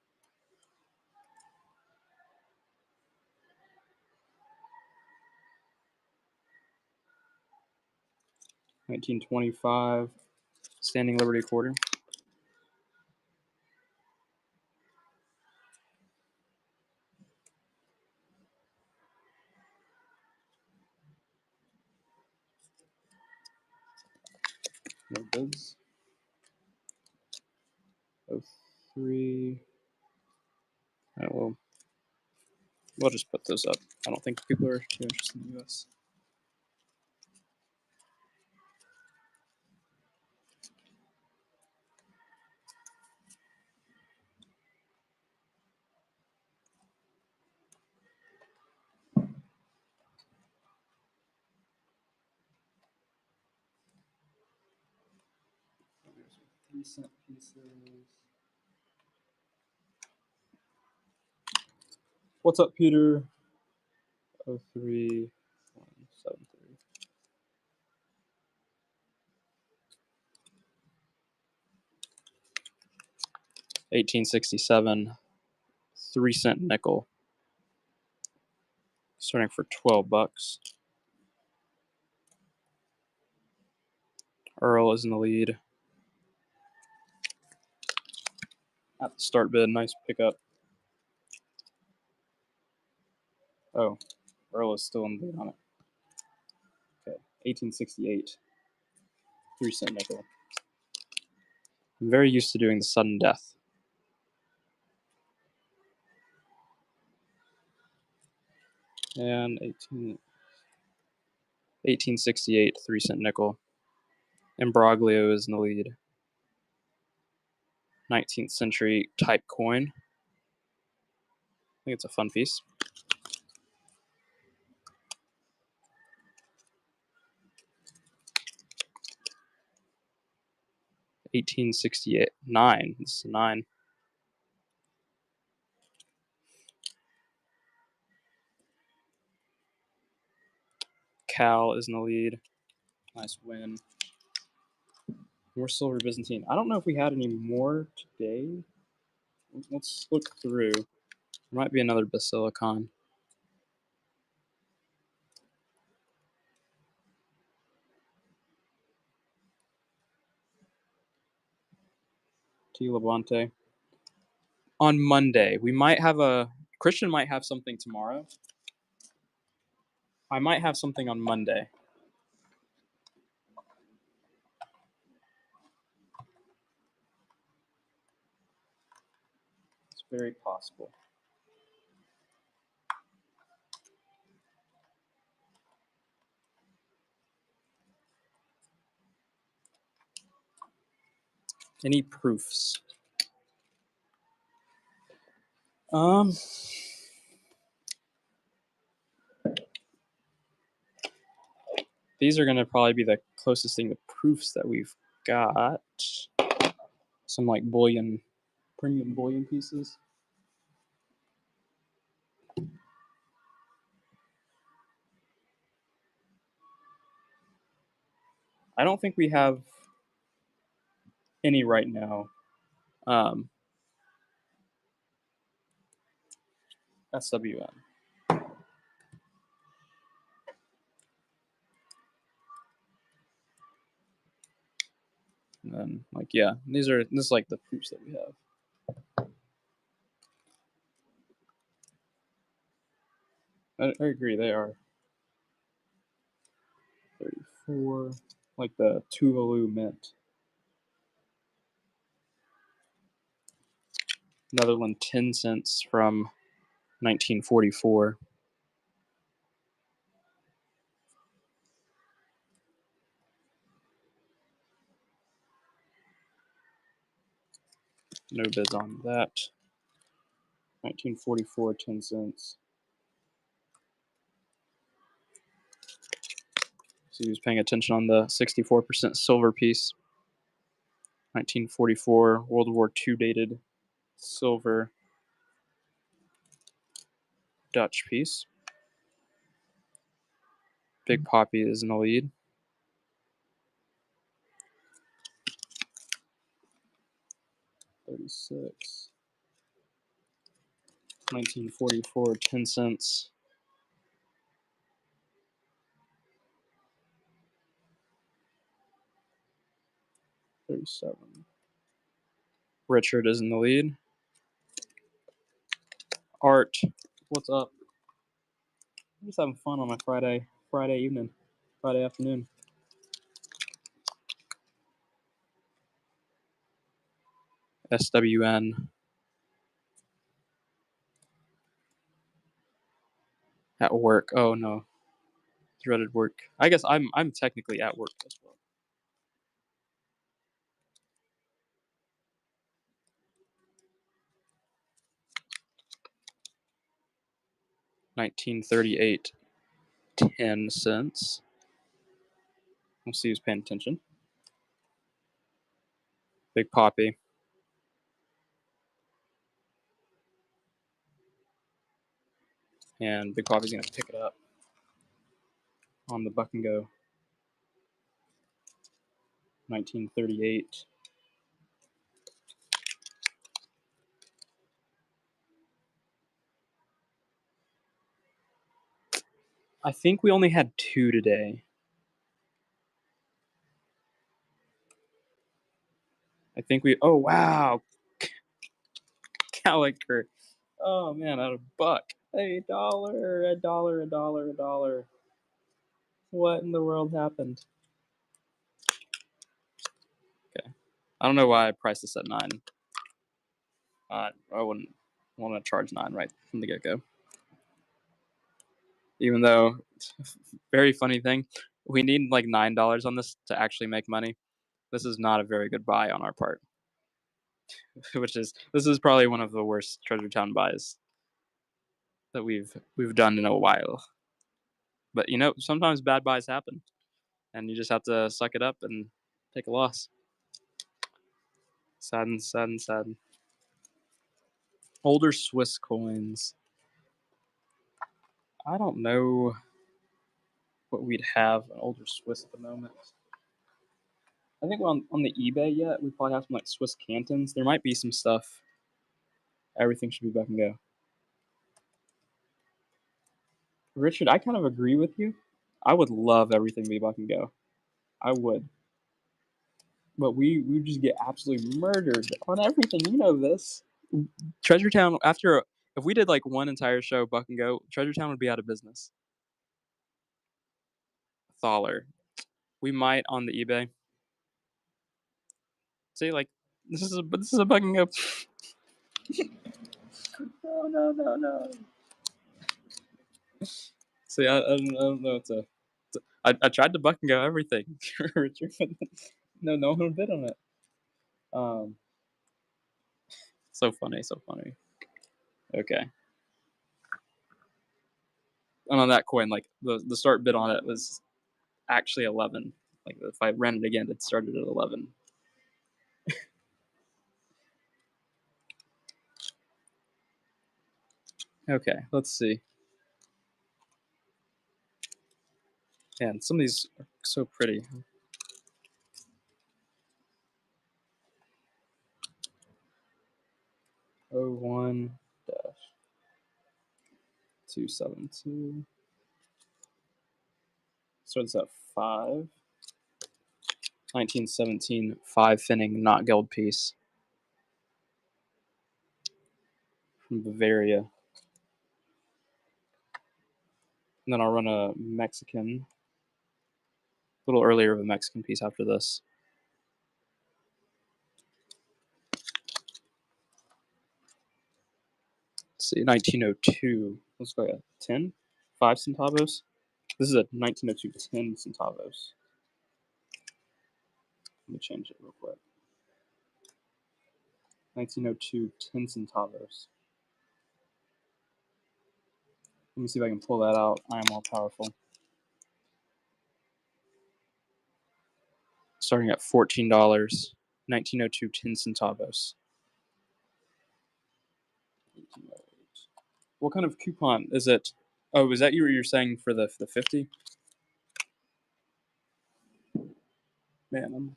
1925 Standing Liberty Quarter. No bids. 03. Alright, well, we'll just put those up. I don't think people are too interested in the US. There's 3-cent pieces. What's up, Peter? 03173. 1867 3-cent nickel. Starting for $12. Earl is in the lead. At the start bid, nice pickup. Oh, Earl is still in the lead on it. Okay, 1868 3-cent nickel. I'm very used to doing the sudden death. And 1868 3-cent nickel. Imbroglio is in the lead. 19th century type coin. I think it's a fun piece. $1868.9. This is a 9. Cal is in the lead. Nice win. More silver Byzantine. I don't know if we had any more today. Let's look through. There might be another Basilicon. T. Labonte. On Monday, we might have Christian might have something tomorrow. I might have something on Monday. It's very possible. Any proofs? These are going to probably be the closest thing to proofs that we've got. Some like bullion, premium bullion pieces. I don't think we have any right now. SWN. And then, like, yeah, this is like the proofs that we have. I agree, they are 34, like the Tuvalu Mint. Netherlands 10 cents from 1944. No bids on that. 1944, 10 cents. So he was paying attention on the 64% silver piece. 1944, World War II dated silver Dutch piece. Big Poppy is in the lead. $36. 1944, 10 cents. $37. Richard is in the lead. Art, what's up? I'm just having fun on my Friday evening, Friday afternoon. SWN. At work. Oh no. Dreaded work. I guess I'm technically at work as well. 1938, 10 cents. We'll see who's paying attention. Big Poppy. And Big Poppy's going to pick it up on the buck and go. 1938. I think we only had 2 today. I think we. Oh, wow. Caliker. Oh, man, at a buck. $1, $1. What in the world happened? Okay. I don't know why I priced this at 9. I wouldn't want to charge 9 right from the get-go. Even though, very funny thing, we need like $9 on this to actually make money. This is not a very good buy on our part. This is probably one of the worst Treasure Town buys that we've done in a while. But you know, sometimes bad buys happen, and you just have to suck it up and take a loss. Sadden. Older Swiss coins. I don't know what we'd have an older Swiss at the moment. I think we're on the eBay yet. We probably have some like Swiss cantons. There might be some stuff. Everything should be back and go. Richard, I kind of agree with you. I would love everything to be buck and go. I would. But we just get absolutely murdered on everything. You know this. Treasure Town, if we did like one entire show buck and go, Treasure Town would be out of business. Thaler. We might on the eBay. See, like this is a buck and go. No. See, I don't know. I tried to buck and go everything, Richard. No one would bid on it. So funny. Okay. And on that coin, like the start bid on it was actually 11. Like if I ran it again, it started at 11. Okay, let's see. Man, some of these are so pretty. Oh, 01 dash. 272. Starts at 5. 1917 5 finning not gold piece from Bavaria. And then I'll run a Mexican, a little earlier of a Mexican piece after this. Let's see, 1902. Let's go at 10. 5 centavos. This is a 1902 10 centavos. Let me change it real quick. 1902 10 centavos. Let me see if I can pull that out. I am all powerful. Starting at $14. 1902 10 centavos. What kind of coupon is it? Oh, is that you? You're saying for the 50? Man,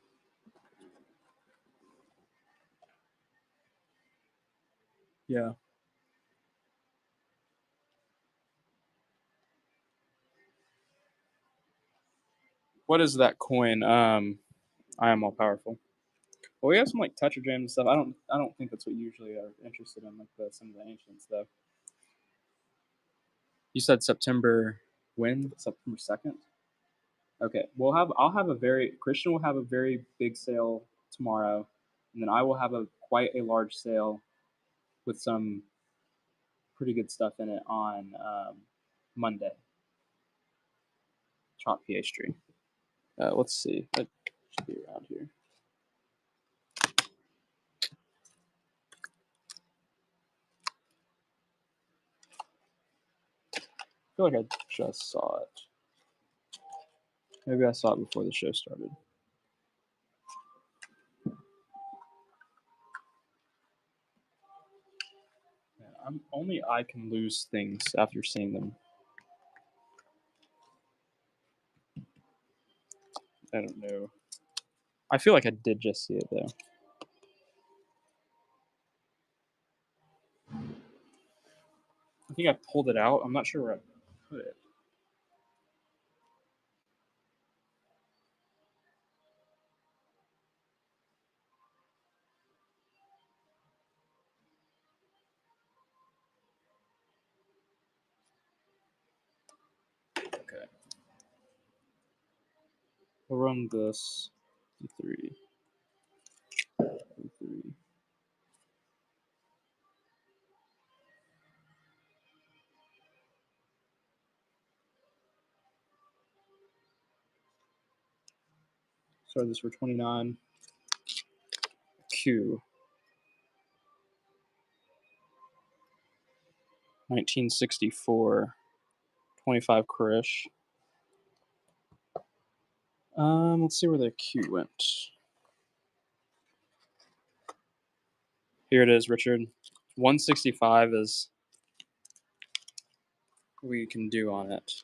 yeah. What is that coin? I am all powerful. Well, we have some like Tetra Jams and stuff. I don't think that's what you usually are interested in, like some of the ancients though. You said September when? September 2nd? Okay. Christian will have a very big sale tomorrow, and then I will have quite a large sale with some pretty good stuff in it on Monday. Chop pastry. Let's see. That should be around here. I feel like I just saw it. Maybe I saw it before the show started. Only I can lose things after seeing them. I don't know. I feel like I did just see it though. I think I pulled it out. I'm not sure where I put it. Okay. We'll run this. 3. 3. Sorry, this for 29. Q. 1964. 25 Krish. Let's see where the Q went. Here it is, Richard. 165 is we can do on it.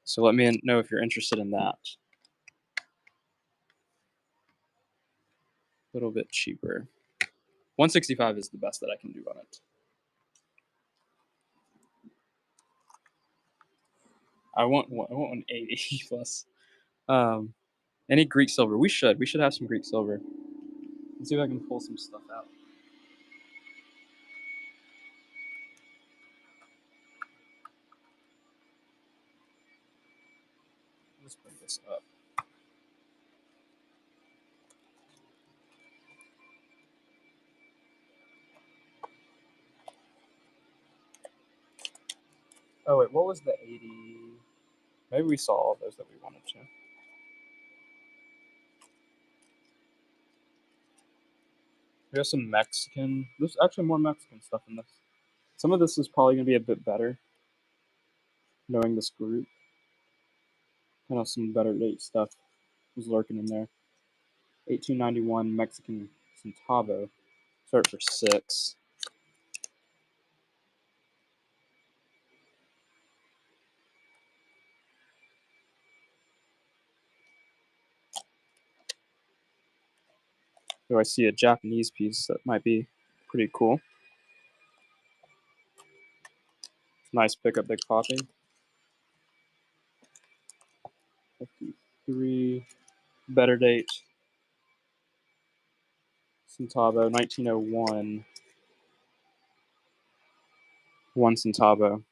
So let me know if you're interested in that. A little bit cheaper. 165 is the best that I can do on it. I want 180 plus. Any Greek silver? We should have some Greek silver. Let's see if I can pull some stuff out. Let's bring this up. Oh wait, what was the 80? Maybe we saw all those that we wanted to. We have some Mexican. There's actually more Mexican stuff in this. Some of this is probably going to be a bit better, knowing this group. I know some better date stuff was lurking in there. 1891 Mexican centavo. Start for 6. So I see a Japanese piece that might be pretty cool. Nice pickup, big poppy. 53. Better date. Centavo, 1901. 1 centavo. And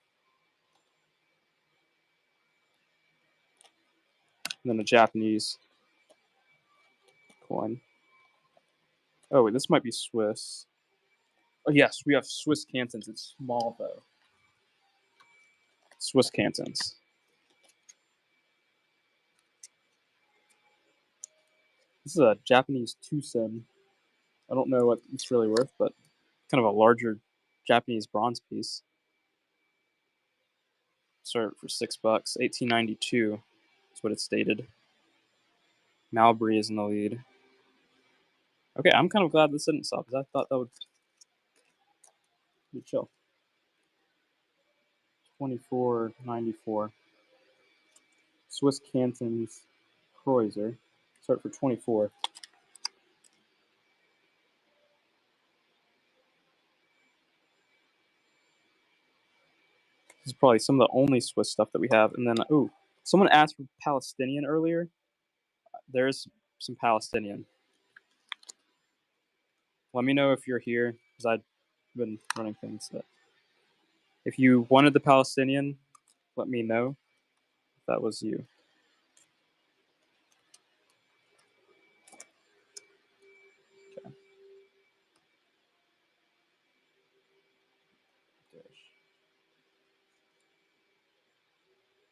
then a Japanese coin. Oh, wait, this might be Swiss. Oh, yes, we have Swiss cantons. It's small, though. Swiss cantons. This is a Japanese 2-sen. I don't know what it's really worth, but kind of a larger Japanese bronze piece. Started for $6, 1892 is what it's stated. Malbury is in the lead. Okay, I'm kind of glad this didn't sell because I thought that would be chill. 24.94. Swiss Cantons Kreuzer. Start for 24. This is probably some of the only Swiss stuff that we have. And then, ooh, someone asked for Palestinian earlier. There's some Palestinian. Let me know if you're here, because I've been running things. If you wanted the Palestinian, let me know if that was you. Okay.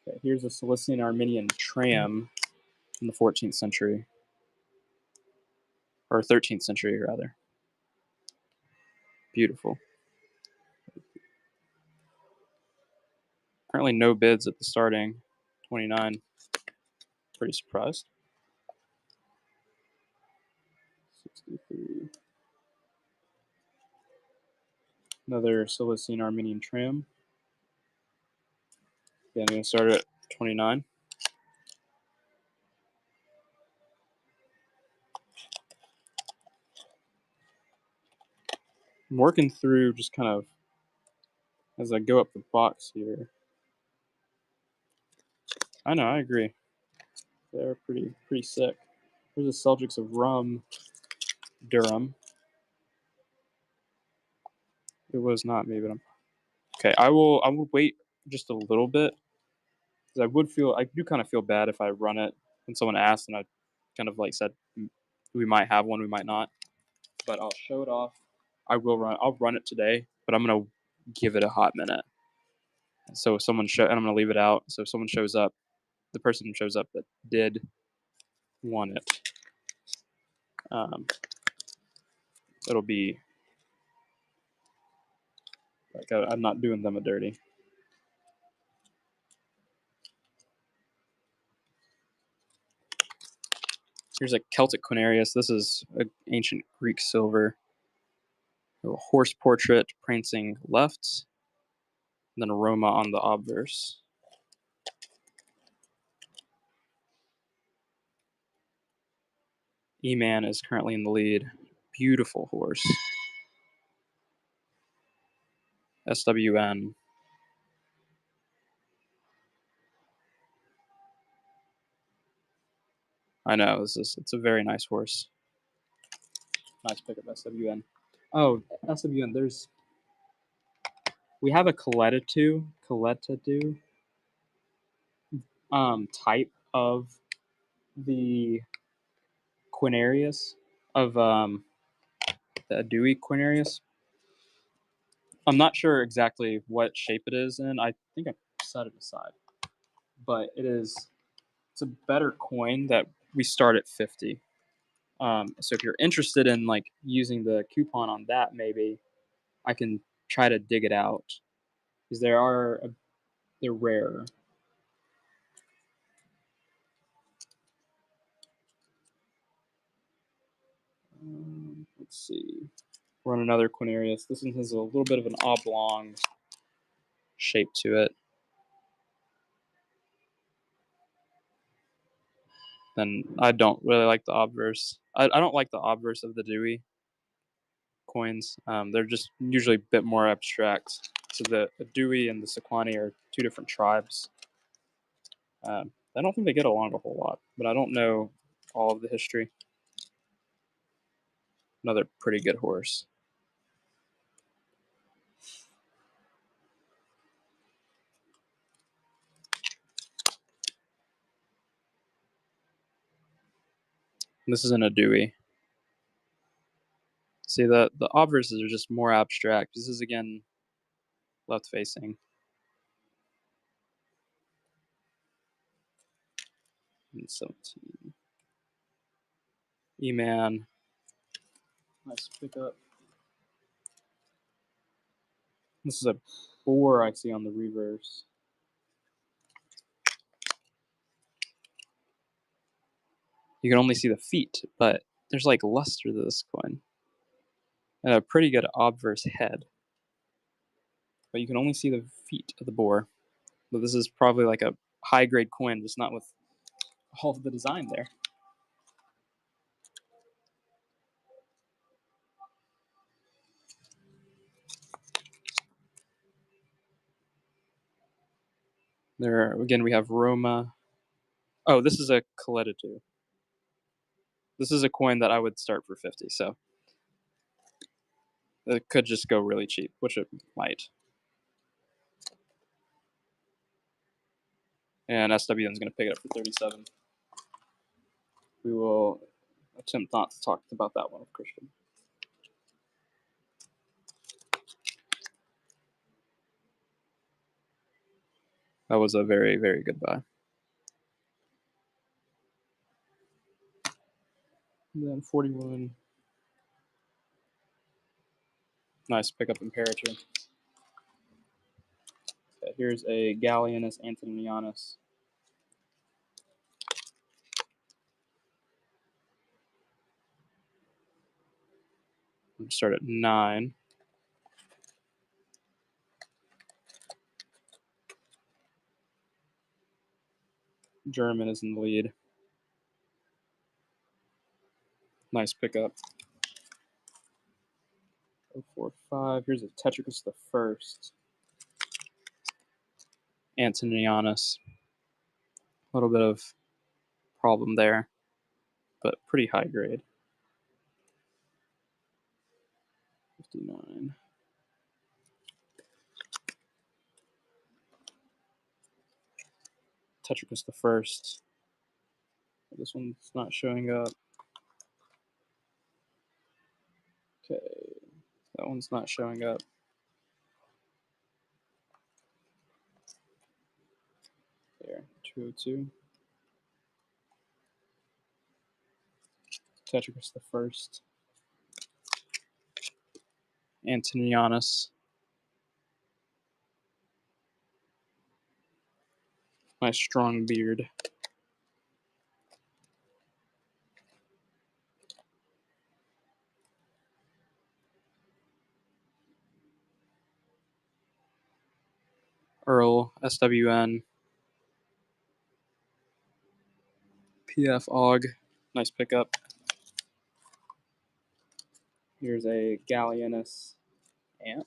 Okay, here's a Cilician Armenian tram from the 14th century. Or 13th century, rather. Beautiful. Currently no bids at the starting. 29. Pretty surprised. 63. Another Cilician Armenian tram. Again, I'm going to start at 29. I'm working through just kind of as I go up the box here. I know, I agree. They're pretty sick. There's the Seljuks of Rum, Durham. It was not me, but I'm okay. I will wait just a little bit because I do kind of feel bad if I run it when someone asks and I kind of like said we might have one, we might not, but I'll show it off. I'll run it today, but I'm gonna give it a hot minute. So if someone and I'm gonna leave it out. So if someone shows up, the person who shows up that did want it, it'll be like I'm not doing them a dirty. Here's a Celtic Quinarius. This is an ancient Greek silver. A horse portrait prancing left, and then a Roma on the obverse. E-Man is currently in the lead. Beautiful horse. SWN. I know, it's a very nice horse. Nice pickup, SWN. Oh, SWN, we have a Coletta type of the Quinarius, of the Dewey Quinarius. I'm not sure exactly what shape it is in. I think I set it aside. But it's a better coin that we start at 50. So if you're interested in like using the coupon on that, maybe I can try to dig it out because they're rare. Let's see. We're on another Quinarius. This one has a little bit of an oblong shape to it. And I don't really like the obverse. I don't like the obverse of the Dewey coins. They're just usually a bit more abstract. So the Dewey and the Sequani are two different tribes. I don't think they get along a whole lot, but I don't know all of the history. Another pretty good horse. And this isn't a Dewey. See, the obverses are just more abstract. This is, again, left facing. And 17. E-Man. Nice pickup. This is a boar I see on the reverse. You can only see the feet, but there's like luster to this coin. And a pretty good obverse head. But you can only see the feet of the boar. But this is probably like a high-grade coin, just not with all of the design there. There, again, we have Roma. Oh, this is a Coletitu. This is a coin that I would start for 50, so it could just go really cheap, which it might. And SWN is going to pick it up for 37. We will attempt not to talk about that one with Christian. That was a very, very good buy. And then 41. Nice pickup Imperator. Okay, here's a Gallienus Antonianus. I'm going to start at 9. German is in the lead. Nice pickup. 045. Here's a Tetricus the First. Antonianus. A little bit of problem there, but pretty high grade. 59. Tetricus the First. This one's not showing up. Okay, that one's not showing up. There, 202. Tetricus the First. Antonianus. Nice strong beard. Earl, SWN. PF Og. Nice pickup. Here's a Gallienus Ant.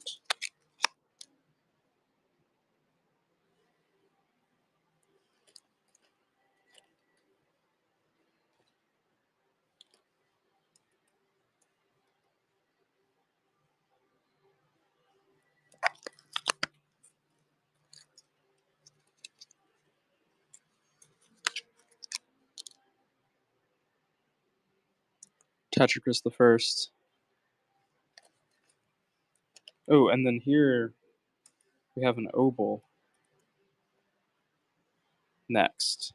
Tetricus the First. Oh, and then here we have an Obel next.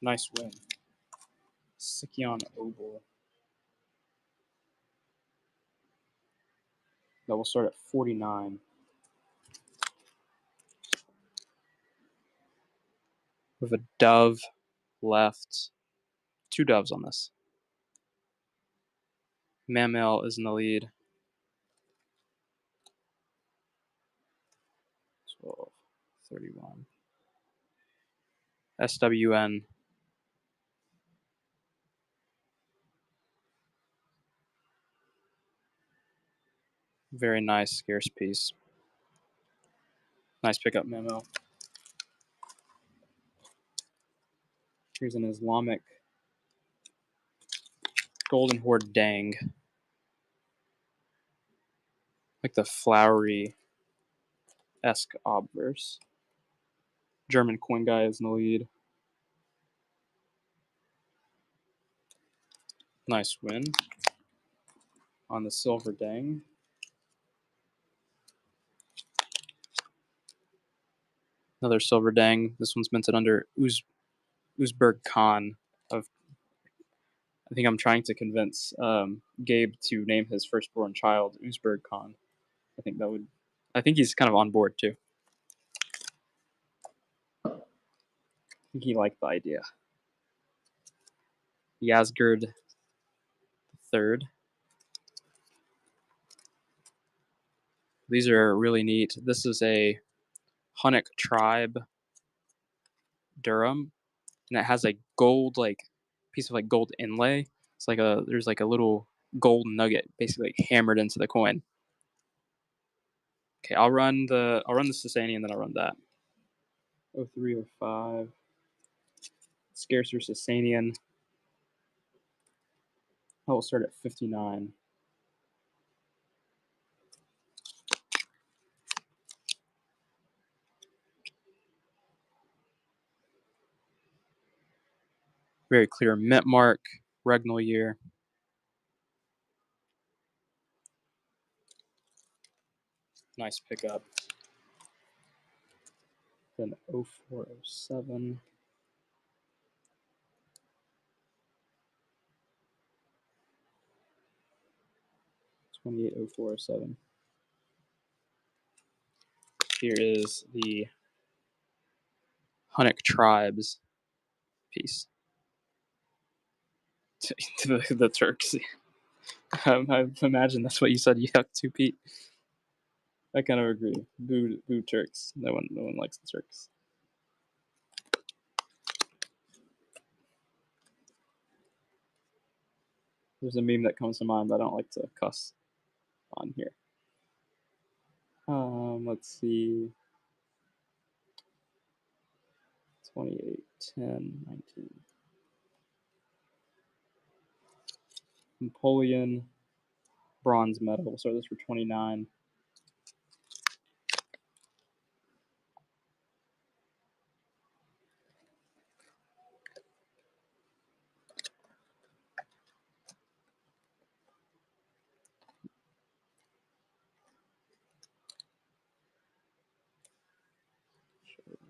Nice win. Sicyon Obel. That will start at 49. With a dove left. 2 doves on this. Mammal is in the lead. 12, 31. SWN. Very nice, scarce piece. Nice pickup memo. Here's an Islamic golden horde dang. Like the flowery-esque obverse. German coin guy is in the lead. Nice win on the silver dang. Another silver dang. This one's minted under Uzberg Khan. I think I'm trying to convince Gabe to name his firstborn child Uzberg Khan. I think he's kind of on board too. I think he liked the idea. Yazgird III. These are really neat. This is a Hunnic tribe Durham, and it has a gold piece of gold inlay. It's there's a little gold nugget basically hammered into the coin. Okay, I'll run the Sasanian, then I'll run that. 0305. Scarcer Sasanian. I will start at 59. Very clear mint mark, regnal year. Nice pickup. Then 0407. 280407. Here is the Hunnic tribes piece. To the Turks. I imagine that's what you said. You have to, Pete. I kind of agree. Boo Turks. No one likes the Turks. There's a meme that comes to mind, but I don't like to cuss on here. Let's see. 28, 10, 19. Napoleon bronze medal. We'll start this for 29.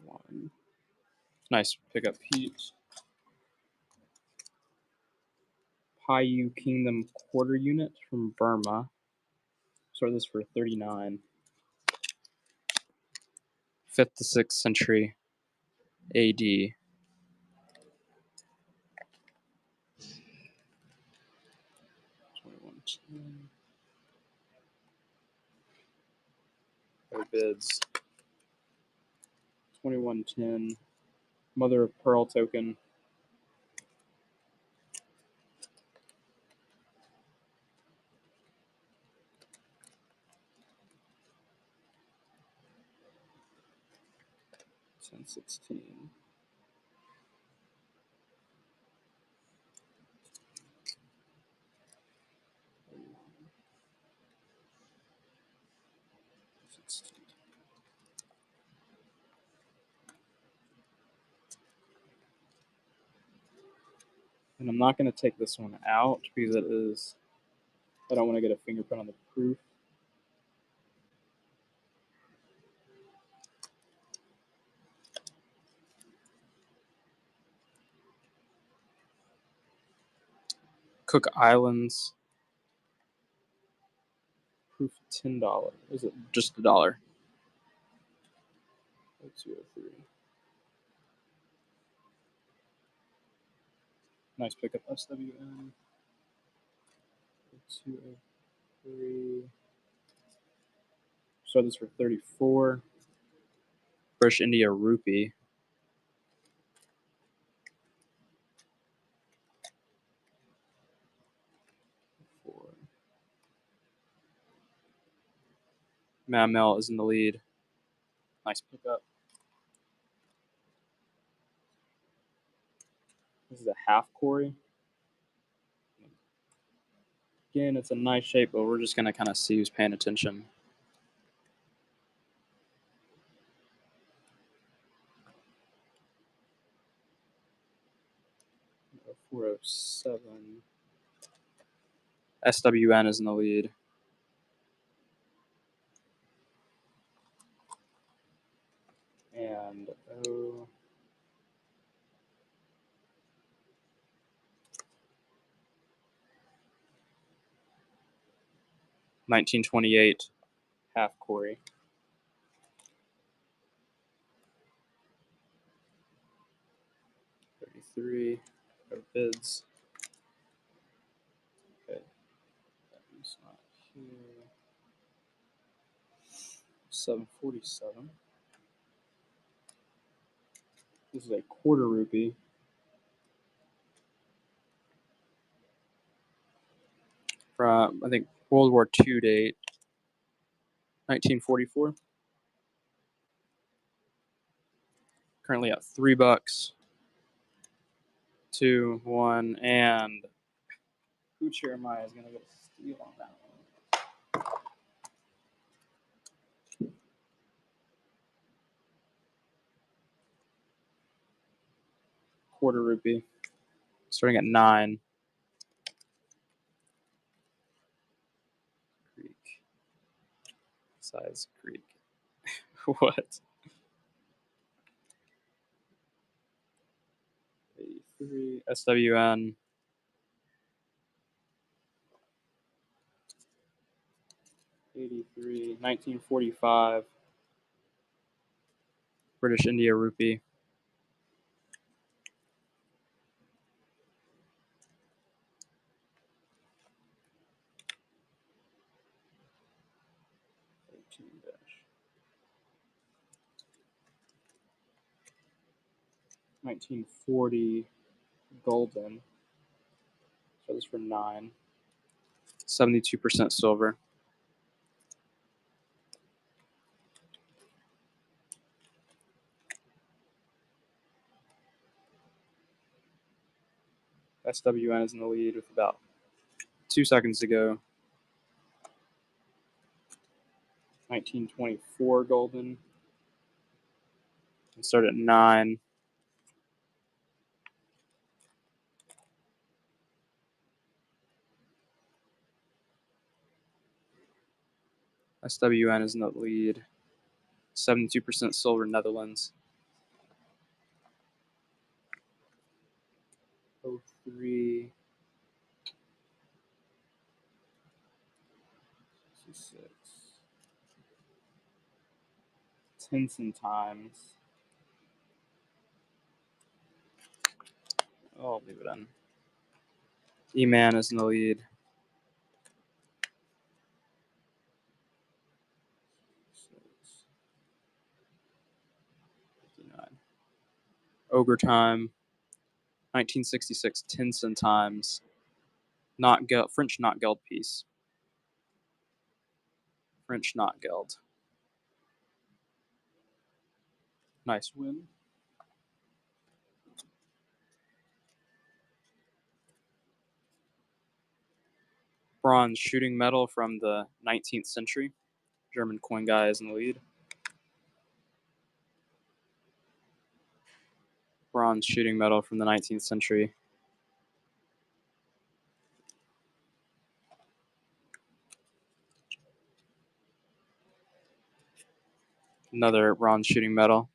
One. Nice pickup, Pete. Paiyu Kingdom quarter unit from Burma. Start this for 39. 5th to 6th century AD. 2110. Bids. 2110. Mother of Pearl token. And 16. And I'm not going to take this one out because I don't want to get a fingerprint on the proof. Cook Islands. Proof $10. Is it just $1? 203. Nice pickup, SWN. 203. So this for 34. British India rupee. 4. Mamel is in the lead. Nice pickup. This is a half Corey. Again, it's a nice shape, but we're just going to kind of see who's paying attention. Oh, 407. SWN is in the lead. And 1928, half Corey. $33, go bids. Okay, that is not here. 747. This is a quarter rupee. From, I think, World War II date, 1944. Currently at $3. 2, 1, and Jeremiah is going to get a steal on that one. Quarter rupee. Starting at 9. Greek. Size Greek. What? 83. SWN. 83. 1945. British India rupee. -. 1940 golden. So this for 9. 72% silver. SWN is in the lead with about 2 seconds to go. 1924 golden. And start at 9. SWN is in the lead. 72% silver, Netherlands. 03. 66. Tenths and times. Oh, I'll leave it in. E-Man is in the lead. 59. Ogre Time. 1966 Tenths and times. Not geld, French not geld piece. French not geld. Nice win. Bronze shooting medal from the 19th century. German coin guy is in the lead. Bronze shooting medal from the 19th century. Another bronze shooting medal.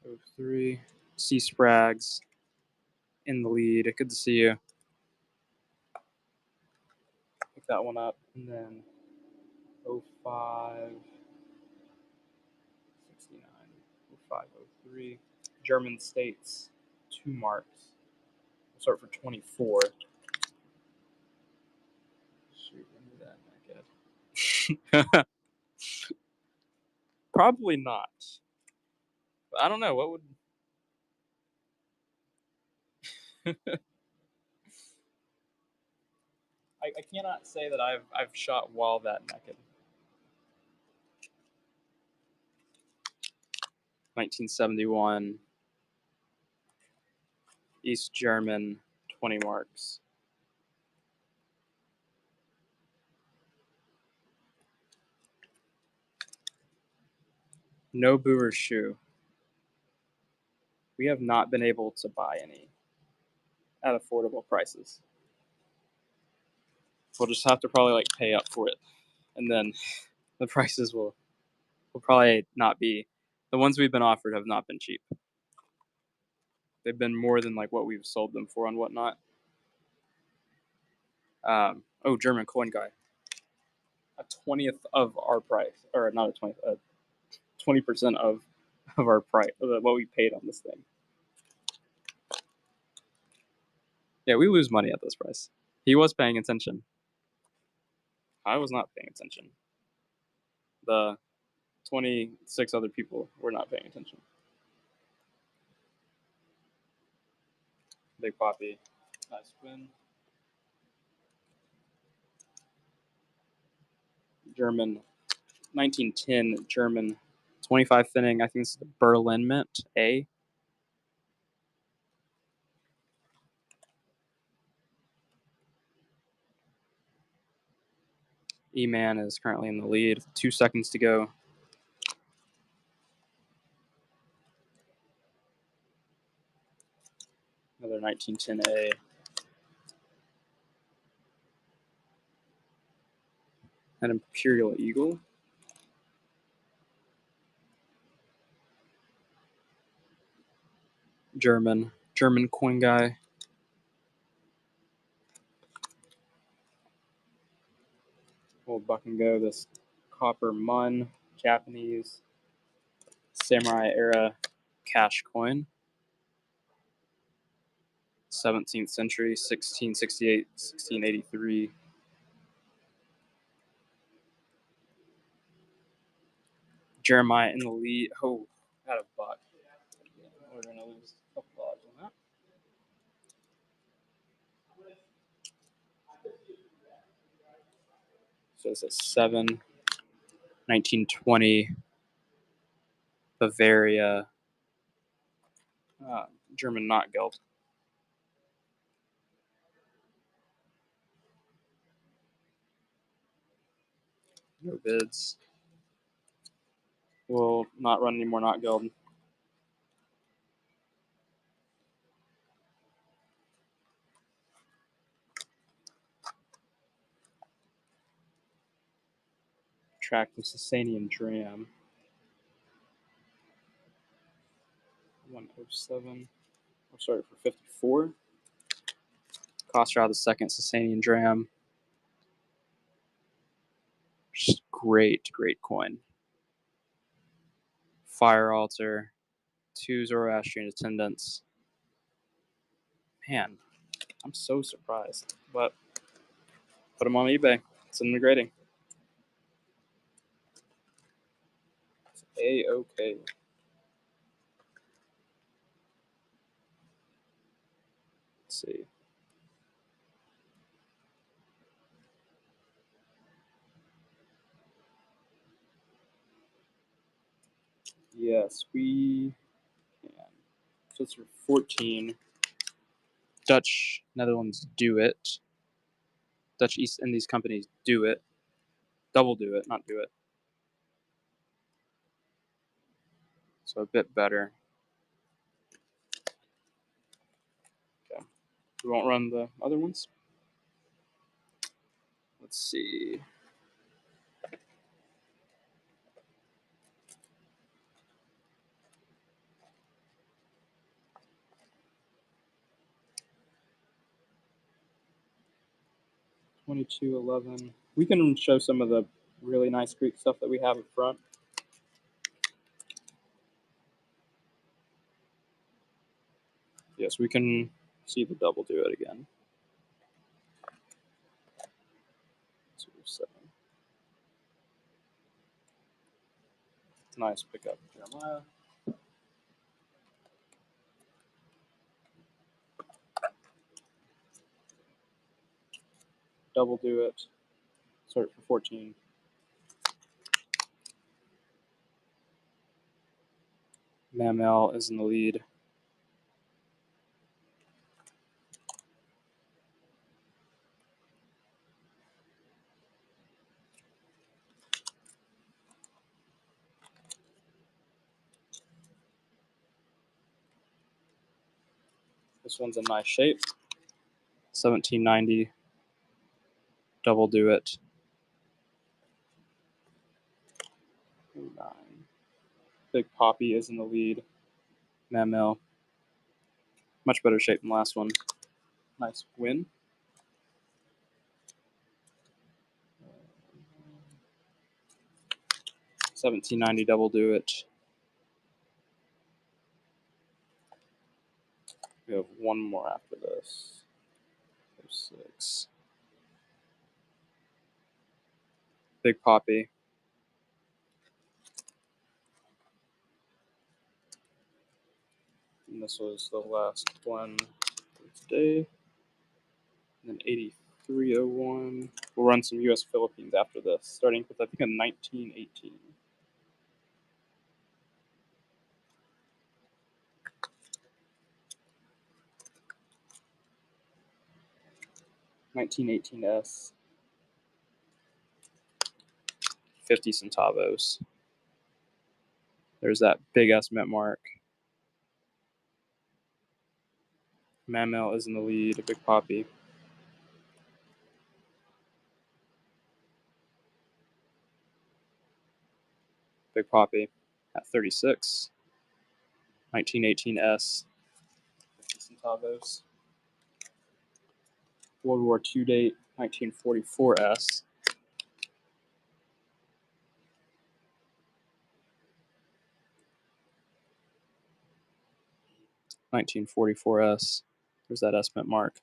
Oh, 03. C. Sprague's in the lead. Good to see you. Pick that one up. And then 05. 69. 05, 03. German States. 2 marks. We'll start for 24. Shoot, when did that not get? Probably not. But I don't know. What would I cannot say that I've shot while that naked. 1971 East German 20 marks. No Boer shoe. We have not been able to buy any at affordable prices. We'll just have to probably like pay up for it, and then the prices will probably not be. The ones we've been offered have not been cheap. They've been more than like what we've sold them for and whatnot. Oh, German coin guy. A 20th of our price, or not a 20th, 20% of our price, what we paid on this thing. Yeah, we lose money at this price. He was paying attention. I was not paying attention. The 26 other people were not paying attention. Big Poppy. Nice win. German. 1910 German. 25 finning. I think it's the Berlin Mint A. E-Man is currently in the lead. 2 seconds to go. Another 1910A. An Imperial Eagle. German coin guy. We'll buck and go this copper mun, Japanese samurai era cash coin. 17th century, 1668, 1683. Jeremiah in the lead. Oh, had a buck. We're going to lose a couple dollars on that. So this is 7, 1920, Bavaria, German not geld. No bids. We'll not run any more not geld. Track the Sasanian dram. 107. I'm sorry, for 54. Cost out the second Sasanian dram. Just great coin. Fire altar. 2 Zoroastrian attendants. Man, I'm so surprised. But put them on eBay. It's in the grading. It's A-OK. Let's see. Yes, we can. So it's for 14. Dutch Netherlands do it. Dutch East Indies companies do it. Double do it, not do it. So a bit better. Okay. We won't run the other ones. Let's see. $22.11. We can show some of the really nice Greek stuff that we have up front. Yes, we can see the double do it again. 2-7. Nice pickup, Jeremiah. double do it. Start it for 14. Mamel is in the lead. This one's in nice shape. 1790. Double do it. 9. Big Poppy is in the lead. Mamel. Much better shape than last one. Nice win. $17.90 double do it. We have one more after this. There's 6. Big Poppy. And this was the last one for today. And then 8301. We'll run some US Philippines after this, starting with I think a 1918. $19.18s. 50 centavos. There's that big S mint mark. Mamel is in the lead. A Big Poppy. Big Poppy at 36. 1918s. 50 centavos. World War II date. 1944s. 1944s. There's that S mint mark.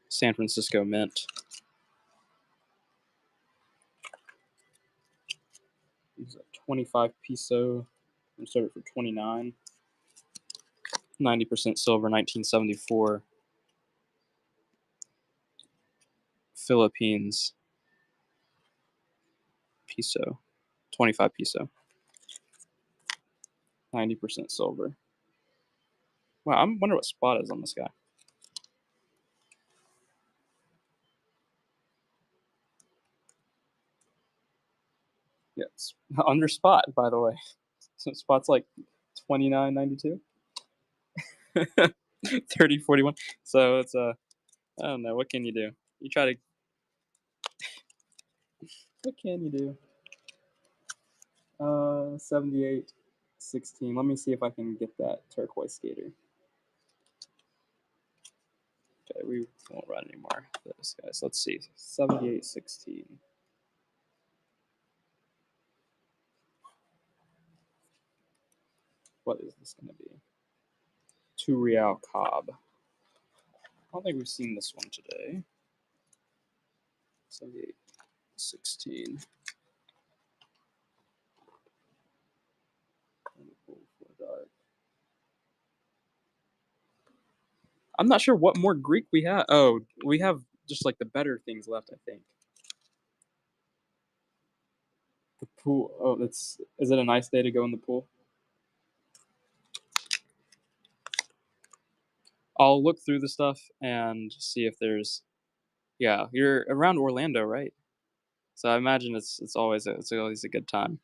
San Francisco Mint. These are 25 peso. I'm started for 29. 90% silver, 1974. Philippines peso. 25 peso. 90% silver. Wow, I wonder what spot is on this guy. Yeah, it's under spot, by the way. So spot's like 29.92. 30.41. So it's I don't know. What can you do? You try to. What can you do? 78.16. Let me see if I can get that turquoise skater. Okay, we won't run anymore for this, guys. Let's see. 78.16. What is this going to be? 2 Real Cobb. I don't think we've seen this one today. 78.16. I'm not sure what more Greek we have. Oh, we have just like the better things left, I think. The pool. Oh, is it a nice day to go in the pool? I'll look through the stuff and see if there's. Yeah, you're around Orlando, right? So I imagine it's always a good time.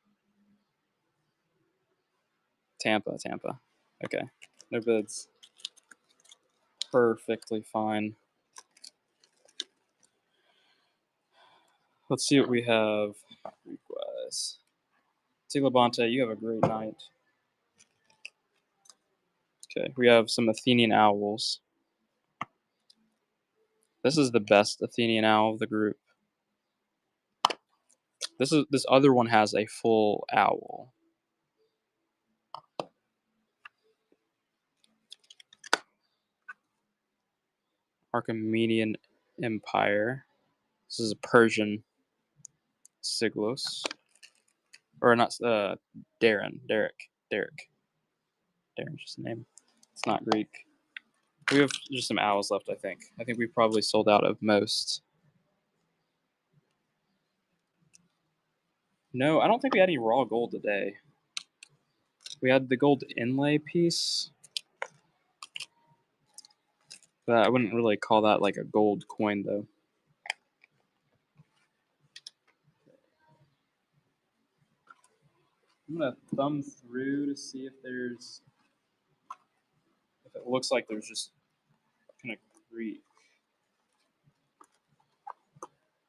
Tampa. Okay, no bids. Perfectly fine. Let's see what we have Greek-wise. Tilabante, you have a great night. Okay, we have some Athenian owls. This is the best Athenian owl of the group. This other one has a full owl. Archimedean Empire. This is a Persian Siglos. Or not Derek. Darren's just a name. It's not Greek. We have just some owls left, I think. I think we probably sold out of most. No, I don't think we had any raw gold today. We had the gold inlay piece, but I wouldn't really call that like a gold coin though. I'm gonna thumb through to see if it looks like there's just kind of Greek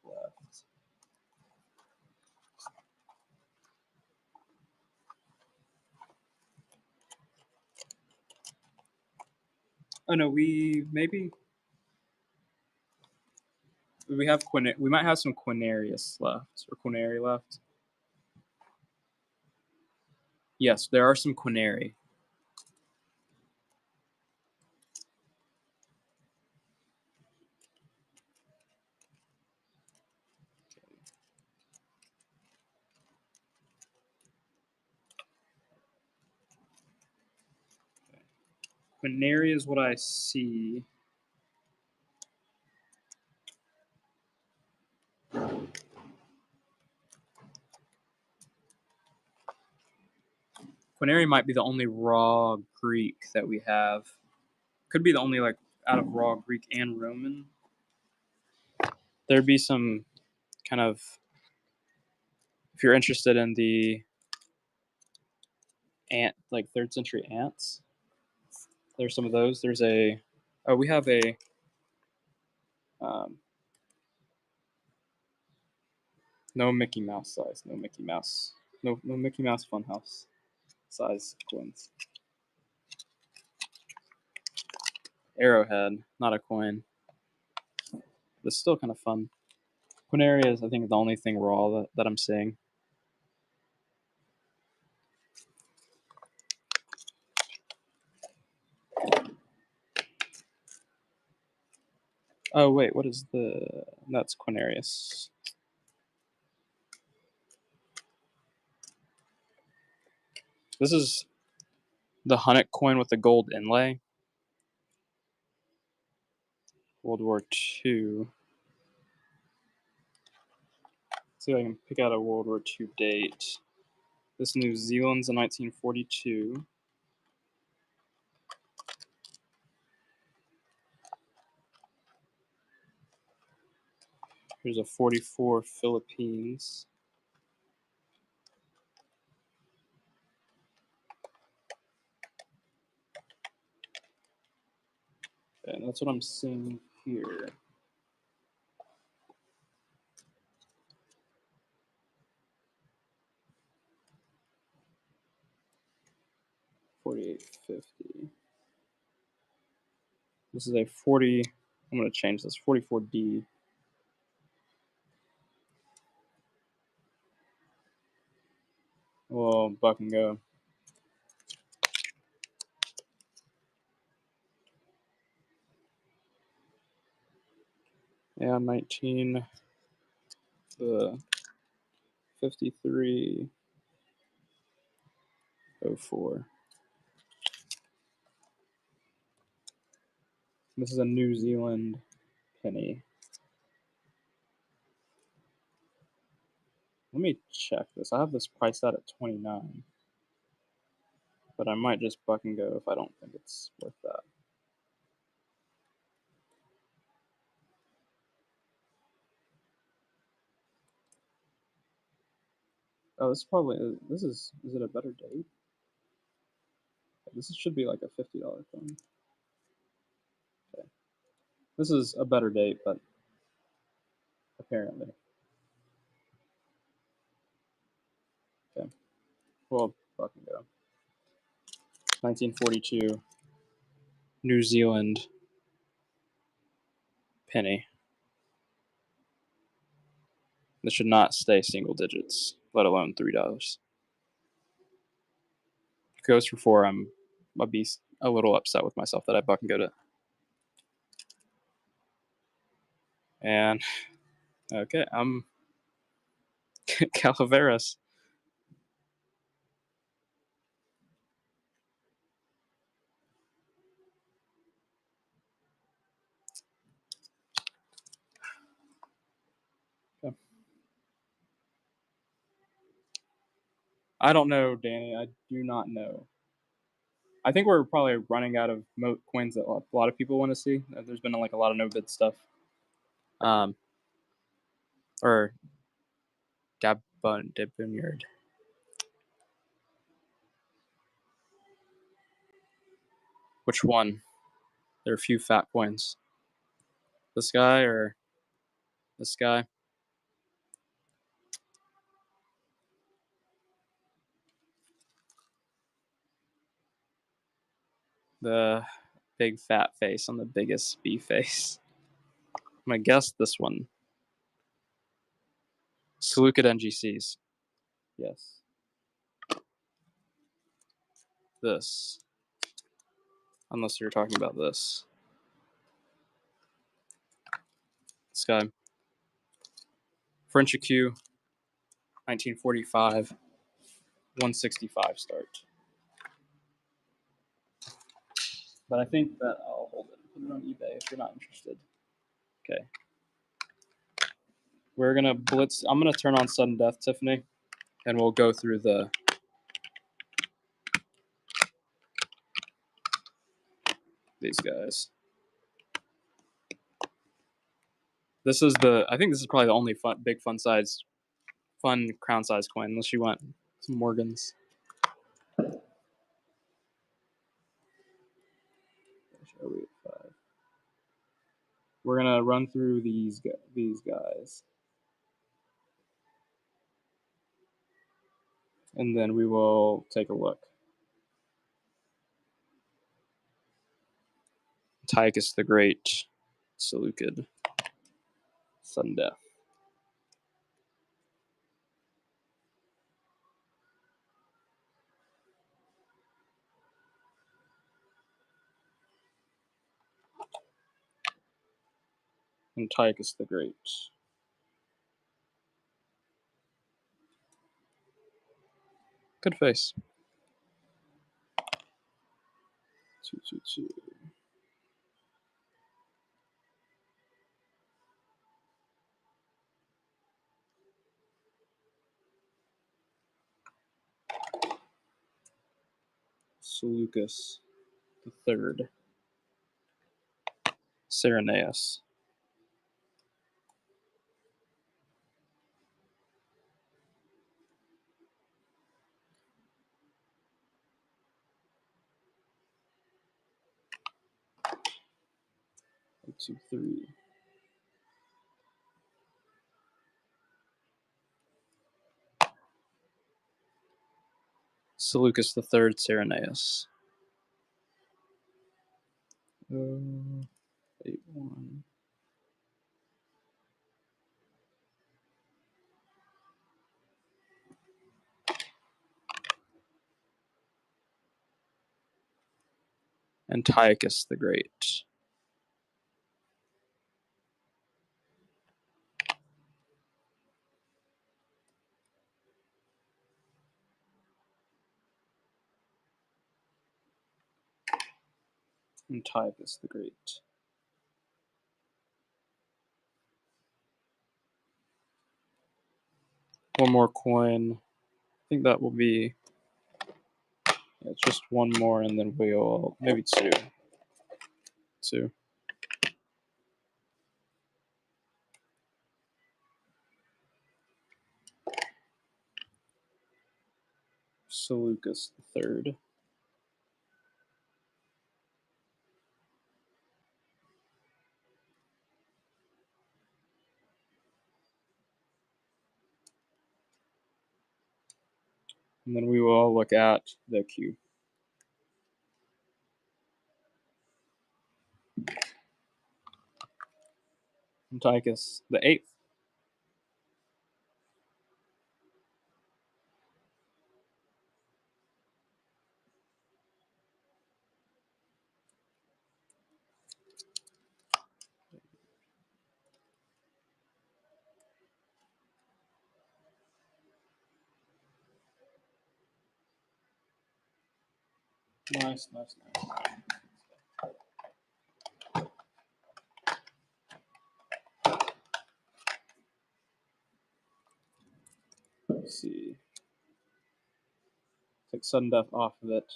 left. Oh no, we have we might have some Quinarius left or Quinary left. Yes, there are some Quinary. Quinary is what I see. Quinary might be the only raw Greek that we have. Could be the only like out of raw Greek and Roman. There'd be some kind of, if you're interested in the ant, like 3rd century ants, there's some of those. There's we have um, no Mickey Mouse size, no Mickey Mouse, no Mickey Mouse Funhouse size coins. Arrowhead, not a coin. But it's still kind of fun. Quinary is, I think, the only thing raw that I'm seeing. Oh wait, what is that's Quinarius. This is the Hunnic coin with the gold inlay. World War II. Let's see if I can pick out a World War II date. This New Zealand's in 1942. Here's a 44 Philippines. And that's what I'm seeing here. $48.50. This is a 40. I'm going to change this. 44D. Well, buck and go. Yeah, 1953.04. This is a New Zealand penny. Let me check this. I have this priced out at 29, but I might just buck and go if I don't think it's worth that. Oh, this is it a better date? This should be like a $50 coin. Okay. This is a better date, but apparently. Okay. Well, fucking go. 1942 New Zealand penny. This should not stay single digits, let alone $3. If it goes for 4, I'll be a little upset with myself that I buck and go it. And okay, I'm Calaveras. Okay. I don't know, Danny. I do not know. I think we're probably running out of coins that a lot of people want to see. There's been like a lot of no bid stuff. Um, or Debunyard. Which one? There are a few fat coins. This guy or this guy? The big fat face on the biggest B face. I'm gonna guess this one. Seleucid NGCs. Yes. This. Unless you're talking about this. This guy. French EQ, 1945, 165 start. But I think that I'll hold it and put it on eBay if you're not interested. Okay. We're gonna blitz. I'm gonna turn on sudden death, Tiffany, and we'll go through these guys. This is I think this is probably the only big fun crown size coin, unless you want some Morgans. We're gonna run through these guys, and then we will take a look. Antiochus the Great, Seleucid, sudden death. Antiochus the Great. Good face. 222. Seleucus the Third. Cyrenius. One, two, three. Seleucus the Third, Cyrenius. 8-1. Antiochus the Great. Antiochus the Great. One more coin. I think that will be. Yeah, just one more, and then we'll maybe two. Two. Seleucus the Third. And then we will look at the Q. Antiochus the Eighth. Nice. Let's see. Take sudden death off of it.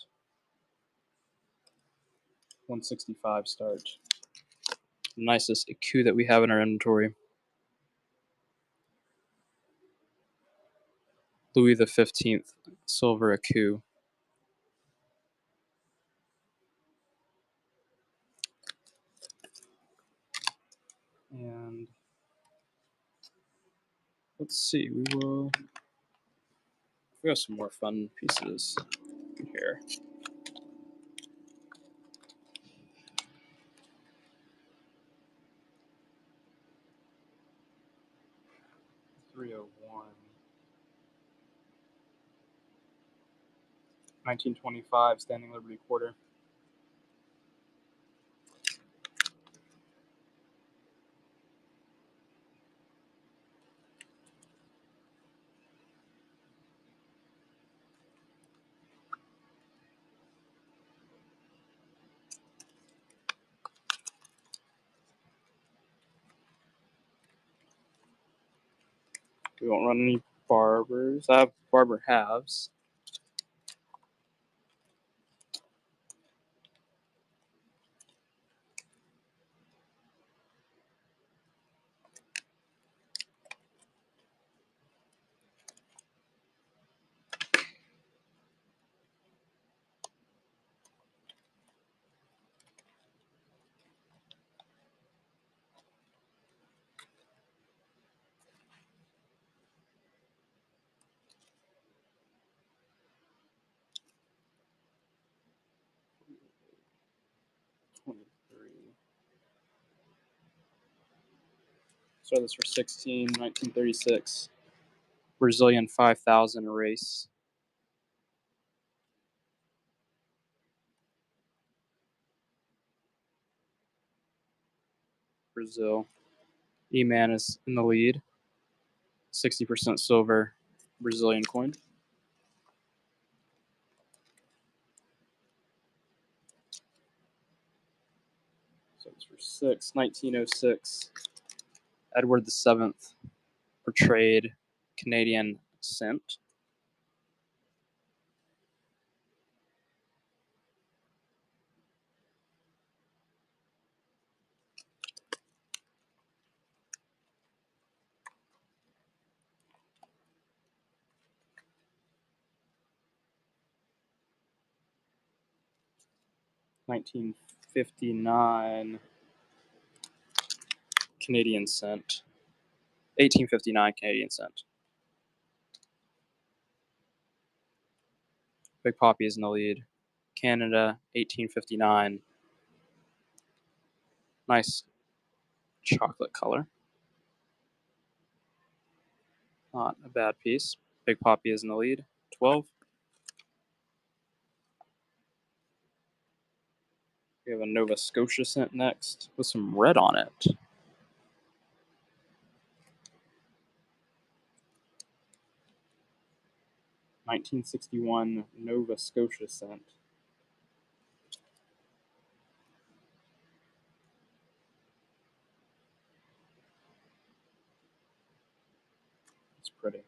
165 start. Nicest coup that we have in our inventory. Louis the 15th, silver coup. And let's see, we have some more fun pieces here. $301. 1925 Standing Liberty Quarter. We won't run any barbers. I have barber halves. So this for 16, 1936. Brazilian 5000 race. Brazil. E-Man is in the lead. 60% silver Brazilian coin. So this for 6, 1906. Edward VII portrayed Canadian cent. $1959 Canadian cent. $18.59 Canadian cent. Big Poppy is in the lead. Canada, $18.59. Nice chocolate color. Not a bad piece. Big Poppy is in the lead. 12. We have a Nova Scotia cent next with some red on it. $1961 Nova Scotia cent. It's pretty.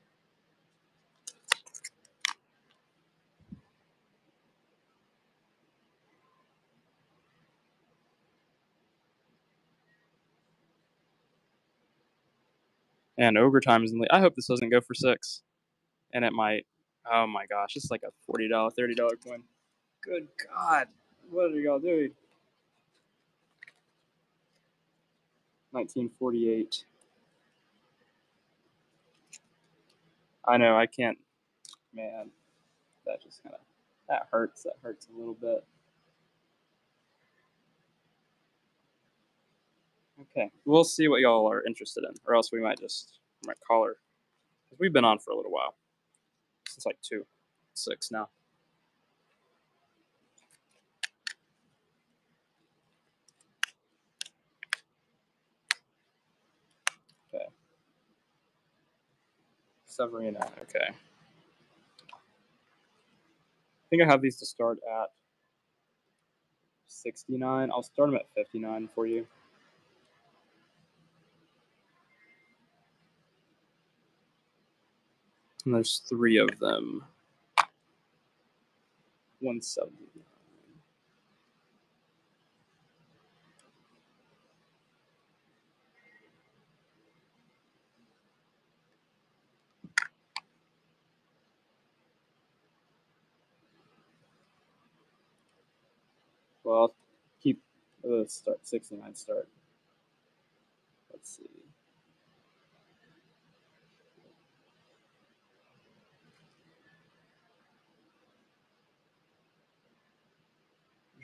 And Ogre Time is in the lead. I hope this doesn't go for 6. And it might. Oh my gosh, it's like a $40, $30 coin. Good God. What are y'all doing? 1948. I know, I can't. Man, that just kind of. That hurts. That hurts a little bit. Okay, we'll see what y'all are interested in, or else we might call her. We've been on for a little while. Since like 6 now. Okay. Severina, okay. I think I have these to start at 69. I'll start them at 59 for you. And there's 3 of them. 179. Well, I'll keep the start 69 start. Let's see.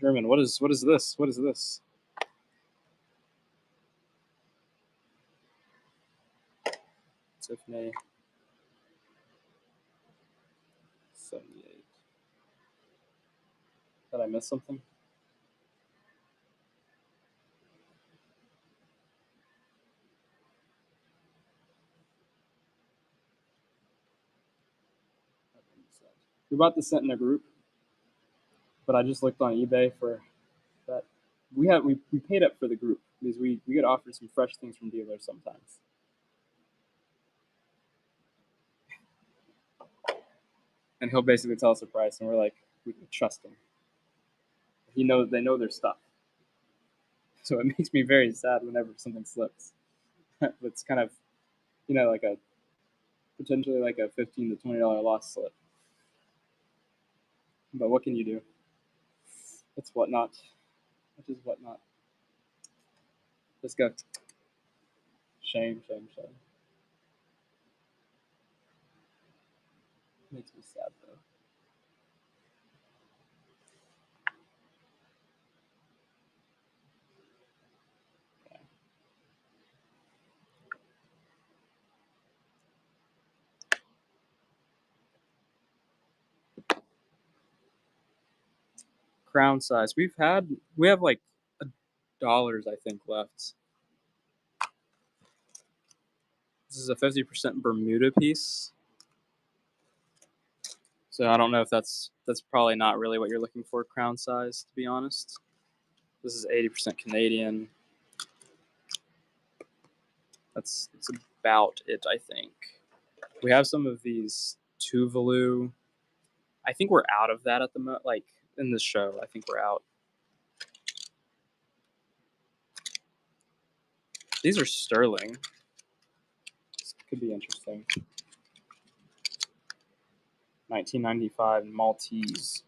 German. What is this? What is this? Tiffany 78. Did I miss something? We bought this scent in a group, but I just looked on eBay for that. We paid up for the group because we get offered some fresh things from dealers sometimes. And he'll basically tell us a price, and we're like, we can trust him. They know their stuff. So it makes me very sad whenever something slips. It's kind of, like a potentially like a $15 to $20 loss slip. But what can you do? It's whatnot. It is whatnot. Let's go. Shame, shame, shame. Makes me sad though. Okay. Crown size. We have like dollars I think left. This is a 50% Bermuda piece. So I don't know if that's probably not really what you're looking for, crown size, to be honest. This is 80% Canadian. That's about it, I think. We have some of these Tuvalu. I think we're out of that at the moment. Like in this show, I think we're out. These are sterling. This could be interesting. 1995 Maltese.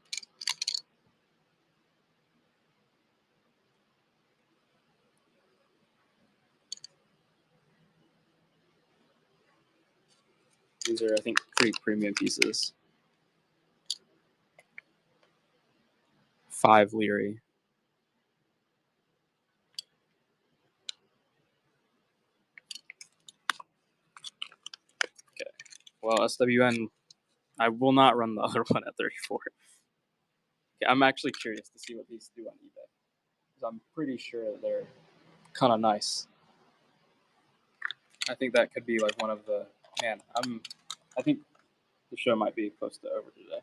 These are, I think, pretty premium pieces. 5 Leary. Okay. Well, SWN, I will not run the other one at 34. Okay, I'm actually curious to see what these do on eBay. Because I'm pretty sure they're kind of nice. I think that could be like one of the man. I think the show might be close to over today.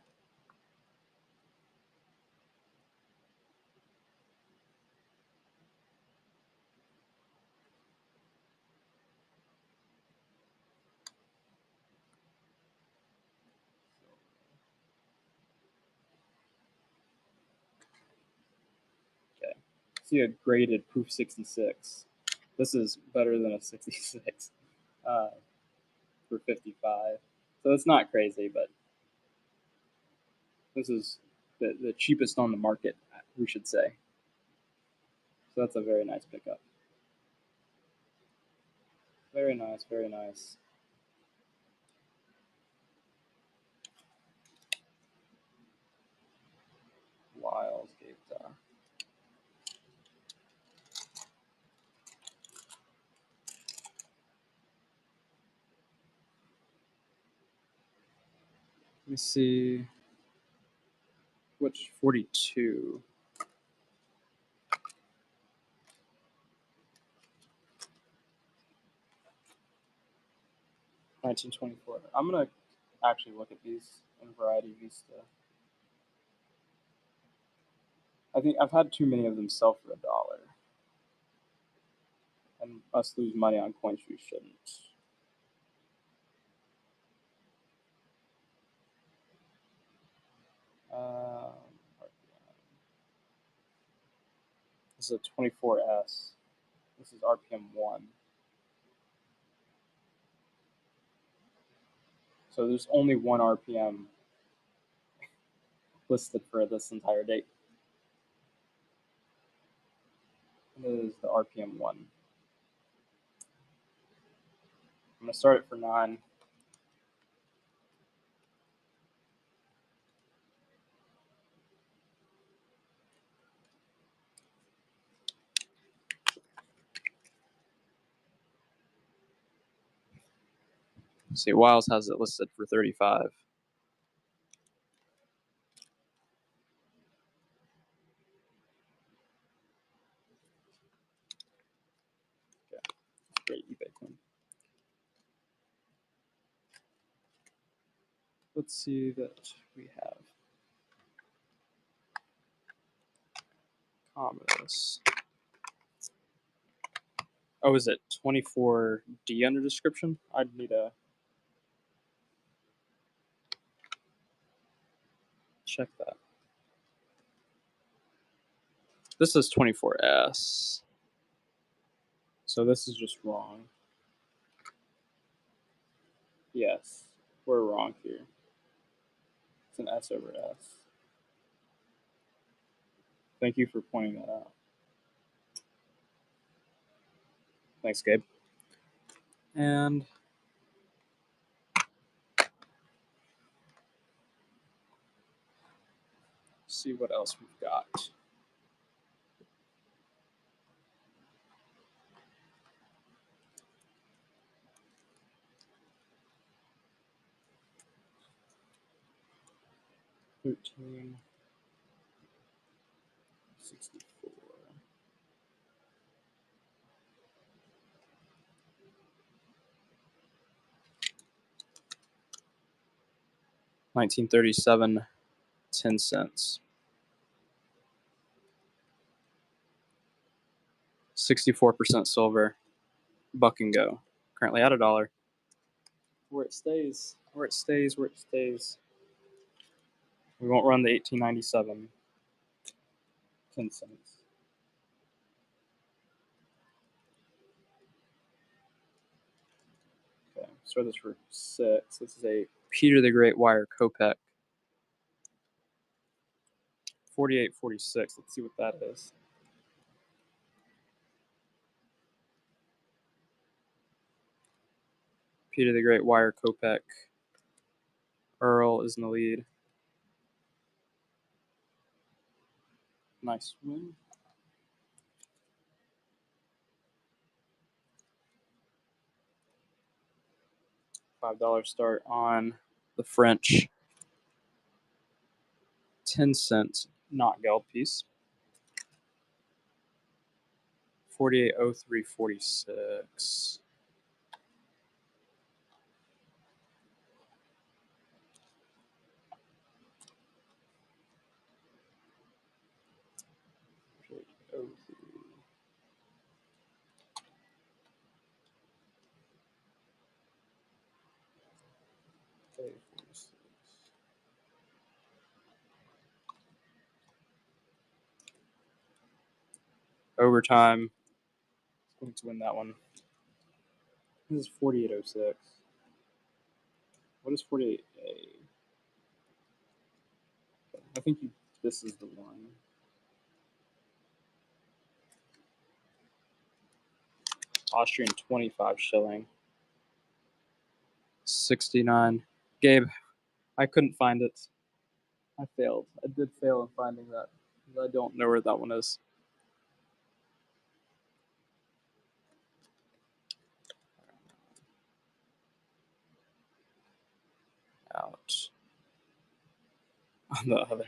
Okay. See a graded proof 66. This is better than a 66 for 55. So it's not crazy, but this is the cheapest on the market, we should say. So that's a very nice pickup. Very nice, very nice. Wiles Gate. Let me see. Which 42? $19.24. I'm gonna actually look at these in Variety Vista. I think I've had too many of them sell for $1, and us lose money on coins we shouldn't. This is a 24S. This is RPM 1. So there's only one RPM listed for this entire date. And it is the RPM 1. I'm going to start it for 9. See, Wiles has it listed for 35. Okay, great eBay coin. Let's see that we have Commodus. Oh, is it 24D under description? I'd need to check that. This is 24S. So this is just wrong. Yes, we're wrong here. It's an S over S. Thank you for pointing that out. Thanks, Gabe. And see what else we've got. $13.64. 1937, 10 cents. 64% silver. Buck and go. Currently at $1. Where it stays. Where it stays. Where it stays. We won't run the 1897. 10 cents. Okay, so this for 6. This is a Peter the Great wire Kopek. 48.46. Let's see what that is. Peter the Great wire Kopek. Earl is in the lead. Nice win. $5 start on the French 10-cent not geld piece. 48.0346. Overtime. Going to win that one. This is 48.06. What is 48A? I think this is the one. Austrian 25 shilling. 69. Gabe, I couldn't find it. I failed. I did fail in finding that. I don't know where that one is. Out. On the other.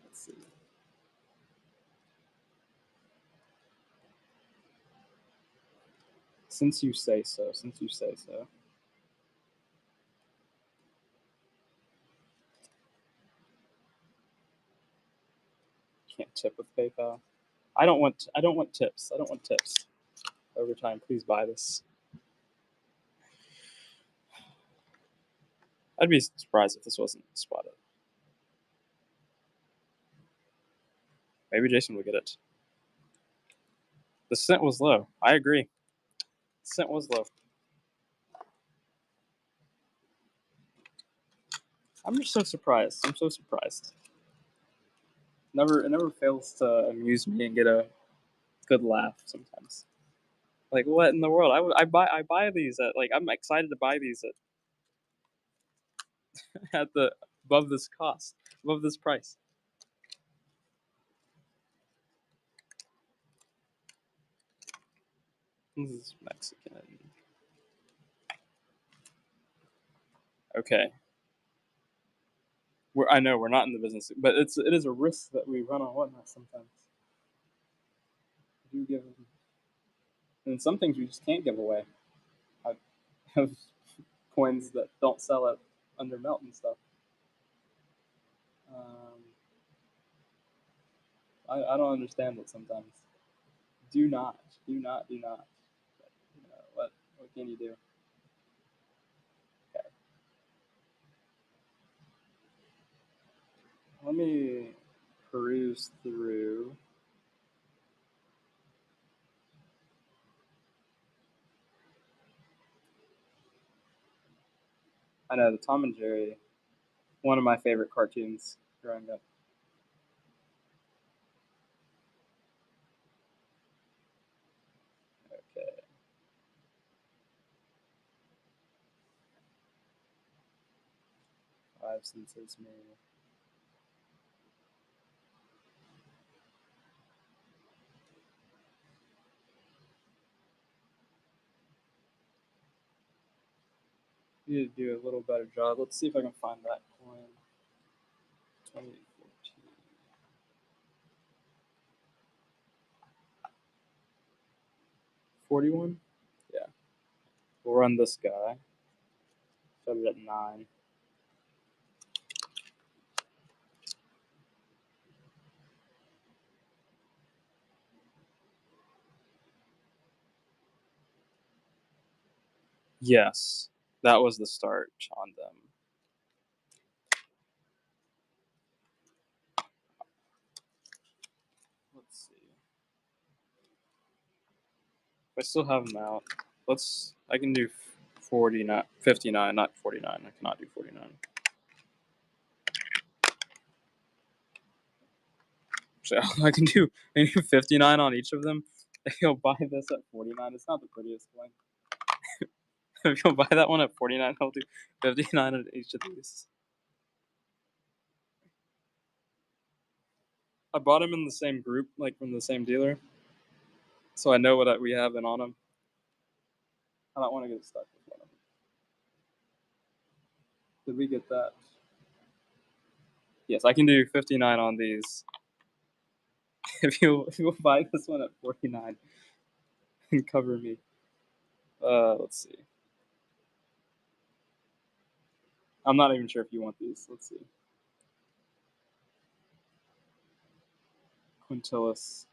Let's see. Since you say so. Since you say so. Can't tip with PayPal. I don't want tips. I don't want tips. Overtime, please buy this. I'd be surprised if this wasn't spotted. Maybe Jason will get it. The scent was low. I agree. The scent was low. I'm just so surprised. I'm so surprised. It never fails to amuse me and get a good laugh sometimes. Like what in the world? I buy these at like I'm excited to buy these at the above this cost, above this price. This is Mexican. Okay. I know we're not in the business, but it is a risk that we run on whatnot sometimes. We do give, and some things we just can't give away. I have coins that don't sell at under melt and stuff. Um, I don't understand it sometimes. Do not, do not, do not. But, what can you do? Okay, let me peruse through. I know the Tom and Jerry, one of my favorite cartoons growing up. Okay, five senses me. Need to do a little better job. Let's see if I can find that coin. 2014. 41? Yeah. We'll run this guy. Set it at 9. Yes. That was the start on them. Let's see. If I still have them out, I can do 49, 59, not 49. I cannot do 49. So I can do 59 on each of them. If you'll buy this at 49, it's not the prettiest one. If you'll buy that one at 49, I'll do 59 on each of these. I bought them in the same group, like from the same dealer, so I know what we have in on them. I don't want to get stuck with one of them. Did we get that? Yes, I can do 59 on these. If you buy this one at 49 and cover me. Let's see. I'm not even sure if you want these. Let's see. Quintilis.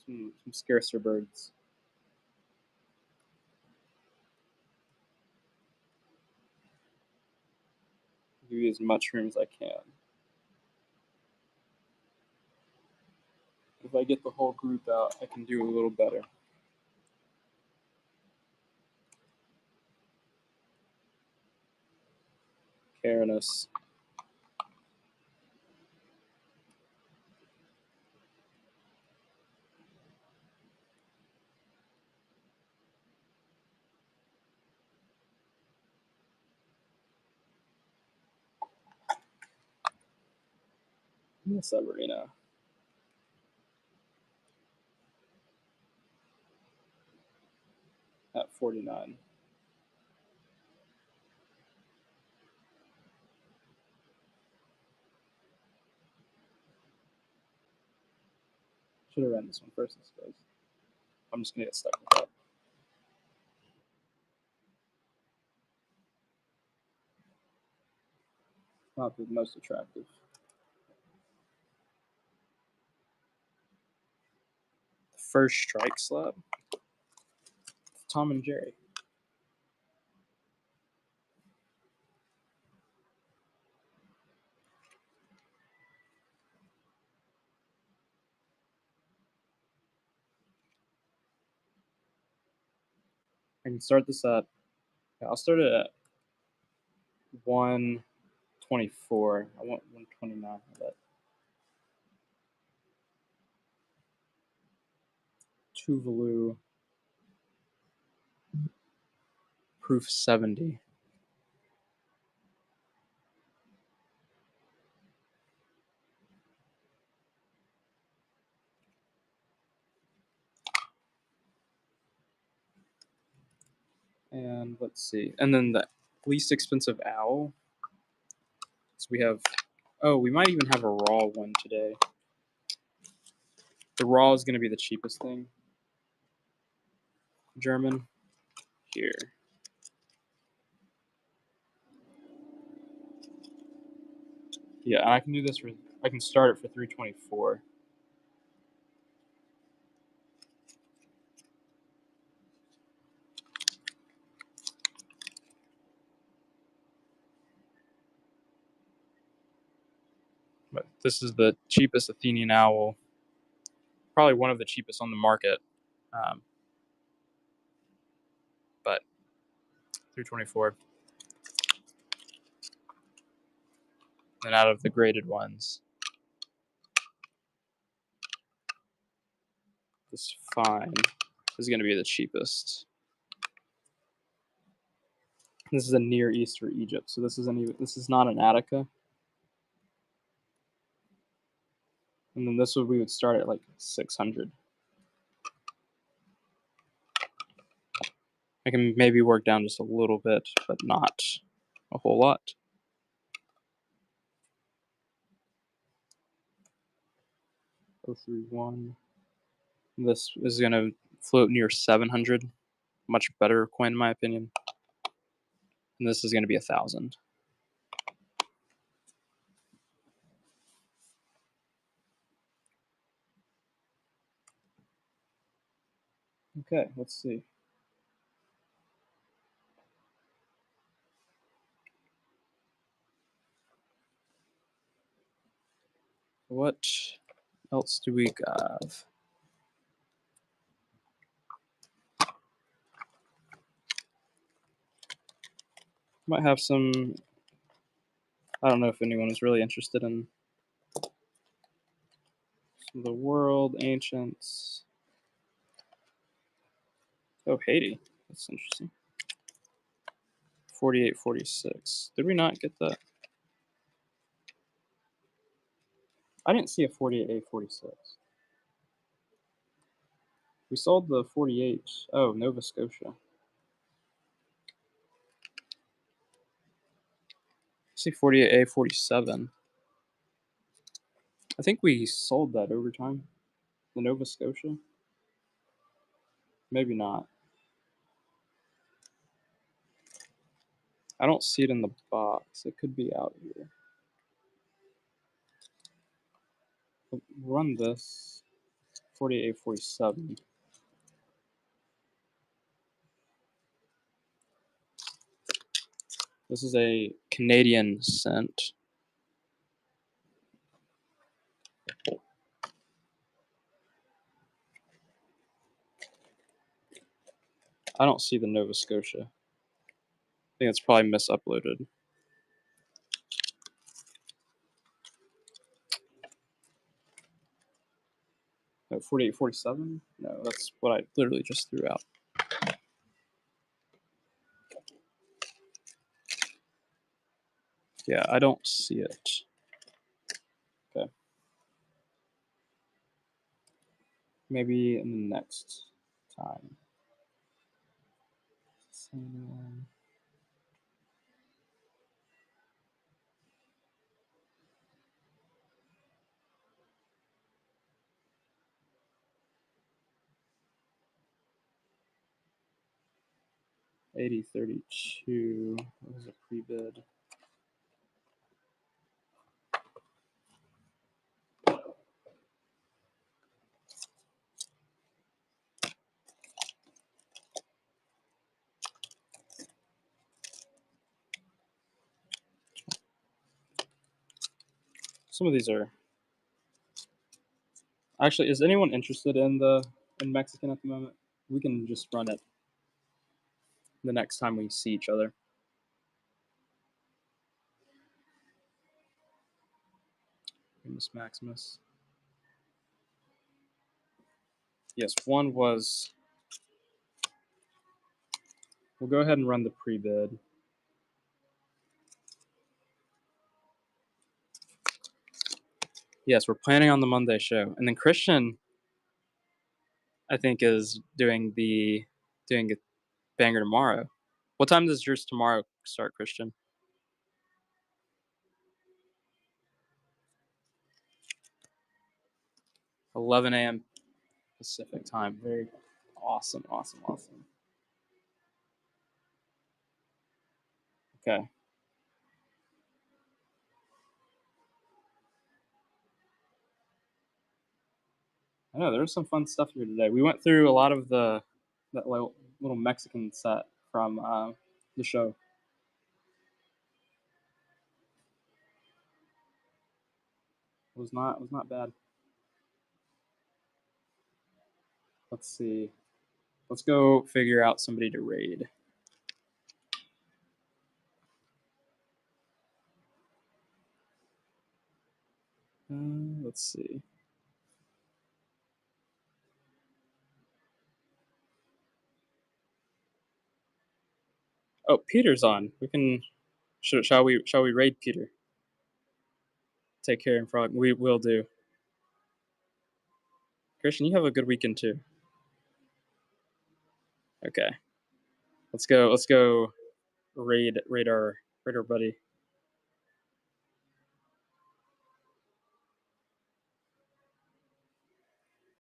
Some scarcer birds. Give you as much room as I can. If I get the whole group out, I can do a little better. Carinus. Severina. At 49. Should have ran this one first, I suppose. I'm just gonna get stuck with that. Not the most attractive. First strike slab. Tom and Jerry. I can start this at. I'll start it at 124. I want 129. But Tuvalu proof 70. And let's see. And then the least expensive owl. So we have. Oh, we might even have a raw one today. The raw is going to be the cheapest thing. German. Here. Yeah, and I can do this for. I can start it for 324. But this is the cheapest Athenian owl. Probably one of the cheapest on the market. But 324. And out of the graded ones, this fine is going to be the cheapest. This is a Near East or Egypt, so this is not an Attica. And then this we would start at like 600. I can maybe work down just a little bit, but not a whole lot. $031. This is going to float near 700. Much better coin, in my opinion. And this is going to be 1,000. Okay, let's see. What else do we have? Might have some. I don't know if anyone is really interested in some of the world ancients. Oh, Haiti. That's interesting. 4846. Did we not get that? I didn't see a 48A46. We sold the 48. Oh, Nova Scotia. I see 48A47. I think we sold that over time. The Nova Scotia? Maybe not. I don't see it in the box. It could be out here. Run this. 48A47. This is a Canadian cent. I don't see the Nova Scotia. I think it's probably misuploaded. Oh, 4847? No, that's what I literally just threw out. Yeah, I don't see it. Okay. Maybe in the next time. 8032. That was a pre-bid. Some of these are actually. Is anyone interested in Mexican at the moment? We can just run it the next time we see each other. Miss Maximus. Yes, one was. We'll go ahead and run the pre-bid. Yes, we're planning on the Monday show, and then Christian, I think, is doing a banger tomorrow. What time does yours tomorrow start, Christian? 11 a.m. Pacific time. Very awesome, awesome, awesome. Okay. I know there was some fun stuff here today. We went through a lot of that little Mexican set from the show. It was not bad. Let's see. Let's go figure out somebody to raid. Let's see. Oh, Peter's on. We can. Shall we raid Peter? Take care and frog. We will do. Christian, you have a good weekend too. Okay. Let's go. Let's go raid our buddy.